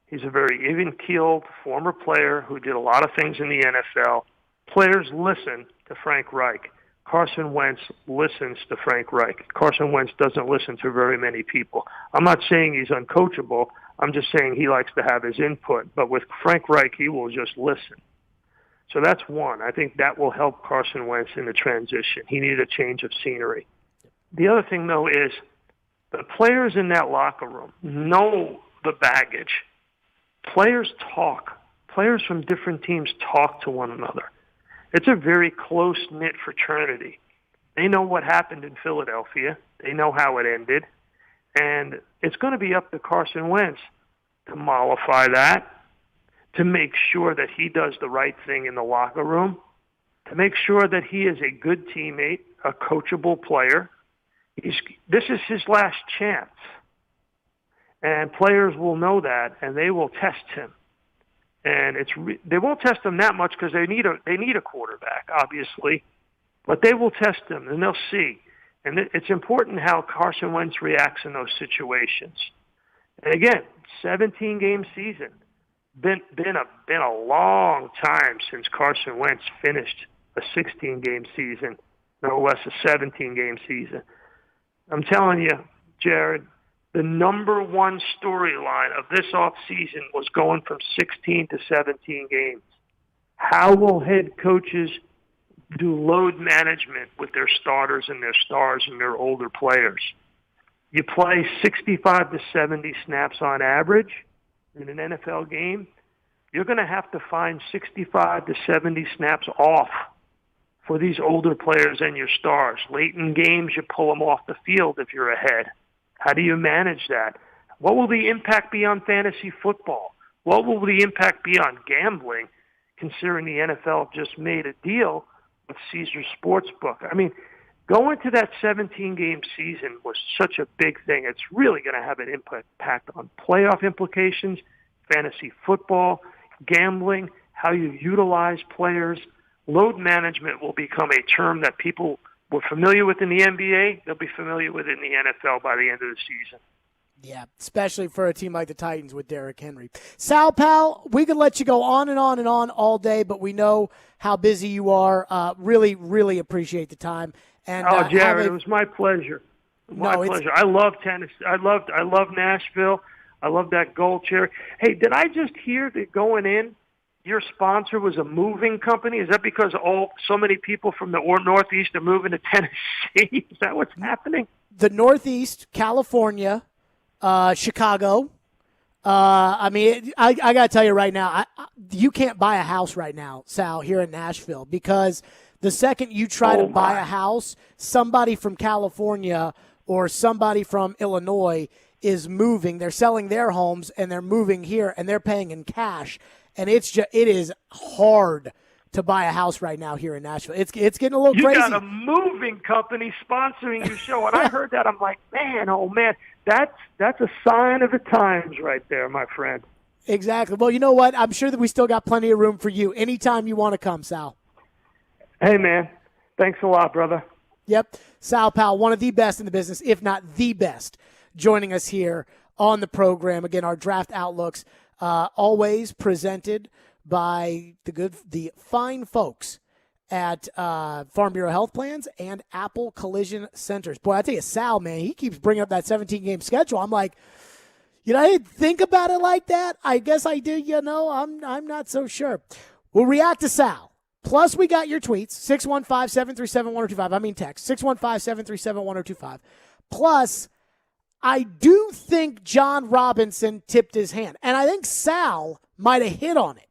He's a very even-keeled former player who did a lot of things in the NFL. Players listen to Frank Reich. Carson Wentz listens to Frank Reich. Carson Wentz doesn't listen to very many people. I'm not saying he's uncoachable. I'm just saying he likes to have his input. But with Frank Reich, he will just listen. So that's one. I think that will help Carson Wentz in the transition. He needed a change of scenery. The other thing, though, is the players in that locker room know the baggage. Players talk. Players from different teams talk to one another. It's a very close-knit fraternity. They know what happened in Philadelphia. They know how it ended. And it's going to be up to Carson Wentz to mollify that, to make sure that he does the right thing in the locker room, to make sure that he is a good teammate, a coachable player. This is his last chance. And players will know that, and they will test him. And they won't test him that much because they need a quarterback, obviously, but they will test him, and they'll see. And it's important how Carson Wentz reacts in those situations. And again, 17-game season. Been a long time since Carson Wentz finished a 16-game season, no less a 17-game season. I'm telling you, Jared, the number one storyline of this offseason was going from 16 to 17 games. How will head coaches do load management with their starters and their stars and their older players? You play 65 to 70 snaps on average in an NFL game. You're going to have to find 65 to 70 snaps off for these older players and your stars. Late in games, you pull them off the field if you're ahead. How do you manage that? What will the impact be on fantasy football? What will the impact be on gambling, considering the NFL just made a deal with Caesars Sportsbook? I mean, going to that 17-game season was such a big thing. It's really going to have an impact on playoff implications, fantasy football, gambling, how you utilize players. Load management will become a term that people were familiar with in the NBA. They'll be familiar with it in the NFL by the end of the season. Yeah, especially for a team like the Titans with Derrick Henry. Sal, pal, we could let you go on and on and on all day, but we know how busy you are. Really, really appreciate the time. And Jared, it was my pleasure. My pleasure. I love tennis. I love Nashville. I love that gold chair. Hey, did I just hear that going in, your sponsor was a moving company? Is that because so many people from the Northeast are moving to Tennessee? Is that what's happening? The Northeast, California, Chicago. I got to tell you right now, you can't buy a house right now, Sal, here in Nashville, because the second you try to buy a house, somebody from California or somebody from Illinois is moving. They're selling their homes and they're moving here and they're paying in cash. And it is hard to buy a house right now here in Nashville. It's getting a little crazy. You got a moving company sponsoring your show. And I heard that. I'm like, man, oh, man, that's a sign of the times right there, my friend. Exactly. Well, you know what? I'm sure that we still got plenty of room for you anytime you want to come, Sal. Hey, man. Thanks a lot, brother. Yep. Sal Powell, one of the best in the business, if not the best, joining us here on the program. Again, our draft outlooks always presented by the fine folks at Farm Bureau Health Plans and Apple Collision Centers. Boy, I tell you, Sal, man, he keeps bringing up that 17-game schedule. I'm like, I didn't think about it like that. I guess I did, I'm not so sure. We'll react to Sal. Plus, we got your tweets, 615-737-1025. I mean text, 615-737-1025. Plus, I do think John Robinson tipped his hand. And I think Sal might have hit on it.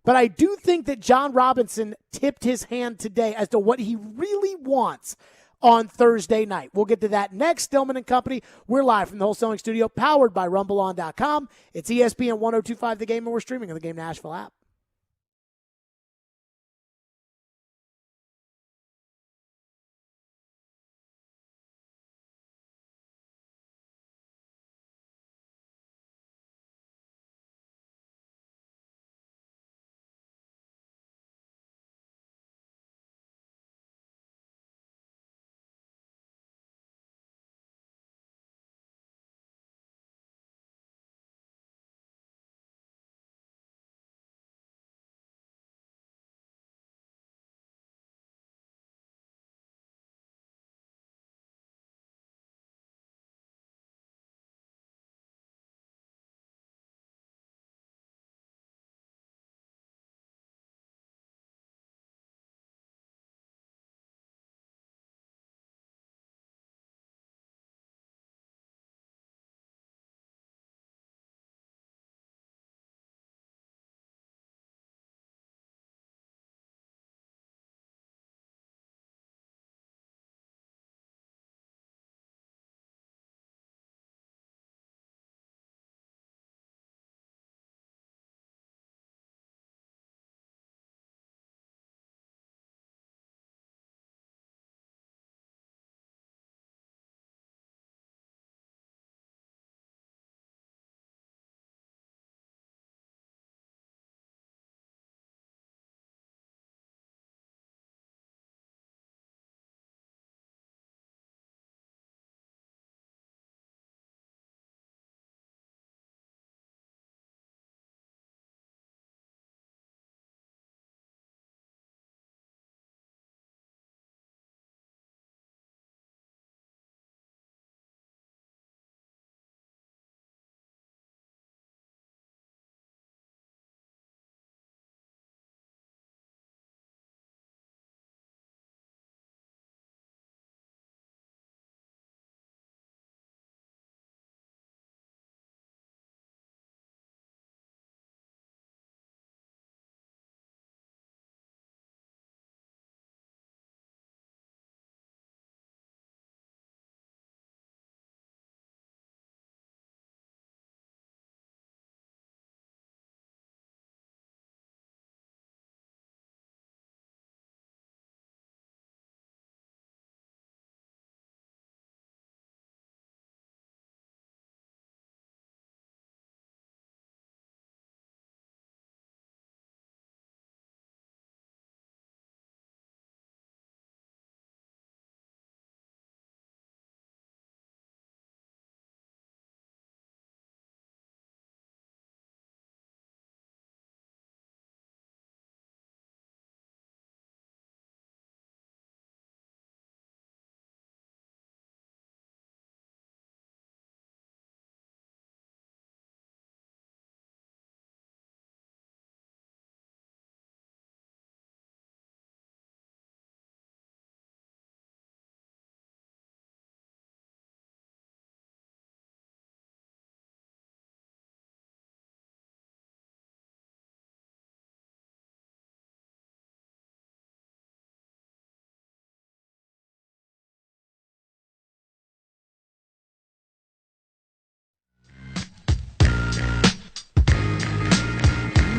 But I do think that John Robinson tipped his hand today as to what he really wants on Thursday night. We'll get to that next. Stillman and Company. We're live from the wholesaling studio, powered by RumbleOn.com. It's ESPN 102.5 The Game, and we're streaming on the Game Nashville app.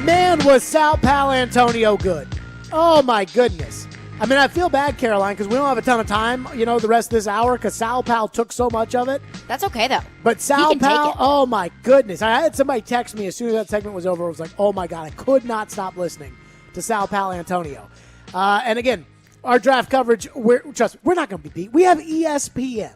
Man, was Sal Paolantonio good. Oh, my goodness. I mean, I feel bad, Caroline, because we don't have a ton of time, the rest of this hour, because Sal Pal took so much of it. That's okay, though. But Sal Pal, oh, my goodness. I had somebody text me as soon as that segment was over. It was like, oh, my God, I could not stop listening to Sal Paolantonio. And again, our draft coverage, we're not going to be beat. We have ESPN.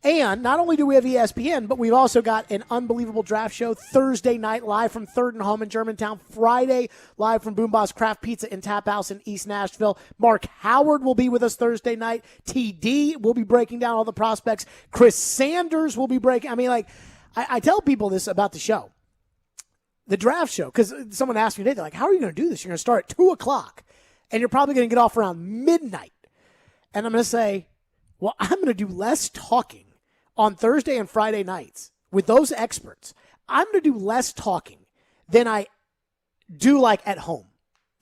And not only do we have ESPN, but we've also got an unbelievable draft show Thursday night live from Third and Home in Germantown. Friday live from Boom Boss Craft Pizza and Tap House in East Nashville. Mark Howard will be with us Thursday night. TD will be breaking down all the prospects. Chris Sanders will be breaking. I mean, I tell people this about the show, the draft show, because someone asked me today, they're like, how are you going to do this? You're going to start at 2 o'clock, and you're probably going to get off around midnight. And I'm going to say, well, I'm going to do less talking on Thursday and Friday nights with those experts. I'm going to do less talking than I do at home.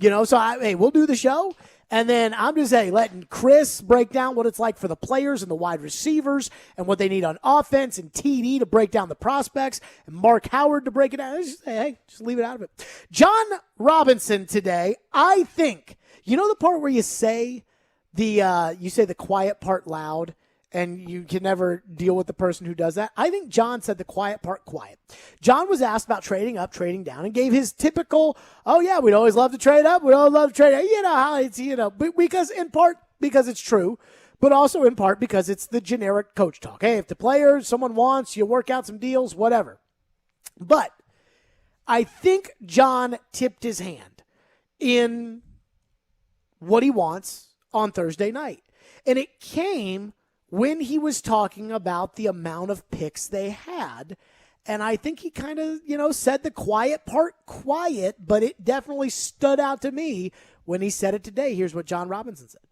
So we'll do the show, and then I'm just letting Chris break down what it's like for the players and the wide receivers and what they need on offense, and TD to break down the prospects, and Mark Howard to break it down. Just leave it out of it. John Robinson today, I think, the part where you say the quiet part loud, and you can never deal with the person who does that. I think John said the quiet part quiet. John was asked about trading up, trading down, and gave his typical, oh, yeah, we'd always love to trade up. We'd always love to trade up. You know how it's, because in part because it's true, but also in part because it's the generic coach talk. Hey, if the player, someone wants, you work out some deals, whatever. But I think John tipped his hand in what he wants on Thursday night. And it came when he was talking about the amount of picks they had. And I think he kind of, said the quiet part quiet, but it definitely stood out to me when he said it today. Here's what John Robinson said.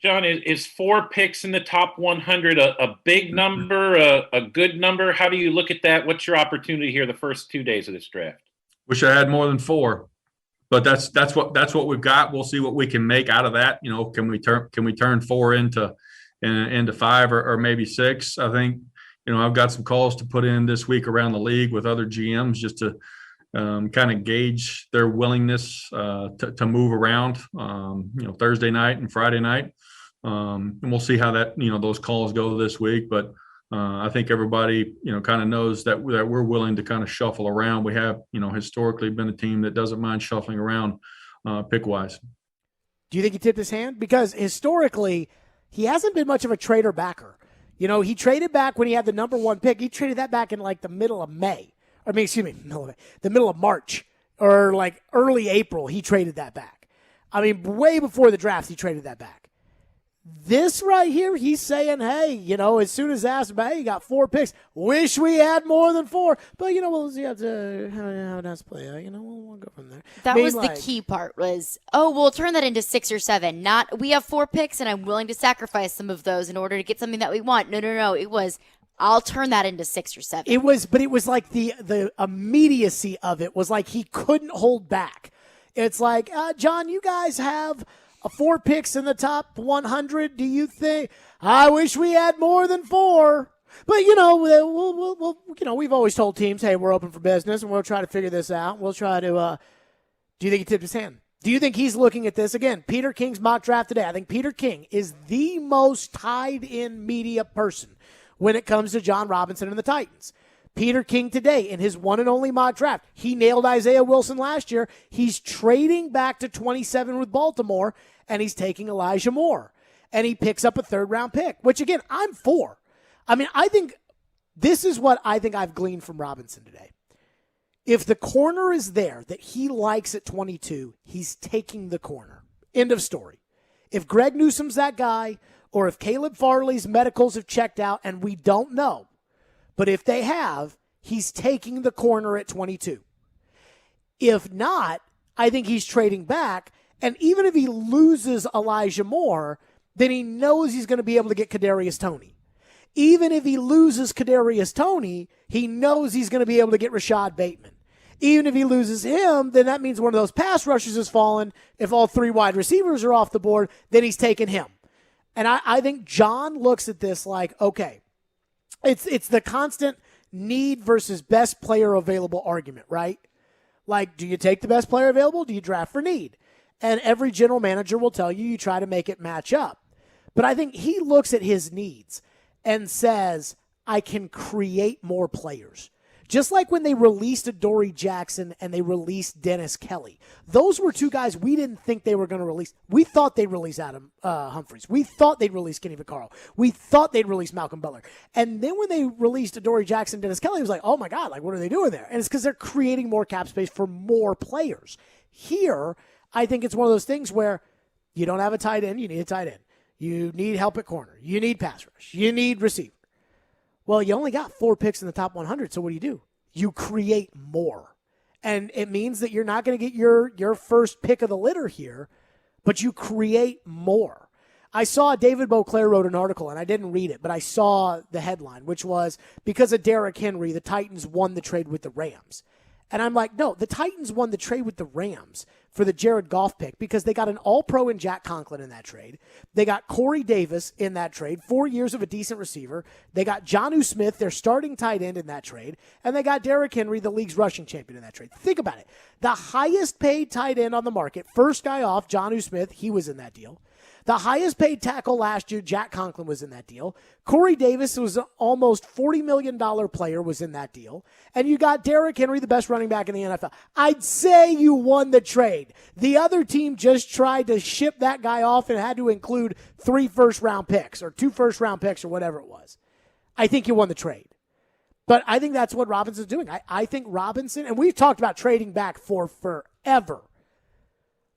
John, is 4 picks in the top 100 a big number, a good number? How do you look at that? What's your opportunity here the first 2 days of this draft? Wish I had more than 4. But that's what we've got. We'll see what we can make out of that. Can we turn 4 into 5 or maybe 6? I think, I've got some calls to put in this week around the league with other GMs just to kind of gauge their willingness to move around, Thursday night and Friday night. And we'll see how that, those calls go this week. But I think everybody, kind of knows that we're willing to kind of shuffle around. We have, historically been a team that doesn't mind shuffling around pick-wise. Do you think he tipped his hand? Because historically, he hasn't been much of a trader backer. He traded back when he had the number 1 pick. He traded that back in the middle of May. The middle of March or early April. He traded that back. Way before the draft, he traded that back. This right here, he's saying, hey, as soon as asked about, hey, you got 4 picks. Wish we had more than 4. But, we'll see how it has to play out. We'll go from there. That was the key part was, we'll turn that into 6 or 7. Not, we have 4 picks, and I'm willing to sacrifice some of those in order to get something that we want. No. It was, I'll turn that into 6 or 7. It was like the immediacy of it was like he couldn't hold back. It's like, John, you guys have 4 picks in the top 100. Do you think? I wish we had more than 4. But we'll we've always told teams, hey, we're open for business, and we'll try to figure this out. We'll try to. Do you think he tipped his hand? Do you think he's looking at this again? Peter King's mock draft today. I think Peter King is the most tied-in media person when it comes to John Robinson and the Titans. Peter King today in his one and only mock draft. He nailed Isaiah Wilson last year. He's trading back to 27 with Baltimore, and he's taking Elijah Moore. And he picks up a 3rd-round pick, which, again, I'm for. I think this is what I think I've gleaned from Robinson today. If the corner is there that he likes at 22, he's taking the corner. End of story. If Greg Newsom's that guy, or if Caleb Farley's medicals have checked out, and we don't know, but if they have, he's taking the corner at 22. If not, I think he's trading back. And even if he loses Elijah Moore, then he knows he's going to be able to get Kadarius Toney. Even if he loses Kadarius Toney, he knows he's going to be able to get Rashad Bateman. Even if he loses him, then that means one of those pass rushers has fallen. If all 3 wide receivers are off the board, then he's taking him. And I think John looks at this like, okay, it's the constant need versus best player available argument, right? Like, do you take the best player available? Do you draft for need? And every general manager will tell you try to make it match up. But I think he looks at his needs and says, I can create more players. Just like when they released Adoree Jackson and they released Dennis Kelly. Those were two guys we didn't think they were going to release. We thought they'd release Adam Humphries. We thought they'd release Kenny Vaccaro. We thought they'd release Malcolm Butler. And then when they released Adoree Jackson, Dennis Kelly, it was like, oh my God, like what are they doing there? And it's because they're creating more cap space for more players. Here, I think it's one of those things where you don't have a tight end, you need a tight end. You need help at corner. You need pass rush. You need receiver. Well, you only got 4 picks in the top 100, so what do? You create more. And it means that you're not going to get your first pick of the litter here, but you create more. I saw David Beauclair wrote an article, and I didn't read it, but I saw the headline, which was, because of Derrick Henry, the Titans won the trade with the Rams. And I'm like, no, the Titans won the trade with the Rams for the Jared Goff pick because they got an all-pro in Jack Conklin in that trade. They got Corey Davis in that trade, 4 years of a decent receiver. They got Jonnu Smith, their starting tight end, in that trade. And they got Derrick Henry, the league's rushing champion, in that trade. Think about it. The highest paid tight end on the market, first guy off, Jonnu Smith, he was in that deal. The highest paid tackle last year, Jack Conklin, was in that deal. Corey Davis was an almost $40 million player, was in that deal. And you got Derrick Henry, the best running back in the NFL. I'd say you won the trade. The other team just tried to ship that guy off and had to include 3 first-round picks or 2 first-round picks or whatever it was. I think you won the trade. But I think that's what Robinson's doing. I think Robinson, and we've talked about trading back for forever.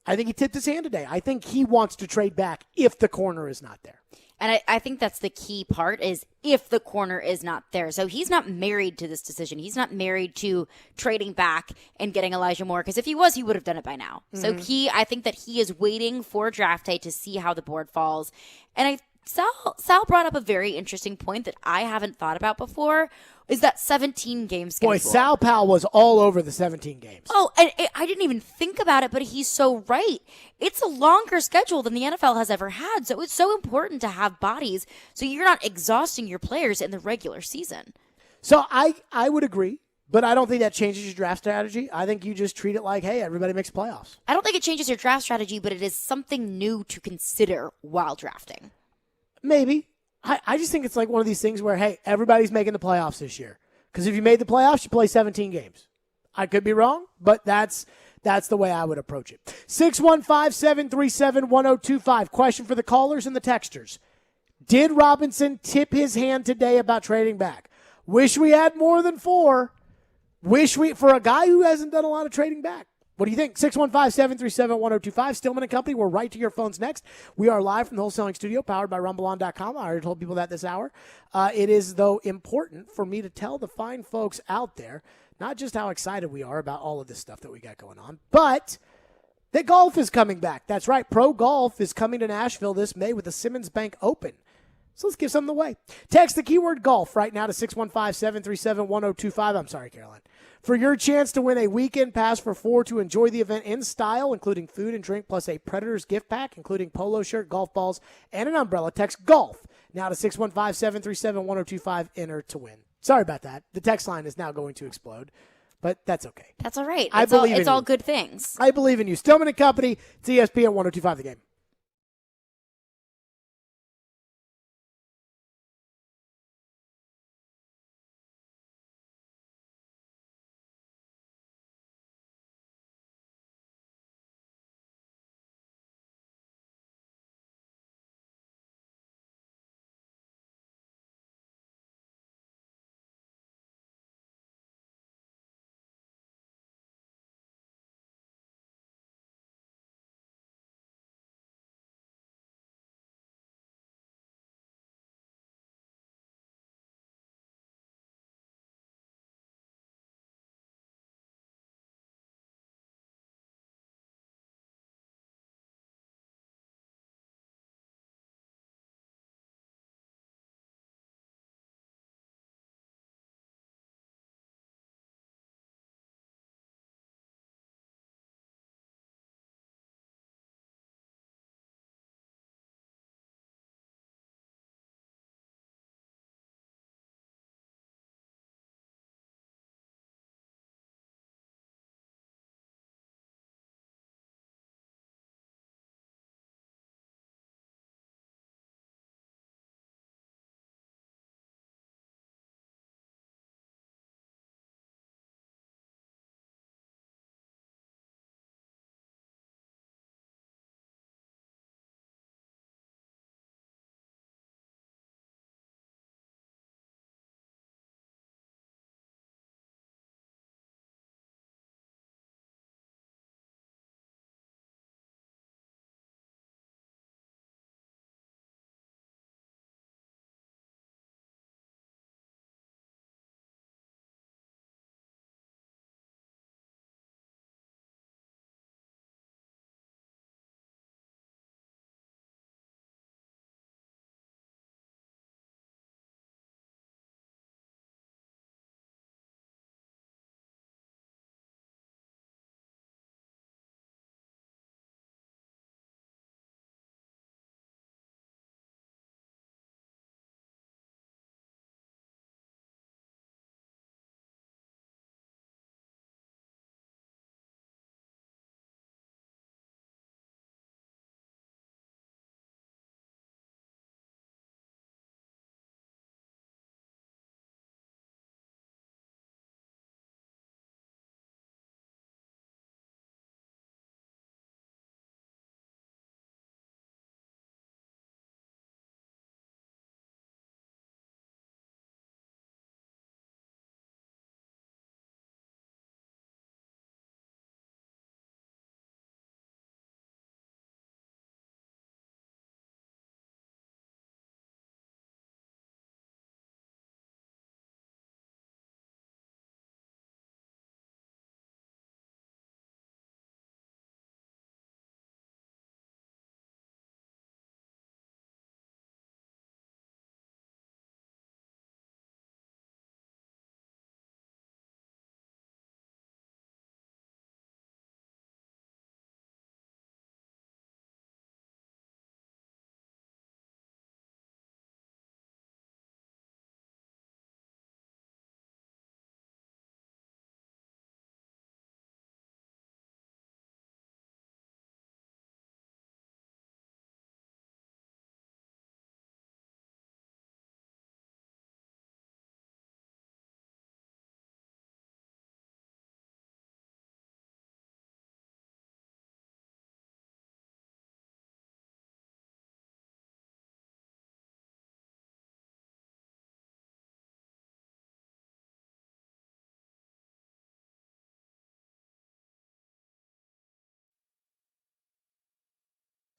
I think he tipped his hand today. I think he wants to trade back if the corner is not there. And I think that's the key part is if the corner is not there. So he's not married to this decision. He's not married to trading back and getting Elijah Moore, because if he was, he would have done it by now. Mm-hmm. So I think that he is waiting for draft day to see how the board falls. And Sal brought up a very interesting point that I haven't thought about before, is that 17-game schedule. Boy, Sal Powell was all over the 17 games. Oh, and I didn't even think about it, but he's so right. It's a longer schedule than the NFL has ever had, so it's so important to have bodies so you're not exhausting your players in the regular season. So I would agree, but I don't think that changes your draft strategy. I think you just treat it like, hey, everybody makes playoffs. I don't think it changes your draft strategy, but it is something new to consider while drafting. Maybe. I just think it's like one of these things where, hey, everybody's making the playoffs this year. Because if you made the playoffs, you play 17 games. I could be wrong, but that's the way I would approach it. 615-737-1025. Question for the callers and the texters. Did Robinson tip his hand today about trading back? Wish we had more than 4. For a guy who hasn't done a lot of trading back. What do you think? 615-737-1025. Stillman & Company. We're right to your phones next. We are live from the wholesaling studio, powered by RumbleOn.com. I already told people that this hour. It is, though, important for me to tell the fine folks out there not just how excited we are about all of this stuff that we got going on, but that golf is coming back. That's right. Pro Golf is coming to Nashville this May with the Simmons Bank Open. So let's give something away. Text the keyword golf right now to 615-737-1025. I'm sorry, Caroline. For your chance to win a weekend pass for 4 to enjoy the event in style, including food and drink, plus a Predators gift pack, including polo shirt, golf balls, and an umbrella. Text golf now to 615-737-1025. Enter to win. Sorry about that. The text line is now going to explode, but that's okay. That's all right. It's all good things. I believe in you. Stillman & Company, it's ESPN 1025 The Game.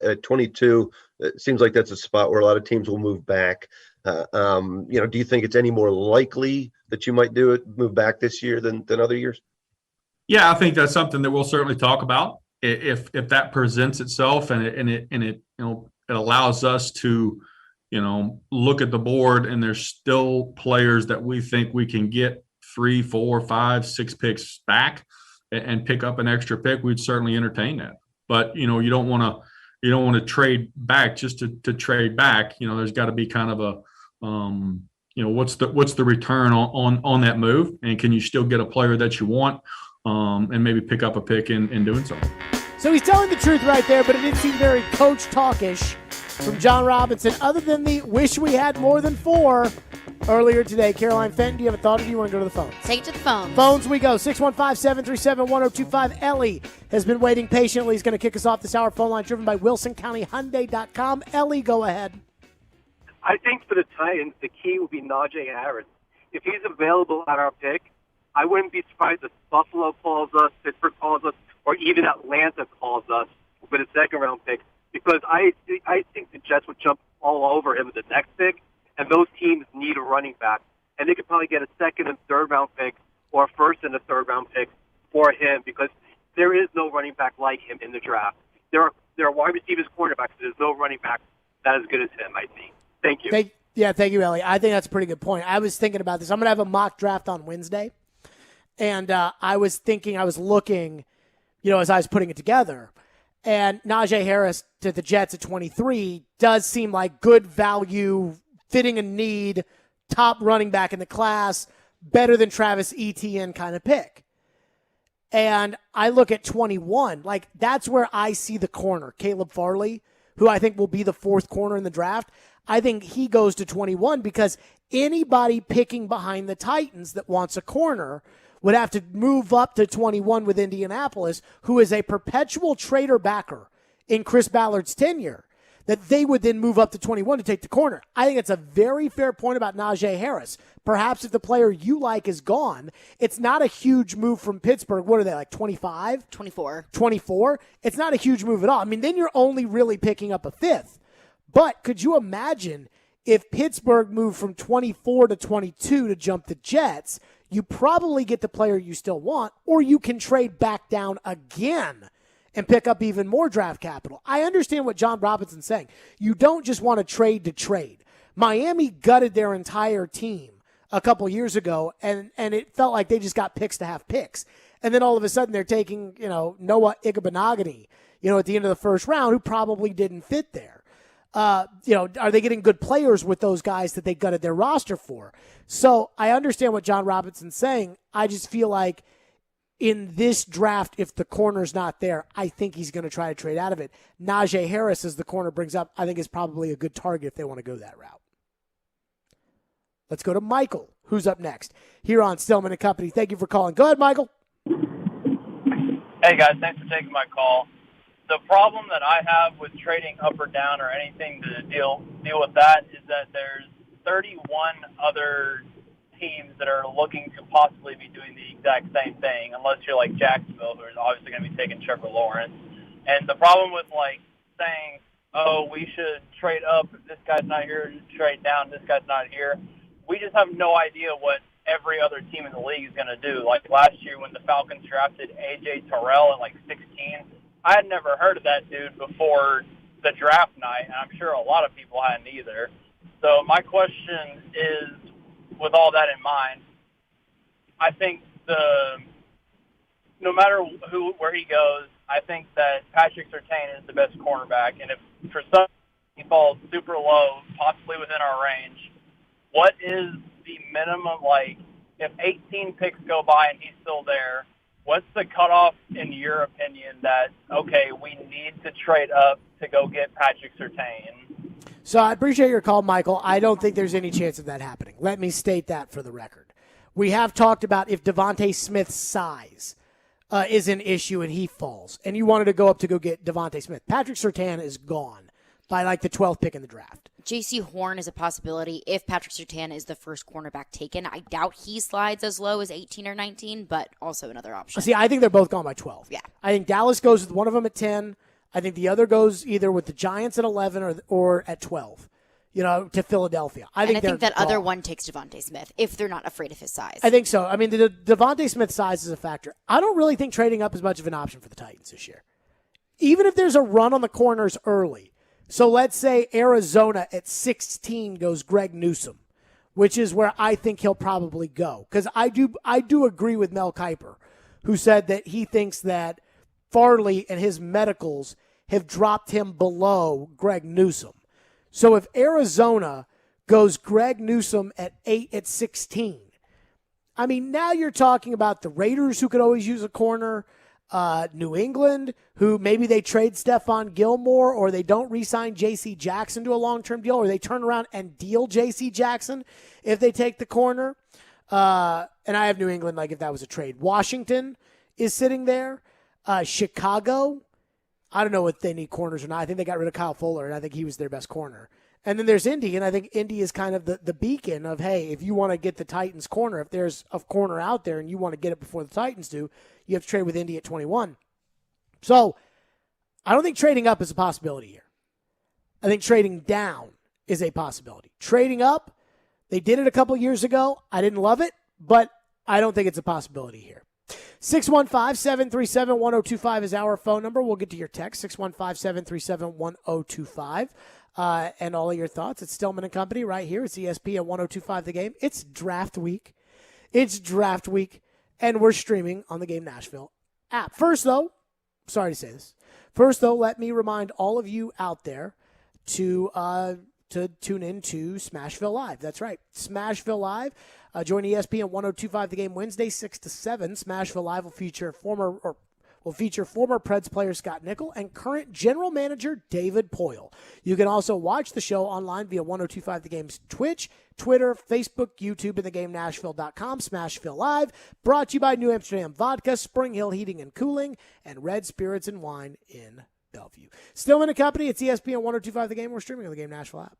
at 22, it seems like that's a spot where a lot of teams will move back. Do you think it's any more likely that you might move back this year than other years? Yeah, I think that's something that we'll certainly talk about if that presents itself and it allows us to, look at the board and there's still players that we think we can get 3, 4, 5, 6 picks back and pick up an extra pick. We'd certainly entertain that. But you don't want to trade back just to trade back. There's got to be kind of a what's the return on that move, and can you still get a player that you want, and maybe pick up a pick in doing so. So he's telling the truth right there, but it didn't seem very coach talkish from John Robinson, other than the wish we had more than 4 earlier today. Caroline Fenton, do you have a thought, or do you want to go to the phone? Take it to the phone. Phones we go. 615-737-1025. Ellie has been waiting patiently. He's going to kick us off this hour. Phone line driven by WilsonCountyHyundai.com. Ellie, go ahead. I think for the Titans, the key will be Najee Harris. If he's available at our pick, I wouldn't be surprised if Buffalo calls us, Pittsburgh calls us, or even Atlanta calls us with a second-round pick, because I think the Jets would jump all over him with the next pick, and those teams need a running back. And they could probably get a second and third-round pick or a first and a third-round pick for him, because there is no running back like him in the draft. There are wide receivers, cornerbacks, but there's no running back that as good as him, I think. Thank you. Thank you, Ellie. I think that's a pretty good point. I was thinking about this. I'm going to have a mock draft on Wednesday, and I was looking, as I was putting it together, and Najee Harris to the Jets at 23 does seem like good value, fitting a need, top running back in the class, better than Travis Etienne kind of pick. And I look at 21, that's where I see the corner, Caleb Farley, who I think will be the 4th corner in the draft. I think he goes to 21 because anybody picking behind the Titans that wants a corner would have to move up to 21 with Indianapolis, who is a perpetual trader backer in Chris Ballard's tenure, that they would then move up to 21 to take the corner. I think it's a very fair point about Najee Harris. Perhaps if the player you like is gone, it's not a huge move from Pittsburgh. What are they, 25? 24. 24? It's not a huge move at all. I mean, then you're only really picking up a 5th. But could you imagine if Pittsburgh moved from 24 to 22 to jump the Jets? You probably get the player you still want, or you can trade back down again and pick up even more draft capital. I understand what John Robinson's saying. You don't just want to trade. Miami gutted their entire team a couple years ago, and it felt like they just got picks to have picks. And then all of a sudden they're taking, Noah Igbenogany, at the end of the first round, who probably didn't fit there. Are they getting good players with those guys that they gutted their roster for? So I understand what John Robinson's saying. I just feel like in this draft, if the corner's not there, I think he's going to try to trade out of it. Najee Harris, as the corner brings up, I think is probably a good target if they want to go that route. Let's go to Michael, who's up next here on Stillman & Company. Thank you for calling. Go ahead, Michael. Hey, guys. Thanks for taking my call. The problem that I have with trading up or down or anything to deal with that is that there's 31 other teams that are looking to possibly be doing the exact same thing, unless you're like Jacksonville, who is obviously going to be taking Trevor Lawrence. And the problem with saying, oh, we should trade up if this guy's not here, trade down if this guy's not here, we just have no idea what every other team in the league is going to do. Like last year when the Falcons drafted A.J. Terrell at 16, I had never heard of that dude before the draft night, and I'm sure a lot of people hadn't either. So my question is, with all that in mind, I think no matter where he goes, I think that Patrick Surtain is the best cornerback, and if for some he falls super low, possibly within our range, what is the minimum, if 18 picks go by and he's still there, what's the cutoff, in your opinion, that, okay, we need to trade up to go get Patrick Surtain? So I appreciate your call, Michael. I don't think there's any chance of that happening. Let me state that for the record. We have talked about if Devontae Smith's size is an issue and he falls, and you wanted to go up to go get Devontae Smith. Patrick Surtain is gone by the 12th pick in the draft. J.C. Horn is a possibility if Patrick Surtain is the first cornerback taken. I doubt he slides as low as 18 or 19, but also another option. See, I think they're both gone by 12. Yeah. I think Dallas goes with one of them at 10. I think the other goes either with the Giants at 11 or at 12, to Philadelphia. I think that other one takes Devontae Smith if they're not afraid of his size. I think so. I mean, the Devontae Smith size is a factor. I don't really think trading up is much of an option for the Titans this year. Even if there's a run on the corners early. So let's say Arizona at 16 goes Greg Newsome, which is where I think he'll probably go. Because I do agree with Mel Kiper, who said that he thinks that Farley and his medicals have dropped him below Greg Newsome. So if Arizona goes Greg Newsome at 16, I mean, now you're talking about the Raiders, who could always use a corner, New England, who maybe they trade Stephon Gilmore, or they don't re-sign J.C. Jackson to a long-term deal, or they turn around and deal J.C. Jackson if they take the corner. And I have New England like if that was a trade. Washington is sitting there. Chicago, I don't know if they need corners or not. I think they got rid of Kyle Fuller, and I think he was their best corner. And then there's Indy, and I think Indy is kind of the beacon of, hey, if you want to get the Titans corner, if there's a corner out there and you want to get it before the Titans do, you have to trade with Indy at 21. So I don't think trading up is a possibility here. I think trading down is a possibility. Trading up, they did it a couple years ago. I didn't love it, but I don't think it's a possibility here. 615-737-1025 is our phone number. We'll get to your text, 615-737-1025. And all of your thoughts. It's Stillman and Company right here. It's ESPN 1025 The Game. It's draft week. And we're streaming on the Game Nashville app. First, though, sorry to say this. Let me remind all of you out there to tune in to Smashville Live. That's right, Smashville Live. Join ESPN 1025 The Game Wednesday, 6 to 7. Smashville Live will feature former Preds player Scott Nickel and current general manager David Poyle. You can also watch the show online via 1025 The Game's Twitch, Twitter, Facebook, YouTube, and theGameNashville.com. Smashville Live, brought to you by New Amsterdam Vodka, Spring Hill Heating and Cooling, and Red Spirits and Wine in Bellevue. Stillman and Company, it's ESPN 1025 The Game. We're streaming on the Game Nashville app.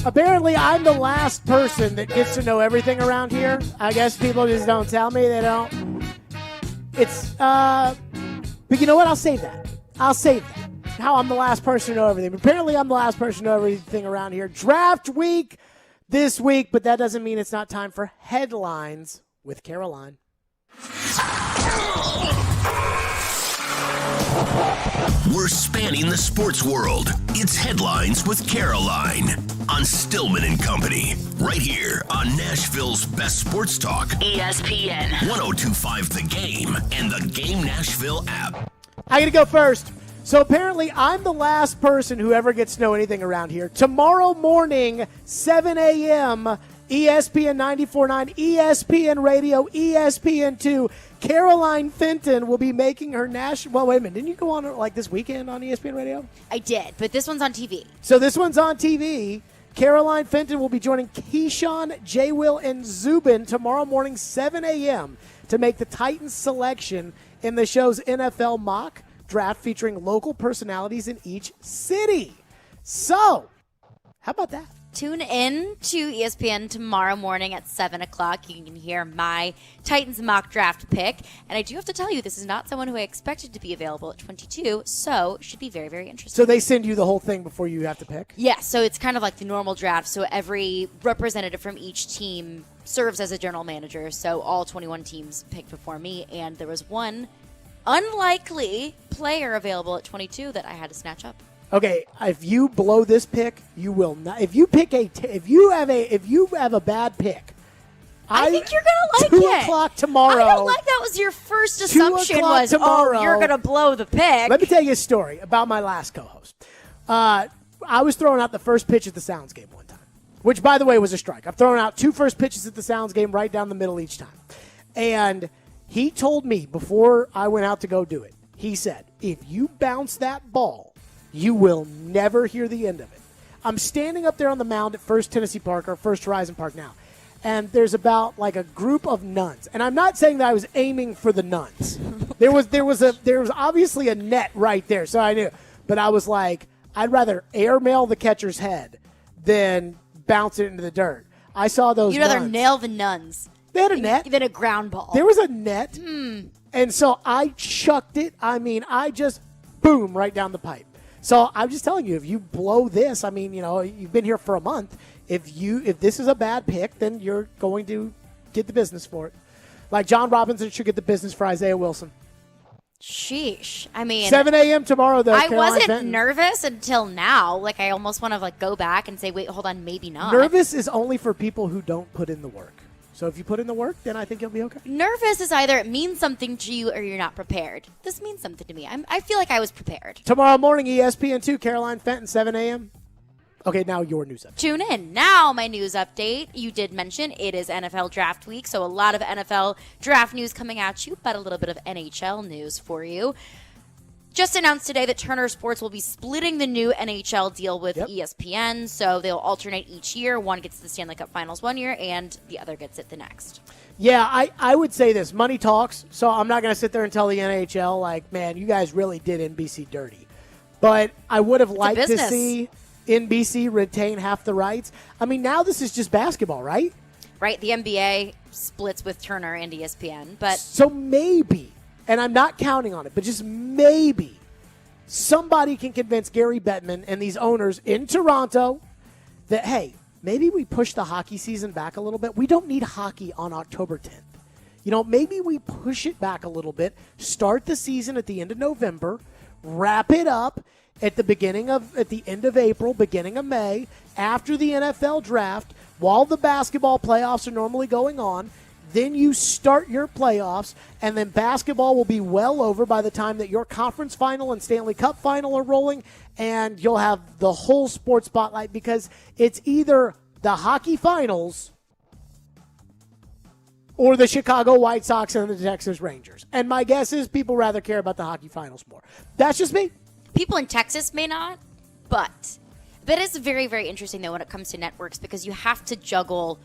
Apparently, I'm the last person that gets to know everything around here. I guess people just don't tell me. They don't. But you know what? I'll save that. How I'm the last person to know everything. But apparently, I'm the last person to know everything around here. Draft week this week, but that doesn't mean it's not time for headlines with Caroline. We're spanning the sports world. It's Headlines with Caroline on Stillman and Company, right here on Nashville's best sports talk, ESPN 102.5 The Game and the Game Nashville app. I got to go first. So apparently I'm the last person who ever gets to know anything around here. Tomorrow morning, 7 a.m., ESPN 94.9, ESPN Radio, ESPN2. Caroline Fenton will be making her national. Well, wait a minute. Didn't you go on like this weekend on ESPN Radio? I did, but this one's on TV. So this one's on TV. Caroline Fenton will be joining Keyshawn, J. Will, and Zubin tomorrow morning, 7 a.m. to make the Titans selection in the show's NFL mock draft featuring local personalities in each city. So, how about that? Tune in to ESPN tomorrow morning at 7 o'clock. You can hear my Titans mock draft pick. And I do have to tell you, this is not someone who I expected to be available at 22, so should be very, very interesting. So they send you the whole thing before you have to pick? Yes, so it's kind of like the normal draft. So every representative from each team serves as a general manager. So all 21 teams picked before me, and there was one unlikely player available at 22 that I had to snatch up. Okay, if you blow this pick, you will not. If you pick if you have a bad pick, I think you're gonna like 2 o'clock tomorrow. I don't like that was your first assumption was tomorrow, you're gonna blow the pick. Let me tell you a story about my last co-host. I was throwing out the first pitch at the Sounds game one time, which by the way was a strike. I've thrown out 2 first pitches at the Sounds game right down the middle each time, and he told me before I went out to go do it. He said, "If you bounce that ball, you will never hear the end of it." I'm standing up there on the mound at First Tennessee Park, or First Horizon Park now, and there's about like a group of nuns. And I'm not saying that I was aiming for the nuns. There was obviously a net right there, so I knew. But I was like, I'd rather airmail the catcher's head than bounce it into the dirt. I saw those. You'd rather nuns. nail the nuns. They had a net. Than a ground ball. There was a net, and so I chucked it. I mean, I just boom right down the pipe. So I'm just telling you, if you blow this, I mean, you know, you've been here for a month. If this is a bad pick, then you're going to get the business for it. Like John Robinson should get the business for Isaiah Wilson. Sheesh. I mean, 7 a.m. tomorrow, though. I Caroline wasn't Fenton. nervous until now. Like, I almost want to like go back and say, wait, hold on, maybe not. Nervous is only for people who don't put in the work. So if you put in the work, then I think you'll be okay. Nervous is either it means something to you or you're not prepared. This means something to me. I feel like I was prepared. Tomorrow morning, ESPN2, Caroline Fenton, 7 a.m. Okay, now your news update. Tune in. Now my news update. You did mention it is NFL draft week, so a lot of NFL draft news coming at you, but a little bit of NHL news for you. Just announced today that Turner Sports will be splitting the new NHL deal with ESPN, so they'll alternate each year. One gets the Stanley Cup Finals one year, and the other gets it the next. Yeah, I would say this. Money talks, so I'm not going to sit there and tell the NHL, like, man, you guys really did NBC dirty. But I would have liked to see NBC retain half the rights. I mean, now this is just basketball, right? Right, the NBA splits with Turner and ESPN, but... So maybe, and I'm not counting on it, but just maybe somebody can convince Gary Bettman and these owners in Toronto that, hey, maybe we push the hockey season back a little bit. We don't need hockey on October 10th. You know, maybe we push it back a little bit, start the season at the end of November, wrap it up at the end of April, beginning of May, after the NFL draft, while the basketball playoffs are normally going on. Then you start your playoffs, and then basketball will be well over by the time that your conference final and Stanley Cup final are rolling, and you'll have the whole sports spotlight because it's either the hockey finals or the Chicago White Sox and the Texas Rangers. And my guess is people rather care about the hockey finals more. That's just me. People in Texas may not, but that is very, very interesting, though, when it comes to networks because you have to juggle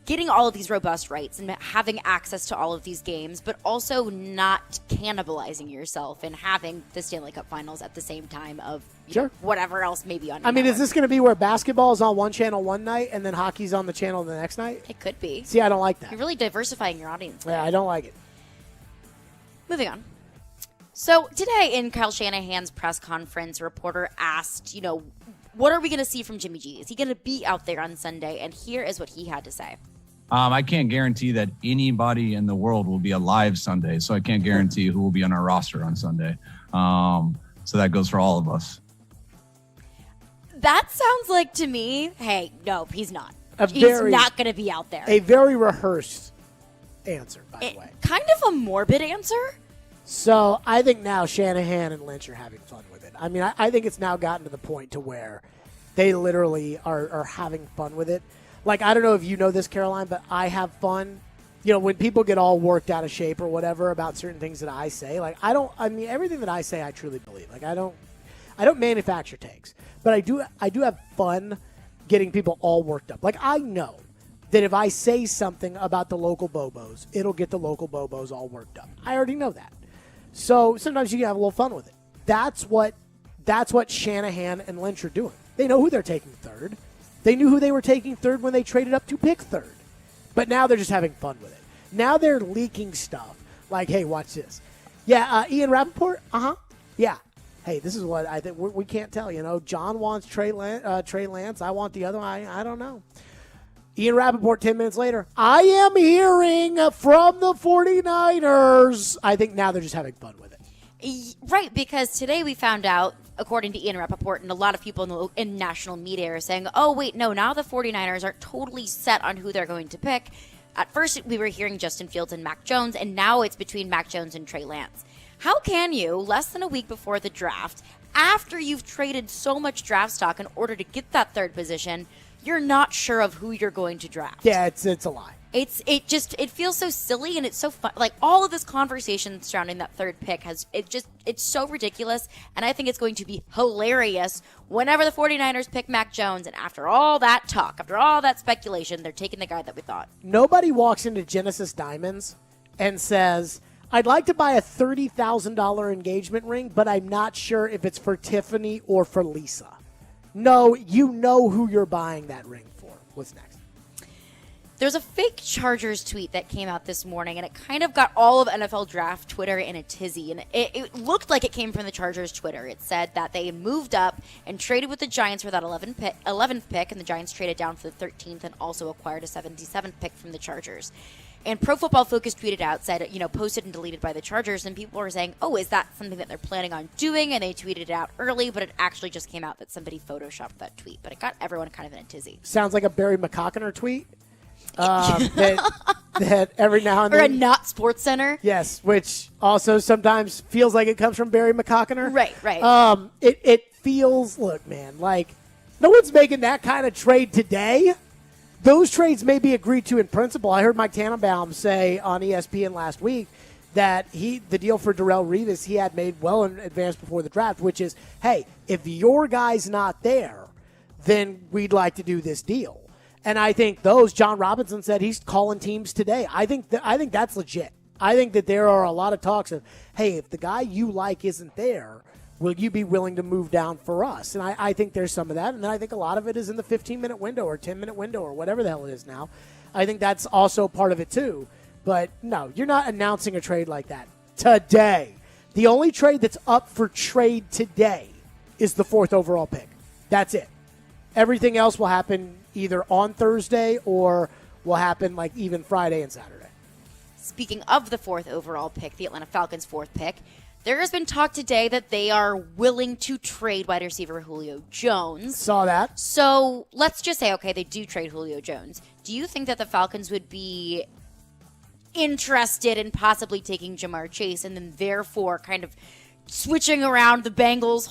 getting all of these robust rights and having access to all of these games, but also not cannibalizing yourself and having the Stanley Cup Finals at the same time of whatever else may be on your I mean, network. is this going to be where basketball is on one channel one night and then hockey's on the channel the next night? It could be. See, I don't like that. You're really diversifying your audience. Yeah, I don't like it. Moving on. So today in Kyle Shanahan's press conference, a reporter asked, what are we going to see from Jimmy G? Is he going to be out there on Sunday? And here is what he had to say. I can't guarantee that anybody in the world will be alive Sunday, so I can't guarantee who will be on our roster on Sunday. So that goes for all of us. That sounds like to me, hey, no, he's not. He's not going to be out there. A very rehearsed answer, by the way. Kind of a morbid answer. So I think now Shanahan and Lynch are having fun with it. I mean, I think it's now gotten to the point to where they literally are having fun with it. Like, I don't know if you know this, Caroline, but I have fun. When people get all worked out of shape or whatever about certain things that I say, everything that I say, I truly believe. Like, I don't manufacture takes, but I do have fun getting people all worked up. Like, I know that if I say something about the local Bobos, it'll get the local Bobos all worked up. I already know that. So sometimes you can have a little fun with it. That's what Shanahan and Lynch are doing. They know who they're taking third. They knew who they were taking third when they traded up to pick third. But now they're just having fun with it. Now they're leaking stuff. Like, hey, watch this. Yeah, Ian Rappaport? Uh-huh. Yeah. Hey, this is what I think. We can't tell, John wants Trey Lance. I want the other one. I don't know. Ian Rappaport 10 minutes later, I am hearing from the 49ers. I think now they're just having fun with it. Right, because today we found out, according to Ian Rappaport, and a lot of people in national media are saying, oh, wait, no, now the 49ers aren't totally set on who they're going to pick. At first, we were hearing Justin Fields and Mac Jones, and now it's between Mac Jones and Trey Lance. How can you, less than a week before the draft, after you've traded so much draft stock in order to get that third position, you're not sure of who you're going to draft? Yeah, it's a lie. It feels so silly, and it's so fun. Like, all of this conversation surrounding that third pick it's so ridiculous, and I think it's going to be hilarious whenever the 49ers pick Mac Jones, and after all that talk, after all that speculation, they're taking the guy that we thought. Nobody walks into Genesis Diamonds and says, I'd like to buy a $30,000 engagement ring, but I'm not sure if it's for Tiffany or for Lisa. No, you know who you're buying that ring for. What's next? There's a fake Chargers tweet that came out this morning, and it kind of got all of NFL Draft Twitter in a tizzy. And it looked like it came from the Chargers Twitter. It said that they moved up and traded with the Giants for that 11th pick, and the Giants traded down for the 13th and also acquired a 77th pick from the Chargers. And Pro Football Focus tweeted out, said, posted and deleted by the Chargers, and people were saying, oh, is that something that they're planning on doing? And they tweeted it out early, but it actually just came out that somebody photoshopped that tweet. But it got everyone kind of in a tizzy. Sounds like a Barry McCockiner tweet. That every now and then. Or a not Sports Center. Yes, which also sometimes feels like it comes from Barry McCockiner. Right. It feels, look, man, like no one's making that kind of trade today. Those trades may be agreed to in principle. I heard Mike Tannenbaum say on ESPN last week that the deal for Darrelle Revis he had made well in advance before the draft, which is, hey, if your guy's not there, then we'd like to do this deal. And I think John Robinson said he's calling teams today. I think that's legit. I think that there are a lot of talks of, hey, if the guy you like isn't there, will you be willing to move down for us? And I think there's some of that. And then I think a lot of it is in the 15-minute window or 10-minute window or whatever the hell it is now. I think that's also part of it too. But no, you're not announcing a trade like that today. The only trade that's up for trade today is the 4th overall pick. That's it. Everything else will happen either on Thursday or will happen like even Friday and Saturday. Speaking of the 4th overall pick, the Atlanta Falcons' 4th pick, there has been talk today that they are willing to trade wide receiver Julio Jones. Saw that. So let's just say, okay, they do trade Julio Jones. Do you think that the Falcons would be interested in possibly taking Jamar Chase and then therefore kind of switching around the Bengals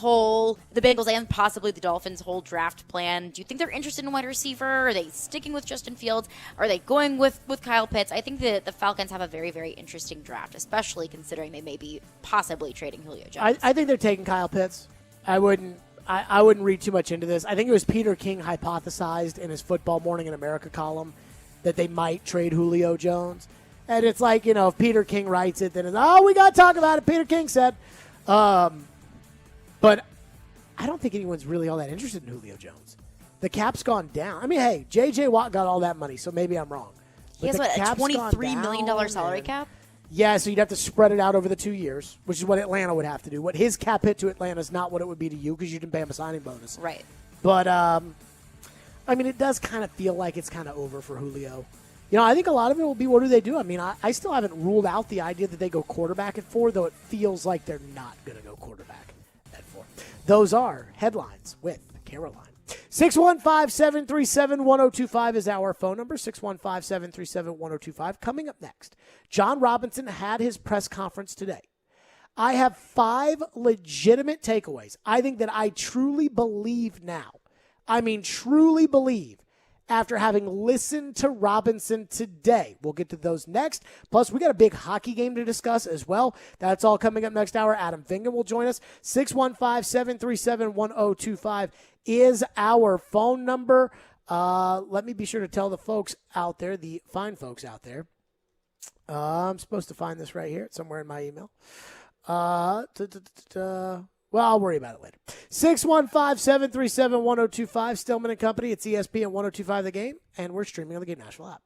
and possibly the Dolphins' whole draft plan? Do you think they're interested in wide receiver? Are they sticking with Justin Fields? Are they going with Kyle Pitts? I think that the Falcons have a very, very interesting draft, especially considering they may be possibly trading Julio Jones. I think they're taking Kyle Pitts. I wouldn't read too much into this. I think it was Peter King hypothesized in his Football Morning in America column that they might trade Julio Jones. And it's like, if Peter King writes it, then it's, we got to talk about it. Peter King said. But I don't think anyone's really all that interested in Julio Jones. The cap's gone down. I mean, hey, J.J. Watt got all that money, so maybe I'm wrong. He has, the a cap's $23 million gone salary down. cap? Yeah, so you'd have to spread it out over the 2 years, which is what Atlanta would have to do. What his cap hit to Atlanta is not what it would be to you because you didn't pay him a signing bonus. Right. But, I mean, it does kind of feel like it's kind of over for Julio. I think a lot of it will be what do they do? I mean, I still haven't ruled out the idea that they go quarterback at 4, though it feels like they're not going to go quarterback at 4. Those are headlines with Caroline. 615-737-1025 is our phone number, 615-737-1025. Coming up next, John Robinson had his press conference today. I have 5 legitimate takeaways. I think that I truly believe now. I mean, truly believe after having listened to Robinson today. We'll get to those next. Plus, we got a big hockey game to discuss as well. That's all coming up next hour. Adam Vingan will join us. 615-737-1025 is our phone number. Let me be sure to tell the folks out there, the fine folks out there. I'm supposed to find this right here. It's somewhere in my email. Well, I'll worry about it later. 615-737-1025, Stillman & Company. It's ESPN 1025 The Game, and we're streaming on the Game Nashville app.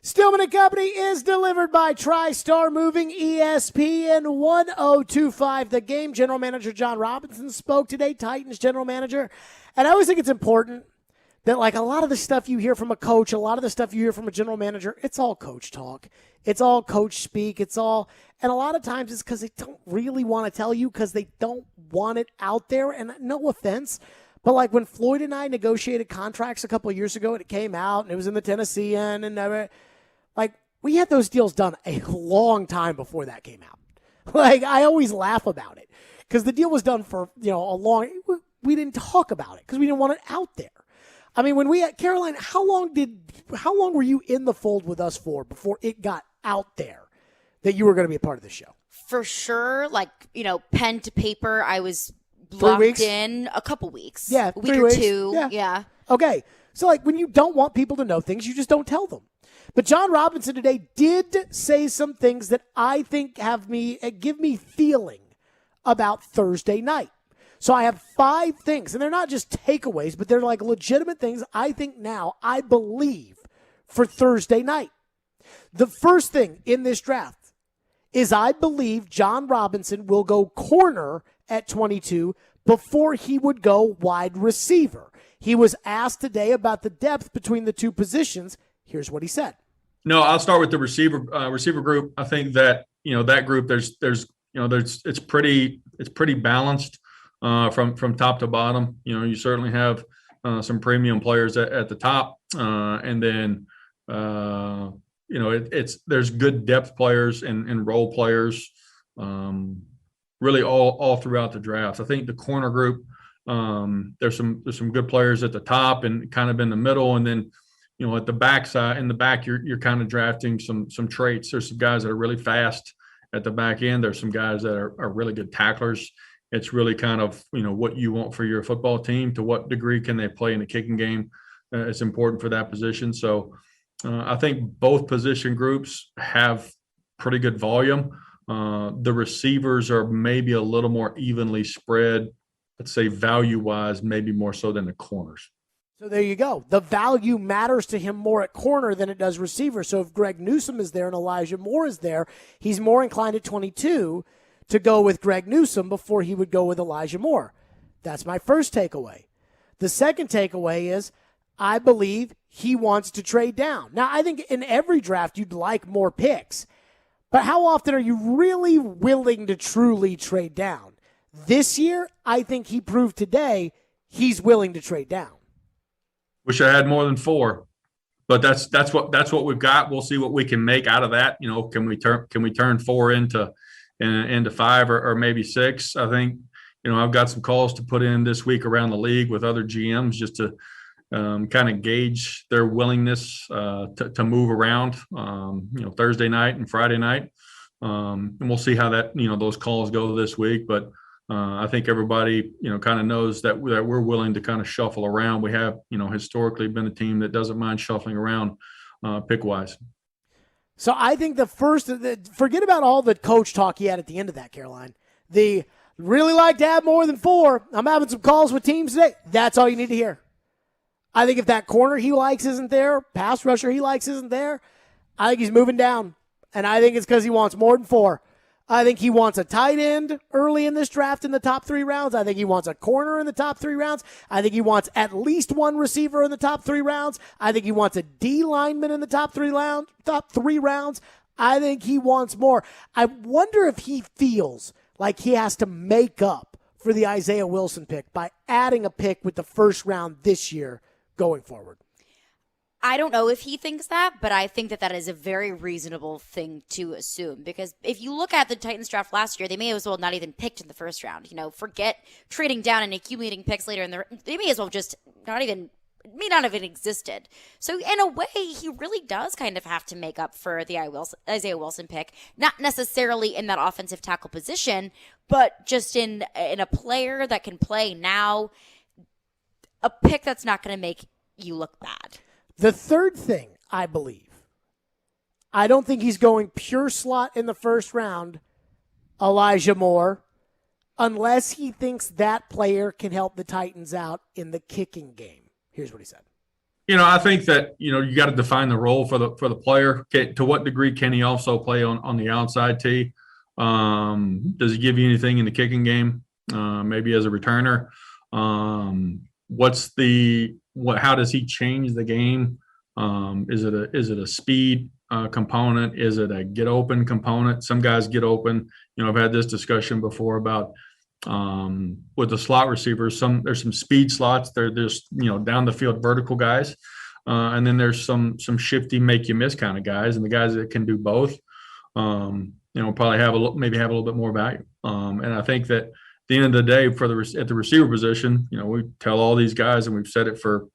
Stillman and Company is delivered by TriStar Moving, ESPN 1025. The Game general manager John Robinson spoke today, Titans general manager. And I always think it's important that, like, a lot of the stuff you hear from a coach, a lot of the stuff you hear from a general manager, it's all coach talk. It's all coach speak. And a lot of times it's because they don't really want to tell you because they don't want it out there. And no offense, but like when Floyd and I negotiated contracts a couple of years ago and it came out and it was in the Tennessean and like, we had those deals done a long time before that came out. Like, I always laugh about it because the deal was done for, we didn't talk about it because we didn't want it out there. I mean, when we at Caroline, how long were you in the fold with us for before it got out there that you were going to be a part of the show? For sure, like, pen to paper, I was 3 locked weeks? in a couple weeks. Yeah, a week 3 or weeks. two. Yeah. Okay. So, like, when you don't want people to know things, you just don't tell them. But John Robinson today did say some things that I think give me feeling about Thursday night. So I have 5 things, and they're not just takeaways, but they're like legitimate things I believe for Thursday night. The first thing in this draft is I believe John Robinson will go corner at 22 before he would go wide receiver. He was asked today about the depth between the two positions. Here's what he said. No, I'll start with the receiver group. I think that that group it's pretty balanced from top to bottom. You certainly have some premium players at the top, and then there's good depth players and role players, really all throughout the draft. I think the corner group, there's some good players at the top and kind of in the middle, and then at the backside, in the back, you're kind of drafting some traits. There's some guys that are really fast at the back end. There's some guys that are really good tacklers. It's really kind of, what you want for your football team. To what degree can they play in the kicking game? It's important for that position. So I think both position groups have pretty good volume. The receivers are maybe a little more evenly spread, let's say value-wise, maybe more so than the corners. So there you go. The value matters to him more at corner than it does receiver. So if Greg Newsome is there and Elijah Moore is there, he's more inclined at 22 to go with Greg Newsome before he would go with Elijah Moore. That's my first takeaway. The second takeaway is I believe he wants to trade down. Now, I think in every draft you'd like more picks, but how often are you really willing to truly trade down? This year, I think he proved today he's willing to trade down. Wish I had more than 4, but that's what we've got. We'll see what we can make out of that. Can we turn 4 into 5 or maybe 6? I think I've got some calls to put in this week around the league with other GMs just to kind of gauge their willingness to move around. Thursday night and Friday night, and we'll see how that those calls go this week. But I think everybody, kind of knows that we're willing to kind of shuffle around. We have, historically been a team that doesn't mind shuffling around pick-wise. So I think forget about all the coach talk he had at the end of that, Caroline. The really like to have more than 4. I'm having some calls with teams today. That's all you need to hear. I think if that corner he likes isn't there, pass rusher he likes isn't there, I think he's moving down. And I think it's because he wants more than 4. I think he wants a tight end early in this draft in the top 3 rounds. I think he wants a corner in the top 3 rounds. I think he wants at least one receiver in the top 3 rounds. I think he wants a D lineman in the top 3 rounds. I think he wants more. I wonder if he feels like he has to make up for the Isaiah Wilson pick by adding a pick with the first round this year going forward. I don't know if he thinks that, but I think that is a very reasonable thing to assume, because if you look at the Titans draft last year, they may as well not even picked in the first round. Forget trading down and accumulating picks later they may as well just may not have even existed. So in a way, he really does kind of have to make up for the Isaiah Wilson pick, not necessarily in that offensive tackle position, but just in a player that can play now, a pick that's not going to make you look bad. The third thing, I believe, I don't think he's going pure slot in the first round, Elijah Moore, unless he thinks that player can help the Titans out in the kicking game. Here's what he said. I think that, you got to define the role for the player. To what degree can he also play on the outside tee? Does he give you anything in the kicking game? Maybe as a returner. How does he change the game? Is it a speed component? Is it a get open component? Some guys get open. I've had this discussion before about with the slot receivers. There's some speed slots. They're just down the field vertical guys, and then there's some shifty make you miss kind of guys, and the guys that can do both, probably have a little bit more value. And I think that at the end of the day, at the receiver position, we tell all these guys, and we've said it for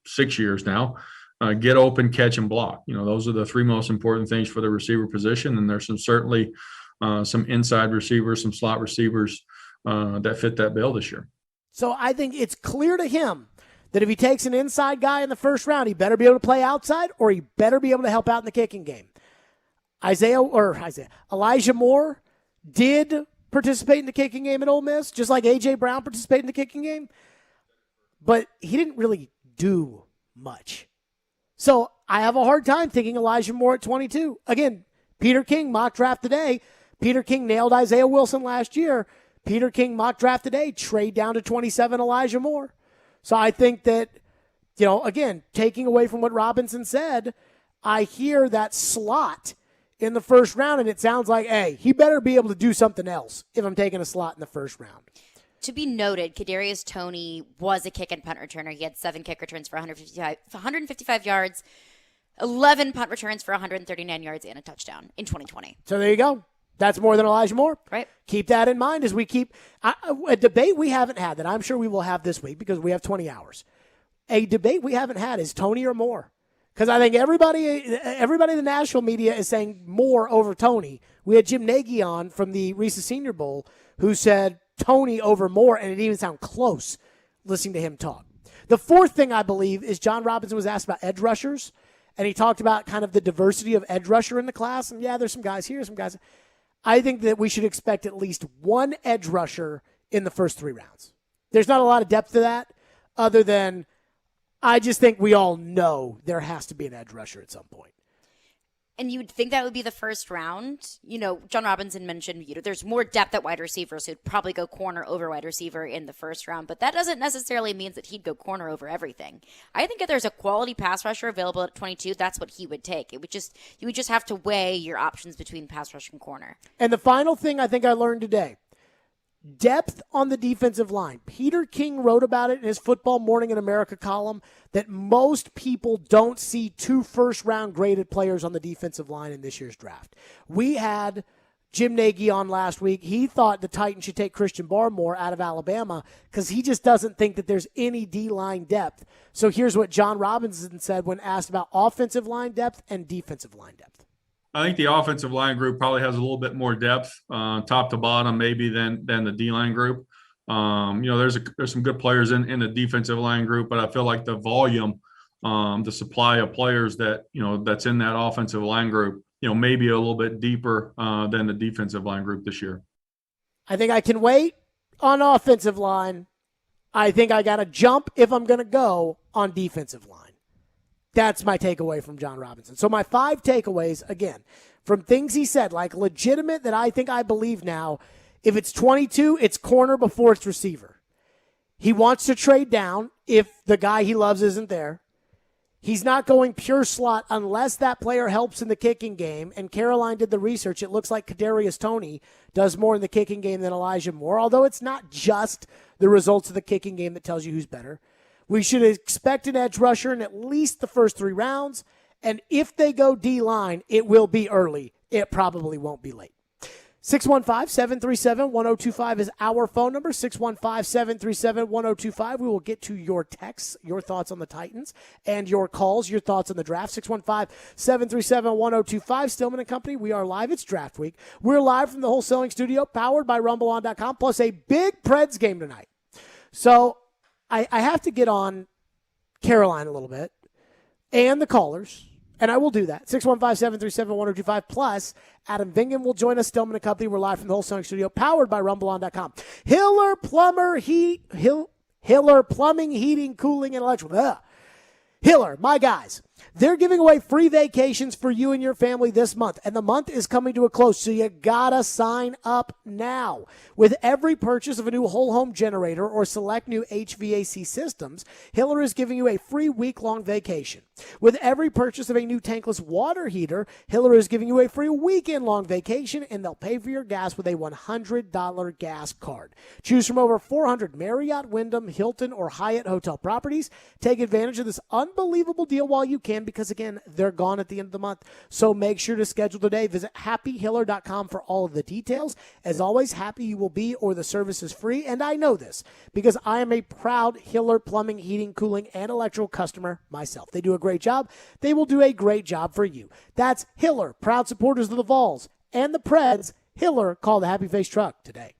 6 years now. Get open, catch, and block. Those are the three most important things for the receiver position. And there's certainly some inside receivers, some slot receivers that fit that bill this year. So I think it's clear to him that if he takes an inside guy in the first round, he better be able to play outside, or he better be able to help out in the kicking game. Elijah Moore did participate in the kicking game at Ole Miss, just like A.J. Brown participated in the kicking game, but he didn't really do much. So I have a hard time thinking Elijah Moore at 22. Again, Peter King mock draft today. Peter King nailed Isaiah Wilson last year. Peter King mock draft today, trade down to 27 Elijah Moore. So I think that, again, taking away from what Robinson said, I hear that slot in the first round, and it sounds like, hey, he better be able to do something else if I'm taking a slot in the first round. To be noted, Kadarius Toney was a kick and punt returner. He had 7 kick returns for 155 yards, 11 punt returns for 139 yards and a touchdown in 2020. So there you go. That's more than Elijah Moore. Right. Keep that in mind as we keep a debate we haven't had that I'm sure we will have this week because we have 20 hours. A debate we haven't had is Toney or Moore. Because I think everybody in the national media is saying Moore over Toney. We had Jim Nagy on from the Reese's Senior Bowl who said Toney over Moore, and it didn't even sound close listening to him talk. The fourth thing I believe is John Robinson was asked about edge rushers, and he talked about kind of the diversity of edge rusher in the class. And yeah, there's some guys here, some guys. I think that we should expect at least one edge rusher in the first 3 rounds. There's not a lot of depth to that other than I just think we all know there has to be an edge rusher at some point. And you would think that would be the first round. John Robinson mentioned, there's more depth at wide receiver, so he'd probably go corner over wide receiver in the first round. But that doesn't necessarily mean that he'd go corner over everything. I think if there's a quality pass rusher available at 22, that's what he would take. You would just have to weigh your options between pass rush and corner. And the final thing I think I learned today, depth on the defensive line. Peter King wrote about it in his Football Morning in America column that most people don't see 2 first-round graded players on the defensive line in this year's draft. We had Jim Nagy on last week. He thought the Titans should take Christian Barmore out of Alabama because he just doesn't think that there's any D-line depth. So here's what John Robinson said when asked about offensive line depth and defensive line depth. I think the offensive line group probably has a little bit more depth, top to bottom, maybe than the D-line group. There's some good players in the defensive line group, but I feel like the volume, the supply of players that's in that offensive line group, maybe a little bit deeper than the defensive line group this year. I think I can wait on offensive line. I think I got to jump if I'm going to go on defensive line. That's my takeaway from John Robinson. So my 5 takeaways, again, from things he said, like legitimate that I think I believe now, if it's 22, it's corner before it's receiver. He wants to trade down if the guy he loves isn't there. He's not going pure slot unless that player helps in the kicking game. And Caroline did the research. It looks like Kadarius Toney does more in the kicking game than Elijah Moore, although it's not just the results of the kicking game that tells you who's better. We should expect an edge rusher in at least the first 3 rounds. And if they go D-line, it will be early. It probably won't be late. 615-737-1025 is our phone number, 615-737-1025. We will get to your texts, your thoughts on the Titans, and your calls, your thoughts on the draft. 615-737-1025. Stillman and Company, we are live. It's draft week. We're live from the wholesaling studio, powered by RumbleOn.com, plus a big Preds game tonight. So I have to get on Caroline a little bit and the callers, and I will do that. 615-737-1025. Plus, Adam Vingan will join us, Stillman & Company. We're live from the wholesaling studio, powered by RumbleOn.com. Hiller Plumbing, Heating, Cooling, and Electrical. Hiller, my guys, they're giving away free vacations for you and your family this month, and the month is coming to a close, so you gotta sign up now. With every purchase of a new whole home generator or select new HVAC systems, Hiller is giving you a free week-long vacation. With every purchase of a new tankless water heater, Hiller is giving you a free weekend-long vacation, and they'll pay for your gas with a $100 gas card. Choose from over 400 Marriott, Wyndham, Hilton, or Hyatt hotel properties. Take advantage of this unbelievable deal while you can, because, again, they're gone at the end of the month. So make sure to schedule today. Visit happyhiller.com for all of the details. As always, happy you will be, or the service is free. And I know this because I am a proud Hiller plumbing, heating, cooling, and electrical customer myself. They do a great job. They will do a great job for you. That's Hiller, proud supporters of the Vols and the Preds. Hiller, call the Happy Face Truck today.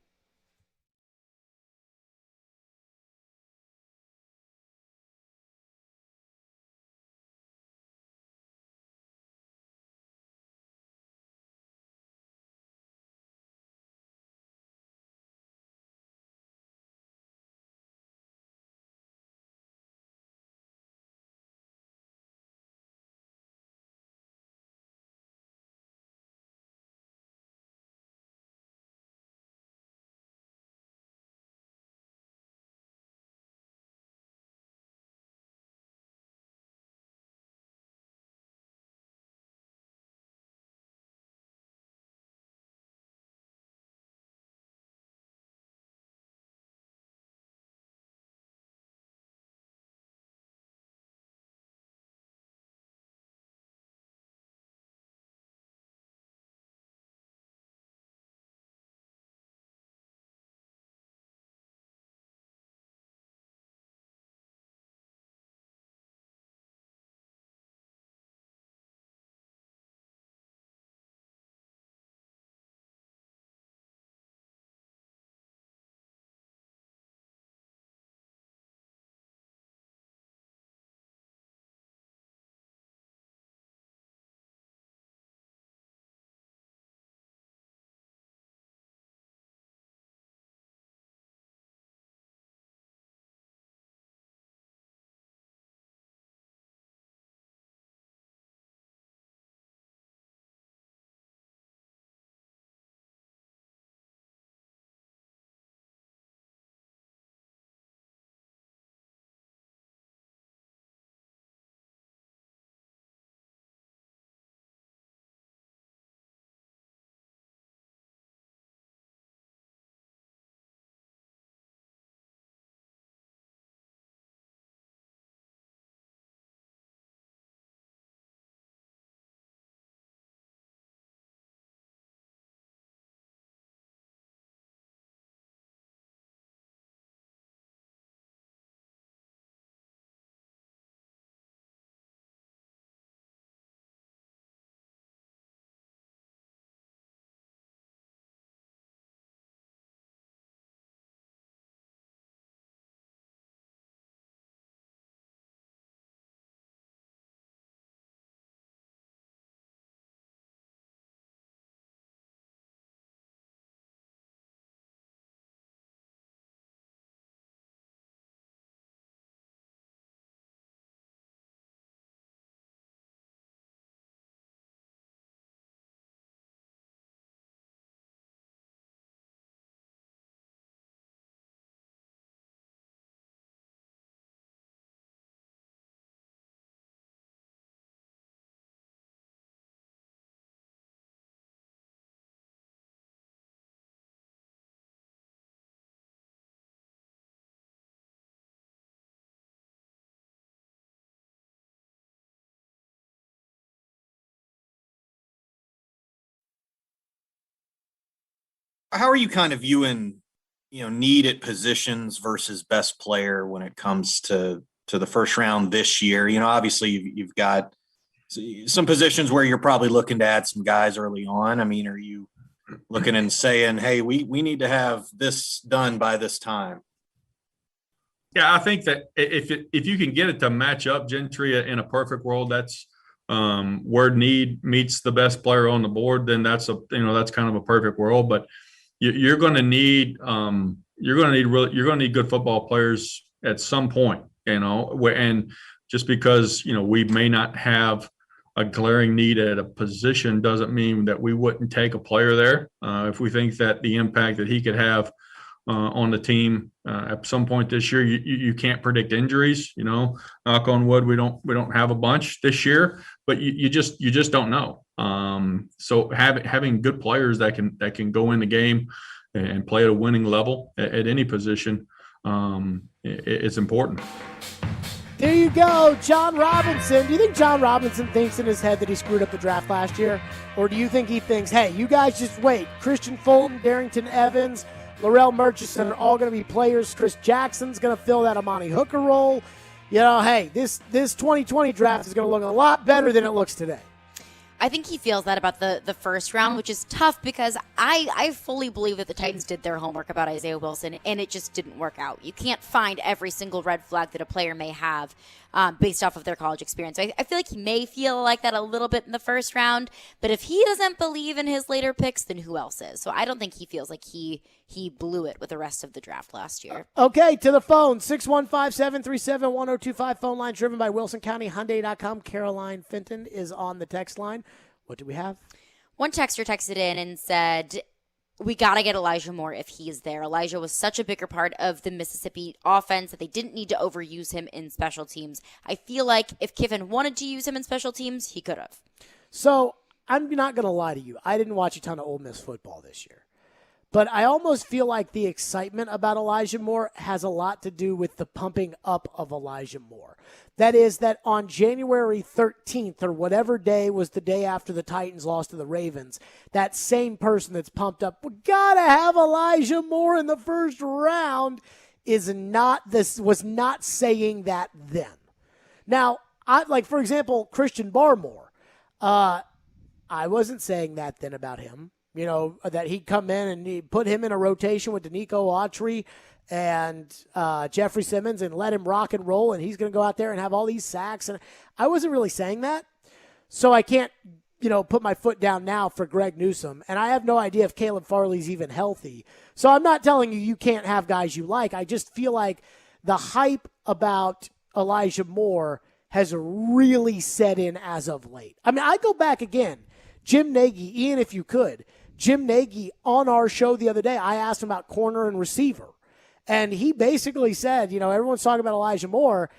How are you kind of viewing, need at positions versus best player when it comes to the first round this year? Obviously you've got some positions where you're probably looking to add some guys early on. I mean, are you looking and saying, hey, we need to have this done by this time? Yeah, I think that if you can get it to match up, Gentry, in a perfect world, that's where need meets the best player on the board. Then that's kind of a perfect world. But you're going to need good football players at some point. and just because, we may not have a glaring need at a position doesn't mean that we wouldn't take a player there. If we think that the impact that he could have on the team at some point this year, you can't predict injuries, knock on wood, we don't have a bunch this year, but you just don't know. So having good players that can go in the game and play at a winning level at any position, it's important. There you go, John Robinson. Do you think John Robinson thinks in his head that he screwed up the draft last year? Or do you think he thinks, hey, you guys just wait. Christian Fulton, Darrington Evans, Laurel Murchison are all going to be players. Chris Jackson's going to fill that Amani Hooker role. Hey, this 2020 draft is going to look a lot better than it looks today. I think he feels that about the first round, which is tough because I fully believe that the Titans did their homework about Isaiah Wilson, and it just didn't work out. You can't find every single red flag that a player may have based off of their college experience. I feel like he may feel like that a little bit in the first round, but if he doesn't believe in his later picks, then who else is? So I don't think he feels like he blew it with the rest of the draft last year. Okay, to the phone, 615-737-1025, phone line driven by WilsonCountyHyundai.com. Caroline Fenton is on the text line. What do we have? One texter texted in and said, we got to get Elijah Moore if he's there. Elijah was such a bigger part of the Mississippi offense that they didn't need to overuse him in special teams. I feel like if Kiffin wanted to use him in special teams, he could have. So I'm not going to lie to you. I didn't watch a ton of Ole Miss football this year. But I almost feel like the excitement about Elijah Moore has a lot to do with the pumping up of Elijah Moore. That is that on January 13th or whatever day was the day after the Titans lost to the Ravens, that same person that's pumped up, we got to have Elijah Moore in the first round, was not saying that then. Now, for example, Christian Barmore, I wasn't saying that then about him. That he'd come in and he'd put him in a rotation with Danico Autry and Jeffrey Simmons and let him rock and roll, and he's going to go out there and have all these sacks. And I wasn't really saying that. So I can't, put my foot down now for Greg Newsome. And I have no idea if Caleb Farley's even healthy. So I'm not telling you can't have guys you like. I just feel like the hype about Elijah Moore has really set in as of late. I mean, I go back again. Jim Nagy, Ian, if you could. Jim Nagy on our show the other day, I asked him about corner and receiver. And he basically said, everyone's talking about Elijah Moore.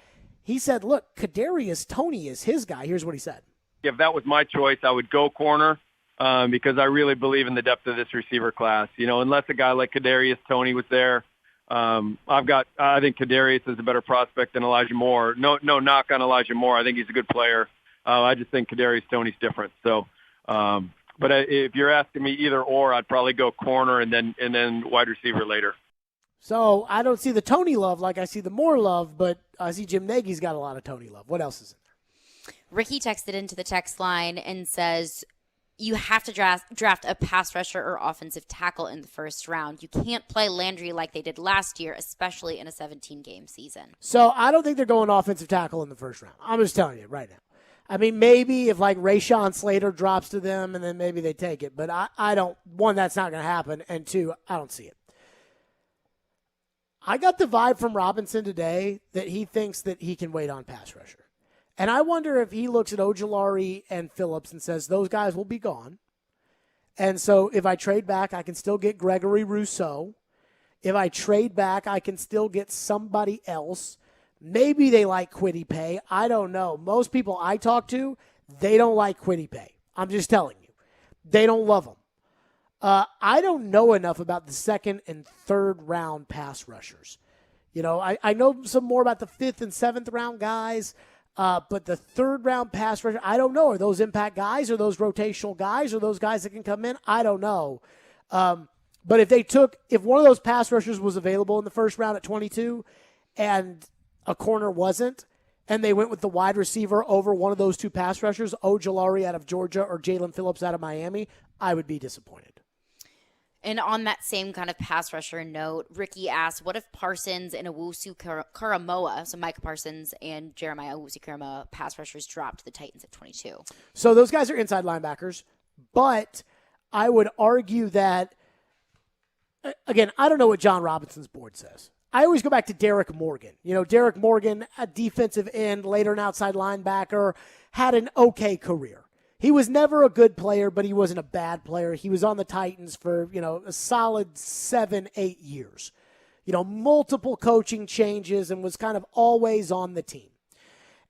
He said, look, Kadarius Toney is his guy. Here's what he said. If that was my choice, I would go corner because I really believe in the depth of this receiver class. Unless a guy like Kadarius Toney was there, I think Kadarius is a better prospect than Elijah Moore. No knock on Elijah Moore. I think he's a good player. I just think Kadarius Toney's different. So, but if you're asking me either or, I'd probably go corner and then wide receiver later. So I don't see the Toney love like I see the Moore love, but I see Jim Nagy's got a lot of Toney love. What else is in there? Ricky texted into the text line and says, you have to draft a pass rusher or offensive tackle in the first round. You can't play Landry like they did last year, especially in a 17-game season. So I don't think they're going offensive tackle in the first round. I'm just telling you right now. I mean, maybe if Rashawn Slater drops to them and then maybe they take it. But I don't, one, that's not going to happen. And two, I don't see it. I got the vibe from Robinson today that he thinks that he can wait on pass rusher. And I wonder if he looks at Ojulari and Phillips and says, those guys will be gone. And so if I trade back, I can still get Gregory Rousseau. If I trade back, I can still get somebody else. Maybe they like Kwity Paye. I don't know. Most people I talk to, they don't like Kwity Paye. I'm just telling you. They don't love him. I don't know enough about the second and third round pass rushers. I know some more about the fifth and seventh round guys, but the third round pass rusher, I don't know. Are those impact guys? Are those rotational guys? Are those guys that can come in? I don't know. But if one of those pass rushers was available in the first round at 22 and a corner wasn't, and they went with the wide receiver over one of those two pass rushers, Ojulari out of Georgia or Jalen Phillips out of Miami, I would be disappointed. And on that same kind of pass rusher note, Ricky asked, what if Parsons and Owusu Karamoa, so Micah Parsons and Jeremiah Owusu Karamoa, pass rushers dropped to the Titans at 22? So those guys are inside linebackers, but I would argue that, again, I don't know what John Robinson's board says. I always go back to Derek Morgan. Derek Morgan, a defensive end, later an outside linebacker, had an okay career. He was never a good player, but he wasn't a bad player. He was on the Titans for, a solid 7-8 years. Multiple coaching changes and was kind of always on the team.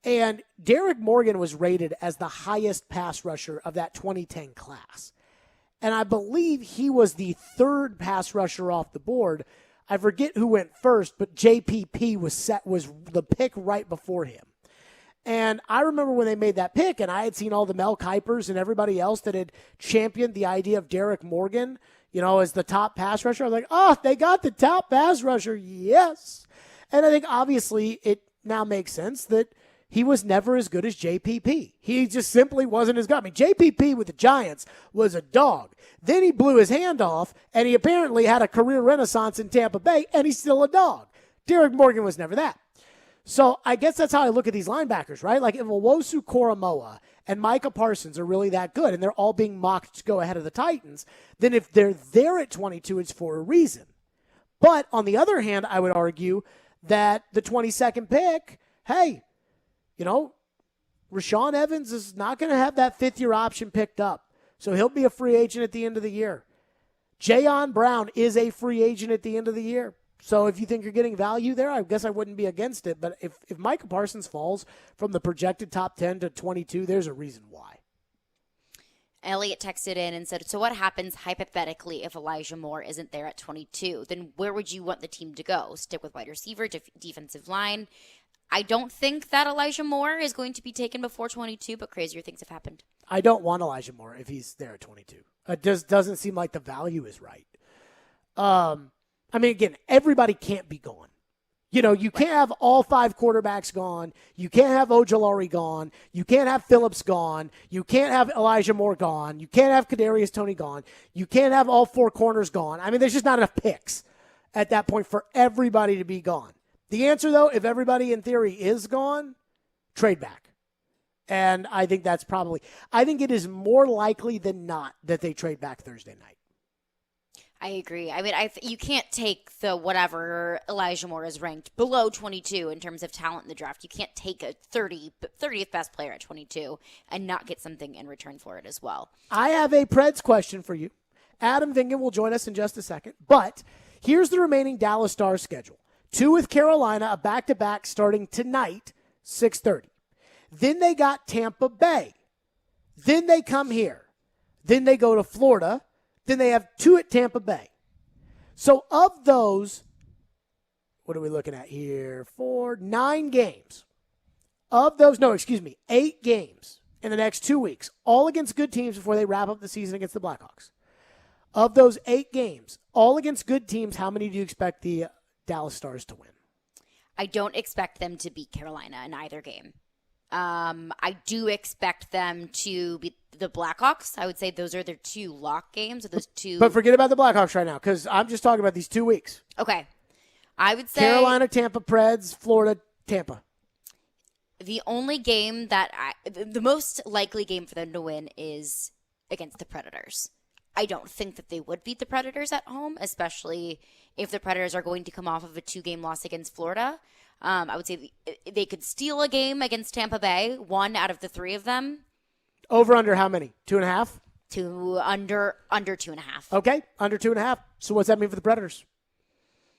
And Derek Morgan was rated as the highest pass rusher of that 2010 class. And I believe he was the third pass rusher off the board. I forget who went first, but JPP was the pick right before him. And I remember when they made that pick, and I had seen all the Mel Kipers and everybody else that had championed the idea of Derek Morgan, as the top pass rusher. I was like, oh, they got the top pass rusher, yes. And I think obviously it now makes sense that he was never as good as JPP. He just simply wasn't as good. I mean, JPP with the Giants was a dog. Then he blew his hand off, and he apparently had a career renaissance in Tampa Bay, and he's still a dog. Derek Morgan was never that. So I guess that's how I look at these linebackers, right? Like if Owosu Koromoa and Micah Parsons are really that good, and they're all being mocked to go ahead of the Titans, then if they're there at 22, it's for a reason. But on the other hand, I would argue that the 22nd pick, hey, Rashawn Evans is not going to have that fifth-year option picked up. So he'll be a free agent at the end of the year. Jayon Brown is a free agent at the end of the year. So if you think you're getting value there, I guess I wouldn't be against it. But if Micah Parsons falls from the projected top 10 to 22, there's a reason why. Elliot texted in and said, so what happens hypothetically if Elijah Moore isn't there at 22? Then where would you want the team to go? Stick with wide receiver, defensive line? I don't think that Elijah Moore is going to be taken before 22, but crazier things have happened. I don't want Elijah Moore if he's there at 22. It just doesn't seem like the value is right. I mean, again, everybody can't be gone. You can't have all 5 quarterbacks gone. You can't have Ojulari gone. You can't have Phillips gone. You can't have Elijah Moore gone. You can't have Kadarius Toney gone. You can't have all 4 corners gone. I mean, there's just not enough picks at that point for everybody to be gone. The answer, though, if everybody in theory is gone, trade back. And I think I think it is more likely than not that they trade back Thursday night. I agree. I mean, you can't take the whatever Elijah Moore is ranked below 22 in terms of talent in the draft. You can't take a 30th best player at 22 and not get something in return for it as well. I have a Preds question for you. Adam Vingan will join us in just a second. But here's the remaining Dallas Stars schedule. 2 with Carolina, a back-to-back starting tonight, 6:30. Then they got Tampa Bay. Then they come here. Then they go to Florida. Then they have 2 at Tampa Bay. So of those, what are we looking at here? 9 games. Of those, 8 games in the next 2 weeks, all against good teams before they wrap up the season against the Blackhawks. Of those 8 games, all against good teams, how many do you expect the Dallas Stars to win? I don't expect them to beat Carolina in either game. I do expect them to beat the Blackhawks. I would say those are their 2 lock games. Those 2. But forget about the Blackhawks right now because I'm just talking about these 2 weeks. Okay. I would say Carolina, Tampa, Preds, Florida, Tampa. The only game the most likely game for them to win is against the Predators. I don't think that they would beat the Predators at home, especially if the Predators are going to come off of a 2-game loss against Florida. I would say they could steal a game against Tampa Bay, 1 out of the 3 of them. Over under how many? 2.5? Under 2.5. Okay, under 2.5. So what's that mean for the Predators?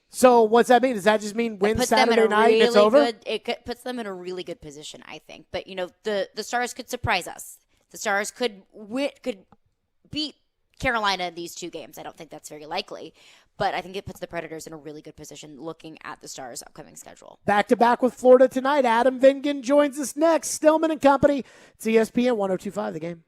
So what's that mean? Does that just mean win Saturday night and it's over? It puts them in a really good position, I think. But, the Stars could surprise us. The Stars could beat Carolina in these 2 games. I don't think that's very likely. But I think it puts the Predators in a really good position looking at the Stars' upcoming schedule. Back-to-back with Florida tonight. Adam Vingan joins us next. Stillman and Company. It's ESPN 102.5 The Game.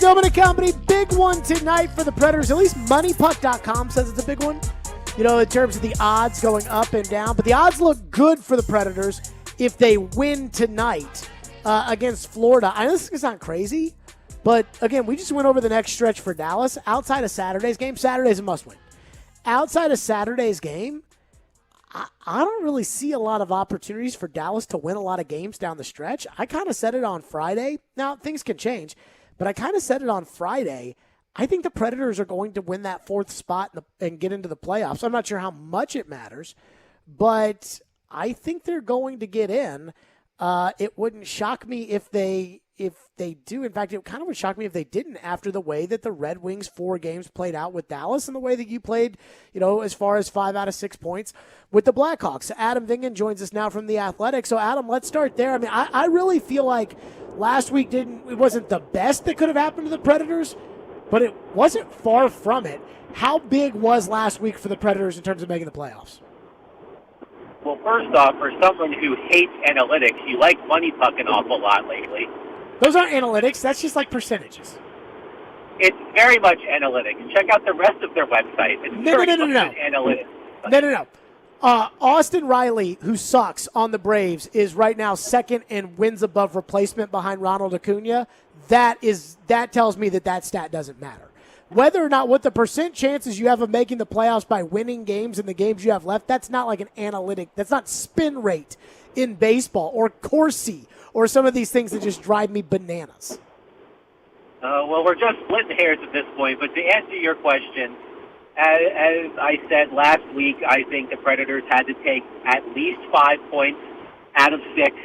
Stillman and Company, big one tonight for the Predators. At least MoneyPuck.com says it's a big one, in terms of the odds going up and down. But the odds look good for the Predators if they win tonight against Florida. I know this is not crazy, but again, we just went over the next stretch for Dallas. Outside of Saturday's game, Saturday's a must-win. Outside of Saturday's game, I don't really see a lot of opportunities for Dallas to win a lot of games down the stretch. I kind of said it on Friday. Now, things can change, but I kind of said it on Friday. I think the Predators are going to win that fourth spot and get into the playoffs. I'm not sure how much it matters, but I think they're going to get in. It wouldn't shock me if they do. In fact, it kind of would shock me if they didn't after the way that the Red Wings 4 games played out with Dallas and the way that you played, as far as 5 out of 6 points with the Blackhawks. Adam Vingan joins us now from The Athletic. So, Adam, let's start there. I mean, I really feel like last week it wasn't the best that could have happened to the Predators, but it wasn't far from it. How big was last week for the Predators in terms of making the playoffs? Well, first off, for someone who hates analytics, you like Money Puck an awful lot lately. Those aren't analytics. That's just like percentages. It's very much analytics. Check out the rest of their website. It's No. analytics. No. Austin Riley, who sucks on the Braves, is right now second in wins above replacement behind Ronald Acuna. That tells me that stat doesn't matter. Whether or not what the percent chances you have of making the playoffs by winning games in the games you have left, that's not like an analytic. That's not spin rate in baseball or Corsi or some of these things that just drive me bananas. Well, we're just splitting hairs at this point, but to answer your question, as I said last week, I think the Predators had to take at least 5 points out of 6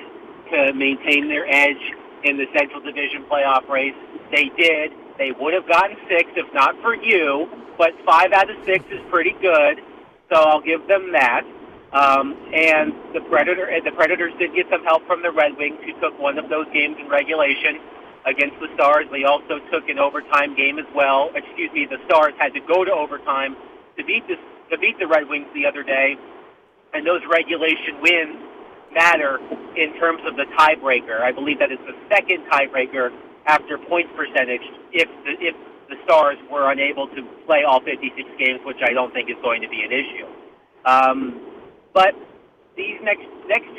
to maintain their edge in the Central Division playoff race. They did. They would have gotten 6 if not for you, but 5 out of 6 is pretty good, so I'll give them that. And the Predators did get some help from the Red Wings, who took one of those games in regulation against the Stars. They also took an overtime game as well. The Stars had to go to overtime to beat the Red Wings the other day, and those regulation wins matter in terms of the tiebreaker. I believe that is the second tiebreaker after points percentage if the Stars were unable to play all 56 games, which I don't think is going to be an issue. But these next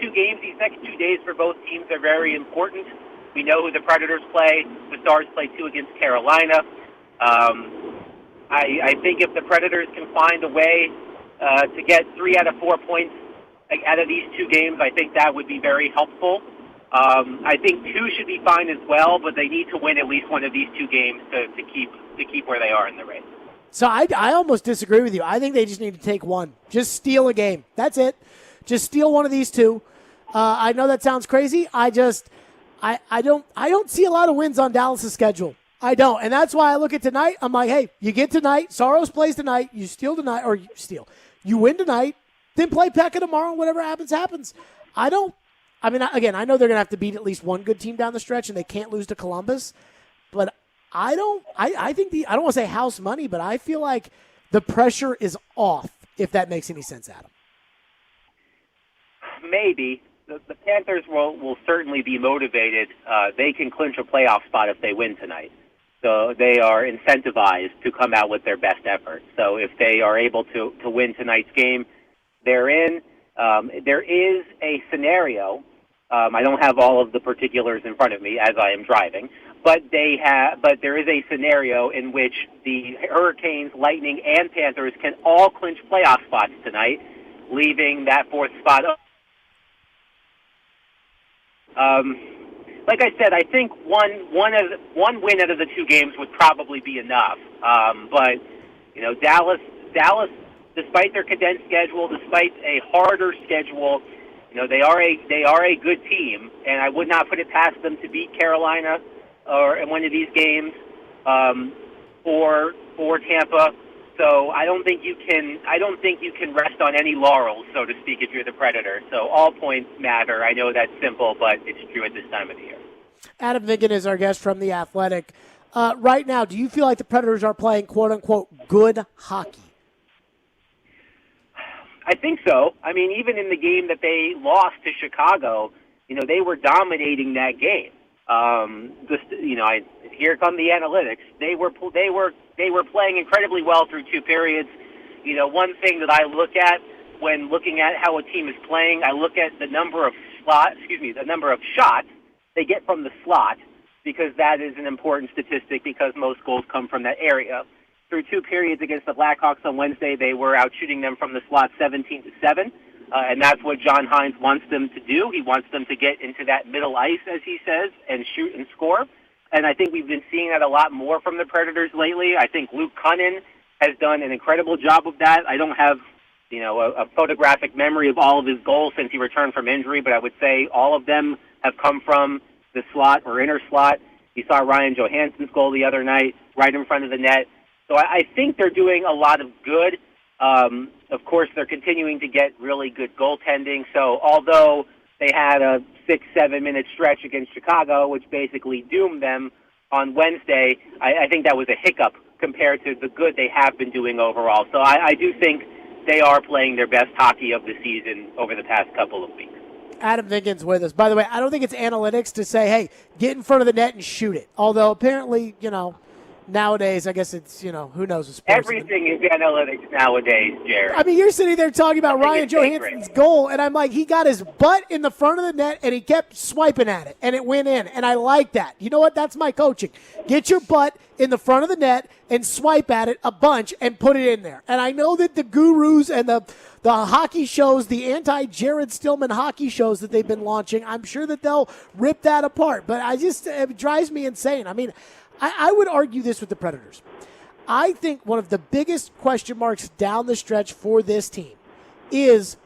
2 games, these next 2 days for both teams are very important. We know who the Predators play. The Stars play 2 against Carolina. I think if the Predators can find a way to get 3 out of 4 points out of these 2 games, I think that would be very helpful. I think 2 should be fine as well, but they need to win at least one of these 2 games to keep where they are in the race. So I almost disagree with you. I think they just need to take 1. Just steal a game. That's it. Just steal one of these 2. I know that sounds crazy. I don't see a lot of wins on Dallas' schedule. I don't. And that's why I look at tonight. I'm like, hey, you get tonight. Saros plays tonight. You steal tonight, or you steal. You win tonight. Then play Pekka tomorrow. Whatever happens. I know they're going to have to beat at least one good team down the stretch, and they can't lose to Columbus. But I don't want to say house money, but I feel like the pressure is off, if that makes any sense, Adam. Maybe. The Panthers will certainly be motivated. They can clinch a playoff spot if they win tonight. So they are incentivized to come out with their best effort. So if they are able to win tonight's game, they're in. There is a scenario. I don't have all of the particulars in front of me as I am driving, but there is a scenario in which the Hurricanes, Lightning, and Panthers can all clinch playoff spots tonight, leaving that 4th spot up. Like I said, I think one win out of the 2 games would probably be enough. But Dallas, despite their condensed schedule, despite a harder schedule, they are a good team, and I would not put it past them to beat Carolina or in one of these games for Tampa. So I don't think you can rest on any laurels, so to speak, if you're the Predator. So all points matter. I know that's simple, but it's true at this time of the year. Adam Vingan is our guest from The Athletic. Right now, do you feel like the Predators are playing, quote-unquote, good hockey? I think so. I mean, even in the game that they lost to Chicago, they were dominating that game. Here come the analytics. They were playing incredibly well through 2 periods. One thing that I look at when looking at how a team is playing, I look at the number of shots they get from the slot, because that is an important statistic because most goals come from that area. Through 2 periods against the Blackhawks on Wednesday, they were out shooting them from the slot 17-7, and that's what John Hines wants them to do. He wants them to get into that middle ice, as he says, and shoot and score. And I think we've been seeing that a lot more from the Predators lately. I think Luke Cunnin has done an incredible job of that. I don't have, a photographic memory of all of his goals since he returned from injury, but I would say all of them have come from the slot or inner slot. You saw Ryan Johansson's goal the other night right in front of the net. So I think they're doing a lot of good. Of course, they're continuing to get really good goaltending. So although they had a 6-7 minute stretch against Chicago, which basically doomed them on Wednesday, I think that was a hiccup compared to the good they have been doing overall. So I do think they are playing their best hockey of the season over the past couple of weeks. Adam Vingan's with us. By the way, I don't think it's analytics to say, hey, get in front of the net and shoot it. Although apparently, nowadays, I guess it's, who knows. Sports. Everything is analytics nowadays, Jared. I mean, you're sitting there talking about Ryan Johansson's goal, and I'm like, he got his butt in the front of the net, and he kept swiping at it, and it went in, and I like that. You know what? That's my coaching. Get your butt in the front of the net and swipe at it a bunch and put it in there. And I know that the gurus and the hockey shows, the anti-Jared Stillman hockey shows that they've been launching, I'm sure that they'll rip that apart. But it drives me insane. I mean, I would argue this with the Predators. I think one of the biggest question marks down the stretch for this team is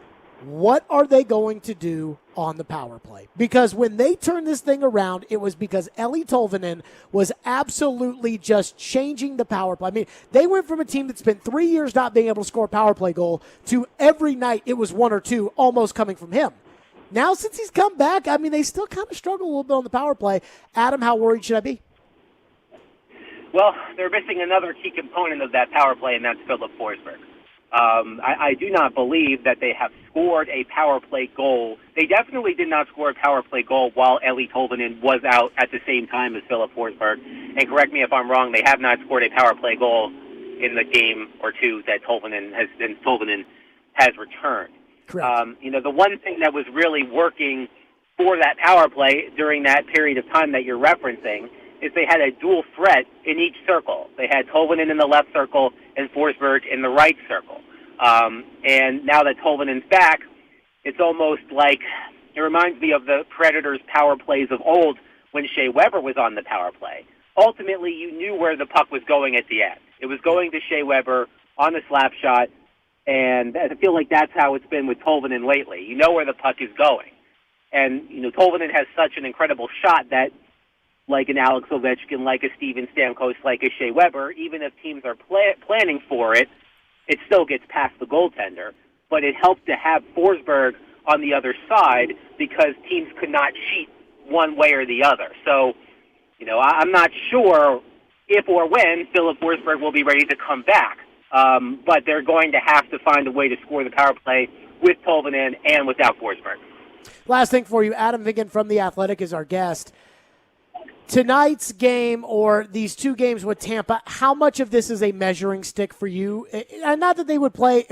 what are they going to do on the power play? Because when they turned this thing around, it was because Eeli Tolvanen was absolutely just changing the power play. I mean, they went from a team that spent 3 years not being able to score a power play goal to every night it was 1 or 2 almost coming from him. Now, since he's come back, I mean, they still kind of struggle a little bit on the power play. Adam, how worried should I be? Well, they're missing another key component of that power play, and that's Philip Forsberg. I do not believe that they have scored a power play goal. They definitely did not score a power play goal while Eeli Tolvanen was out at the same time as Philip Forsberg. And correct me if I'm wrong, they have not scored a power play goal in the game or two that Tolvanen has returned. Correct. The one thing that was really working for that power play during that period of time that you're referencing is they had a dual threat in each circle. They had Tolvanen in the left circle and Forsberg in the right circle. And now that Tolvanen's back, it's almost like it reminds me of the Predators' power plays of old when Shea Weber was on the power play. Ultimately, you knew where the puck was going at the end. It was going to Shea Weber on a slap shot, and I feel like that's how it's been with Tolvanen lately. You know where the puck is going. And, Tolvanen has such an incredible shot that, like an Alex Ovechkin, like a Steven Stamkos, like a Shea Weber, even if teams are planning for it, it still gets past the goaltender. But it helped to have Forsberg on the other side because teams could not cheat one way or the other. So, I'm not sure if or when Philip Forsberg will be ready to come back. But they're going to have to find a way to score the power play with Tolvanen and without Forsberg. Last thing for you, Adam Vingan from The Athletic is our guest. Tonight's game or these 2 games with Tampa, how much of this is a measuring stick for you? And not that they would play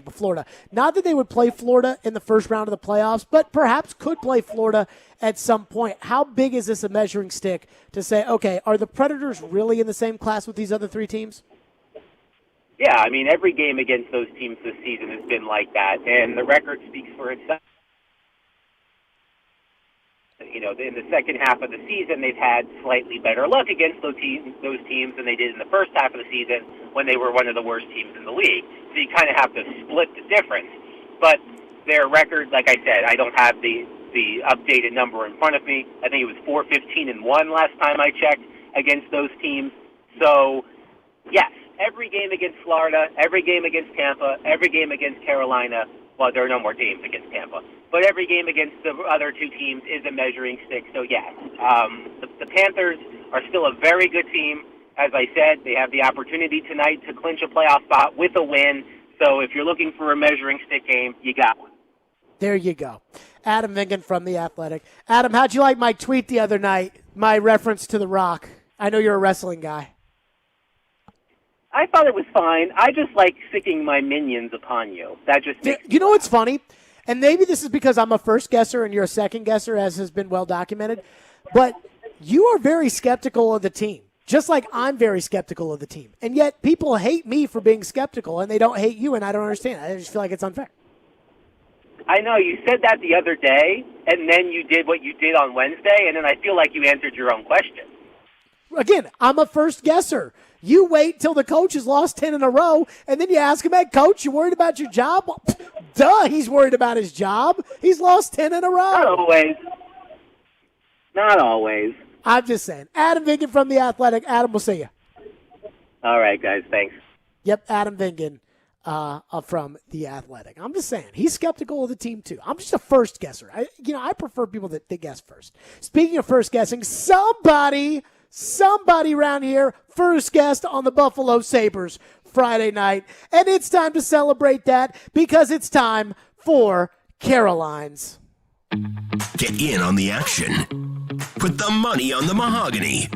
Florida. Not that they would play Florida in the first round of the playoffs, but perhaps could play Florida at some point. How big is this a measuring stick to say, okay, are the Predators really in the same class with these other 3 teams? Yeah, I mean, every game against those teams this season has been like that, and the record speaks for itself. In the second half of the season, they've had slightly better luck against those teams than they did in the first half of the season when they were one of the worst teams in the league. So you kind of have to split the difference. But their record, like I said, I don't have the updated number in front of me. I think it was 4-15-1 last time I checked against those teams. So, yes, every game against Florida, every game against Tampa, every game against Carolina. Well, there are no more teams against Tampa. But every game against the other 2 teams is a measuring stick. So, yes, the Panthers are still a very good team. As I said, they have the opportunity tonight to clinch a playoff spot with a win. So if you're looking for a measuring stick game, you got one. There you go. Adam Vingan from The Athletic. Adam, how'd you like my tweet the other night, my reference to The Rock? I know you're a wrestling guy. I thought it was fine. I just like sicking my minions upon you. That just makes You know what's funny? And maybe this is because I'm a first guesser and you're a second guesser, as has been well documented, but you are very skeptical of the team, just like I'm very skeptical of the team. And yet people hate me for being skeptical, and they don't hate you, and I don't understand. I just feel like it's unfair. I know, you said that the other day, and then you did what you did on Wednesday, and then I feel like you answered your own question. Again, I'm a first guesser. You wait till the coach has lost 10 in a row, and then you ask him, hey, coach, you worried about your job? Well, duh, he's worried about his job. He's lost 10 in a row. Not always. Not always. I'm just saying. Adam Vingan from The Athletic. Adam, we'll see you. All right, guys, thanks. Yep, Adam Vingan from The Athletic. I'm just saying, he's skeptical of the team, too. I'm just a first guesser. I prefer people that guess first. Speaking of first guessing, somebody around here first guessed on the Buffalo Sabres Friday night. And it's time to celebrate that because it's time for Caroline's. Get in on the action. Put the money on the mahogany.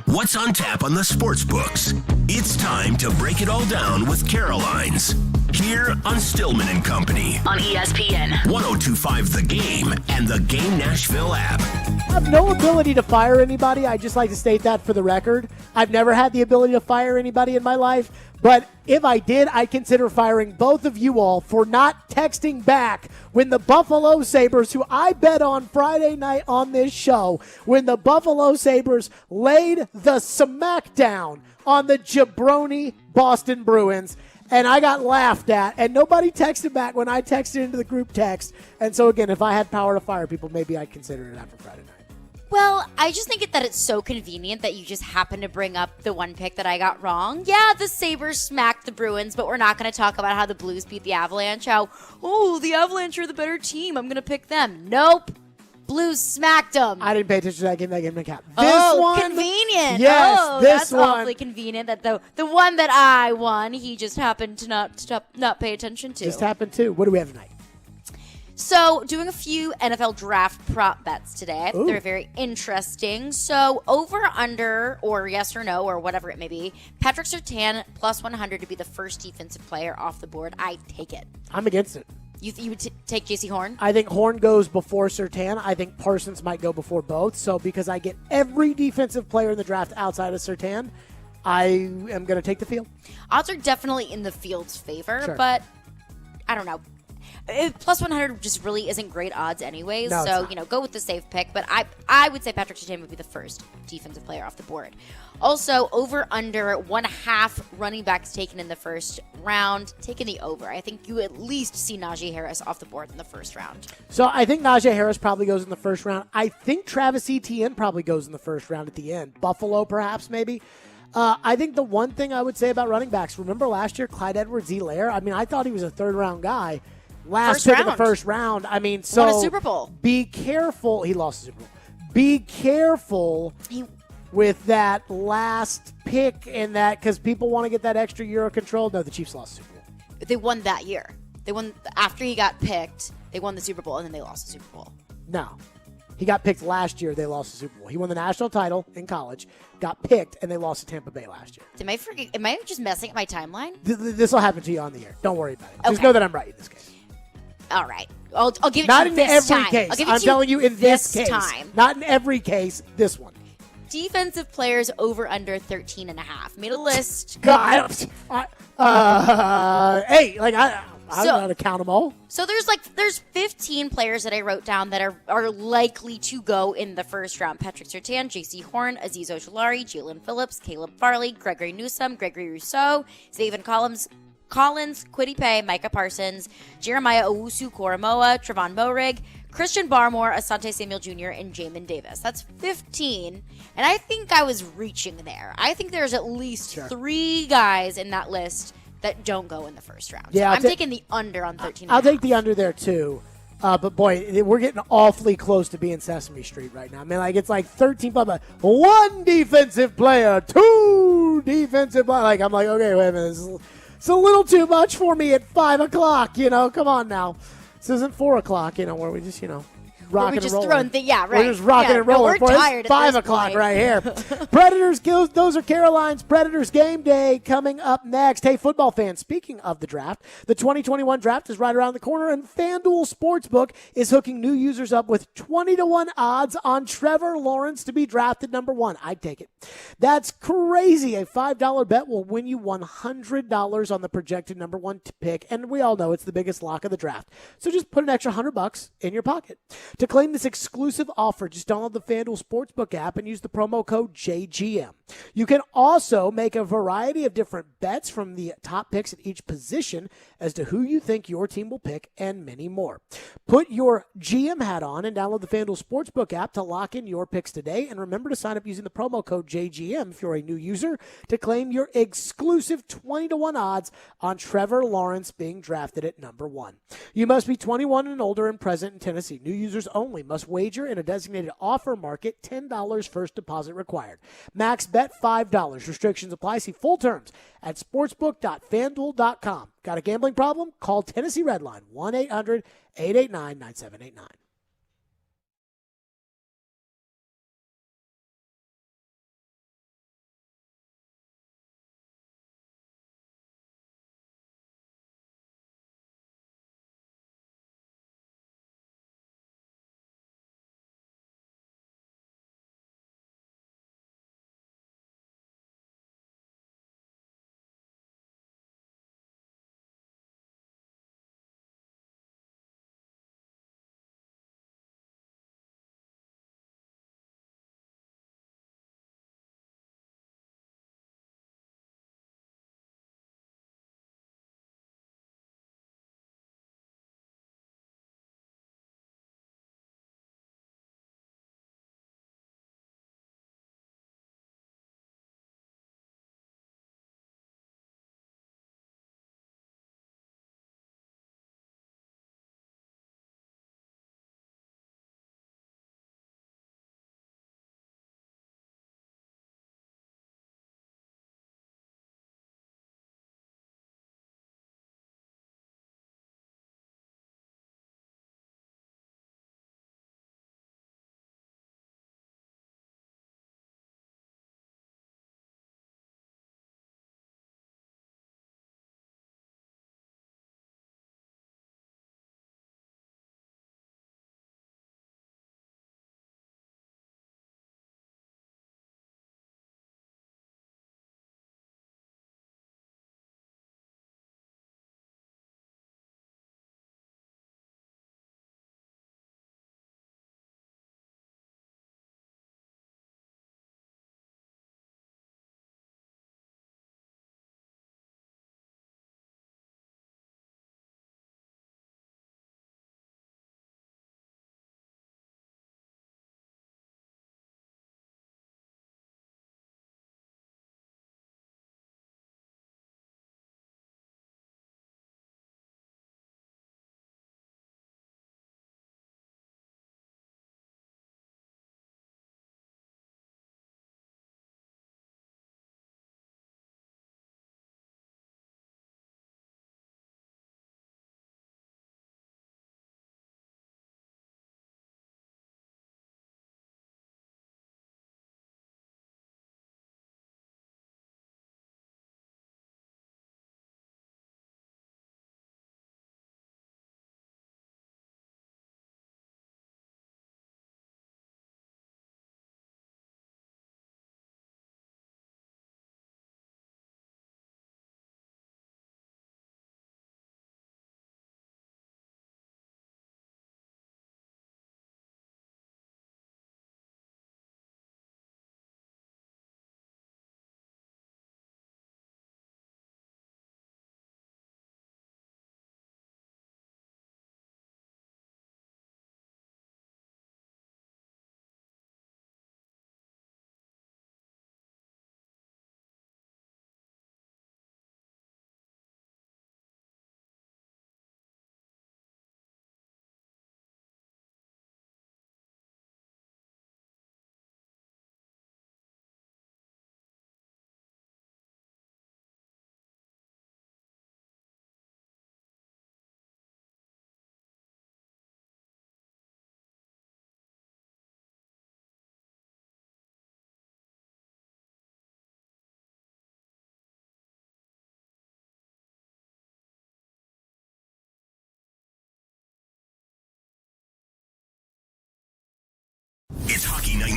What's on tap on the sports books? It's time to break it all down with Caroline's. Here on Stillman and Company. On ESPN. 102.5 The Game and the Game Nashville app. I have no ability to fire anybody. I just like to state that for the record. I've never had the ability to fire anybody in my life. But if I did, I'd consider firing both of you all for not texting back when the Buffalo Sabres, who I bet on Friday night on this show, when the Buffalo Sabres laid the smackdown on the jabroni Boston Bruins. And I got laughed at, and nobody texted back when I texted into the group text. And so, again, if I had power to fire people, maybe I'd consider it after Friday night. Well, I just think that it's so convenient that you just happen to bring up the one pick that I got wrong. Yeah, the Sabres smacked the Bruins, but we're not going to talk about how the Blues beat the Avalanche. The Avalanche are the better team. I'm going to pick them. Nope. Blues smacked them. I didn't pay attention to that game. That game didn't count. Convenient. Yes, this that's one. awfully convenient that the one that I won, he just happened to not pay attention to. Just happened to. What do we have tonight? So, doing a few NFL draft prop bets today. Ooh. They're very interesting. So, over, under, or yes or no, or whatever it may be, Patrick Surtain plus 100 to be the first defensive player off the board. I take it. I'm against it. You would take J.C. Horn? I think Horn goes before Surtain. I think Parsons might go before both. So, because I get every defensive player in the draft outside of Surtain, I am going to take the field. Odds are definitely in the field's favor, Sure. but I don't know. Plus 100 just really isn't great odds anyways, No, so, go with the safe pick. But I would say Patrick Surtain would be the first defensive player off the board. Also, over, under, 1.5 running backs taken in the first round. Taking the over. I think you at least see Najee Harris off the board in the first round. So, I think Najee Harris probably goes in the first round. I think Travis Etienne probably goes in the first round at the end. Buffalo, perhaps, maybe. I think the one thing I would say about running backs, remember last year, Clyde Edwards-Helaire? I mean, I thought he was a third-round guy. Last pick of the first round. I mean, so won a Super Bowl. Be careful. He lost the Super Bowl. Be careful with that last pick and that, because people want to get that extra year of control. No, the Chiefs lost the Super Bowl. They won that year. They won after he got picked. They won the Super Bowl, and then they lost the Super Bowl. No. He got picked last year. They lost the Super Bowl. He won the national title in college, got picked, and they lost to Tampa Bay last year. Am I just messing up my timeline? This will happen to you on the air. Don't worry about it. Just Okay. know that I'm right in this case. All right. I'll give it Not to you in this every time. case. I'll give it I'm to telling you in this case. time. Not in every case, this one. Defensive players over under 13.5. Made a list. God, hey, like I don't know how to count them all. So there's 15 players that I wrote down that are likely to go in the first round. Patrick Surtain, J.C. Horn, Azeez Ojulari, Jalen Phillips, Caleb Farley, Gregory Newsome, Gregory Rousseau, Zayvon Collins, Kwity Paye, Micah Parsons, Jeremiah Owusu-Koramoah, Trevon Moehrig, Christian Barmore, Asante Samuel Jr., and Jamin Davis. That's 15, and I think I was reaching there. I think there's at least 3 guys in that list that don't go in the first round. Yeah, so I'm taking the under on 13. I'll take the under there too. But boy, we're getting awfully close to being Sesame Street right now. I mean, like it's like 13, but 1 defensive player, 2 defensive players. Like I'm like, okay, wait a minute, it's a little too much for me at 5 o'clock. Come on now. This isn't 4 o'clock, where we just, rocking and rolling. Right. We're just rocking and rolling. No, we're tired It's 5 o'clock point. right here. Predators, those are Caroline's Predators game day coming up next. Hey, football fans, speaking of the draft, the 2021 draft is right around the corner, and FanDuel Sportsbook is hooking new users up with 20-1 odds on Trevor Lawrence to be drafted number 1. I'd take it. That's crazy. A $5 bet will win you $100 on the projected number 1 pick, and we all know it's the biggest lock of the draft. So just put an extra $100 in your pocket. To claim this exclusive offer, just download the FanDuel Sportsbook app and use the promo code JGM. You can also make a variety of different bets from the top picks at each position as to who you think your team will pick and many more. Put your GM hat on and download the FanDuel Sportsbook app to lock in your picks today. And remember to sign up using the promo code JGM if you're a new user to claim your exclusive 20-1 odds on Trevor Lawrence being drafted at number 1. You must be 21 and older and present in Tennessee. New users only. Must wager in a designated offer market. $10 first deposit required. Max bet $5. Restrictions apply. See full terms at sportsbook.fanduel.com. Got a gambling problem? Call Tennessee Redline 1-800-889-9789.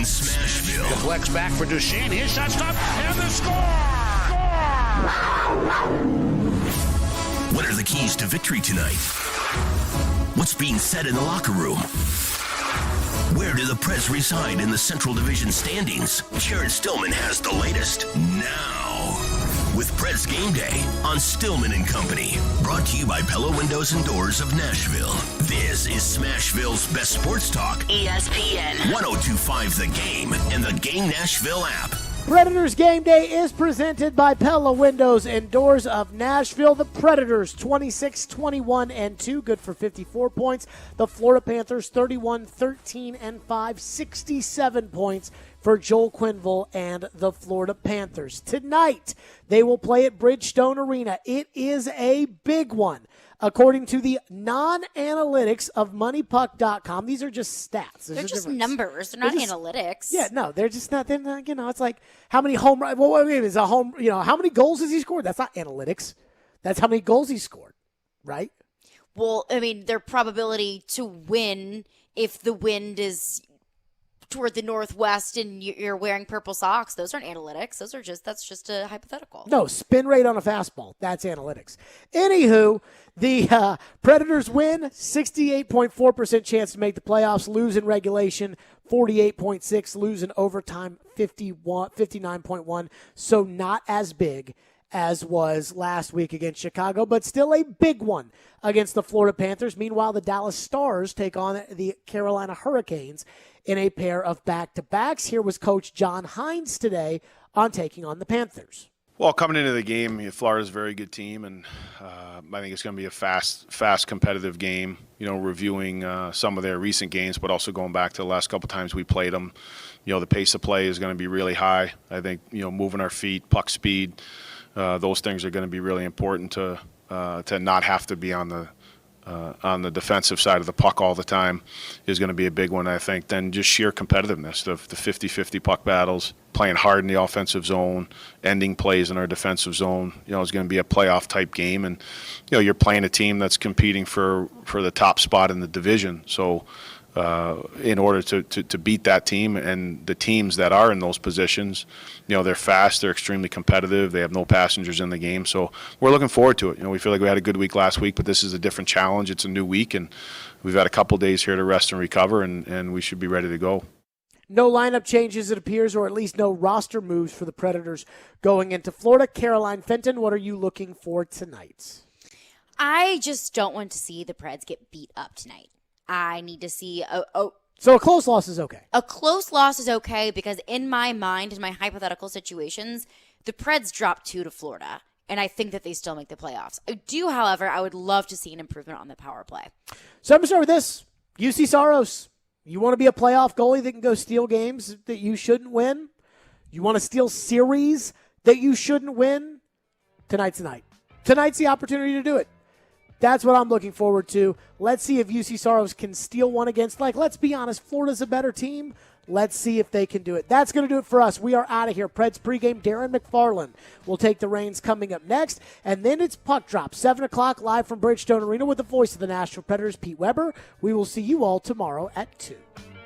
Smashville. Deflects back for Duchesne. His shot stop and the score! What are the keys to victory tonight? What's being said in the locker room? Where do the Preds reside in the Central Division standings? Jared Stillman has the latest now. With Preds Game Day on Stillman and Company. Brought to you by Pella Windows and Doors of Nashville. This is Smashville's best sports talk. ESPN 102.5 The Game and the Game Nashville app. Predators Game Day is presented by Pella Windows and Doors of Nashville. The Predators 26-21-2, good for 54 points. The Florida Panthers 31-13-5, 67 points for Joel Quenneville and the Florida Panthers. Tonight, they will play at Bridgestone Arena. It is a big one. According to the non-analytics of MoneyPuck.com, these are just stats. They're just numbers. They're not analytics. Yeah, no, they're just not. They're not, it's like how many home runs. Well, I mean, is a home. How many goals has he scored? That's not analytics. That's how many goals he scored, right? Well, I mean, their probability to win if the wind is toward the northwest and you're wearing purple socks, those aren't analytics. That's just a hypothetical. No, spin rate on a fastball. That's analytics. Anywho, the Predators win, 68.4% chance to make the playoffs, lose in regulation, 48.6%, lose in overtime, 59.1%. So not as big as was last week against Chicago, but still a big one against the Florida Panthers. Meanwhile, the Dallas Stars take on the Carolina Hurricanes in a pair of back-to-backs. Here was Coach John Hines today on taking on the Panthers. Well, coming into the game, Florida's a very good team, and I think it's going to be a fast, competitive game. Reviewing some of their recent games, but also going back to the last couple times we played them. The pace of play is going to be really high. I think moving our feet, puck speed, those things are going to be really important to not have to be on the defensive side of the puck all the time is going to be a big one, I think. Then just sheer competitiveness, the 50-50 puck battles, playing hard in the offensive zone, ending plays in our defensive zone. It's going to be a playoff-type game. And, you're playing a team that's competing for the top spot in the division. So in order to beat that team and the teams that are in those positions, they're fast, they're extremely competitive, they have no passengers in the game. So we're looking forward to it. We feel like we had a good week last week, but this is a different challenge. It's a new week, and we've had a couple days here to rest and recover, and we should be ready to go. No lineup changes, it appears, or at least no roster moves for the Predators going into Florida. Caroline Fenton, what are you looking for tonight? I just don't want to see the Preds get beat up tonight. I need to see So a close loss is okay. A close loss is okay because in my mind, in my hypothetical situations, the Preds drop 2 to Florida, and I think that they still make the playoffs. I do, however, I would love to see an improvement on the power play. So I'm going to start with this. UC Saros, you want to be a playoff goalie that can go steal games that you shouldn't win? You want to steal series that you shouldn't win? Tonight's the night. Tonight's the opportunity to do it. That's what I'm looking forward to. Let's see if UC Saros can steal one against, let's be honest, Florida's a better team. Let's see if they can do it. That's going to do it for us. We are out of here. Preds pregame, Darren McFarland will take the reins coming up next. And then it's Puck Drop, 7 o'clock live from Bridgestone Arena with the voice of the Nashville Predators, Pete Weber. We will see you all tomorrow at 2.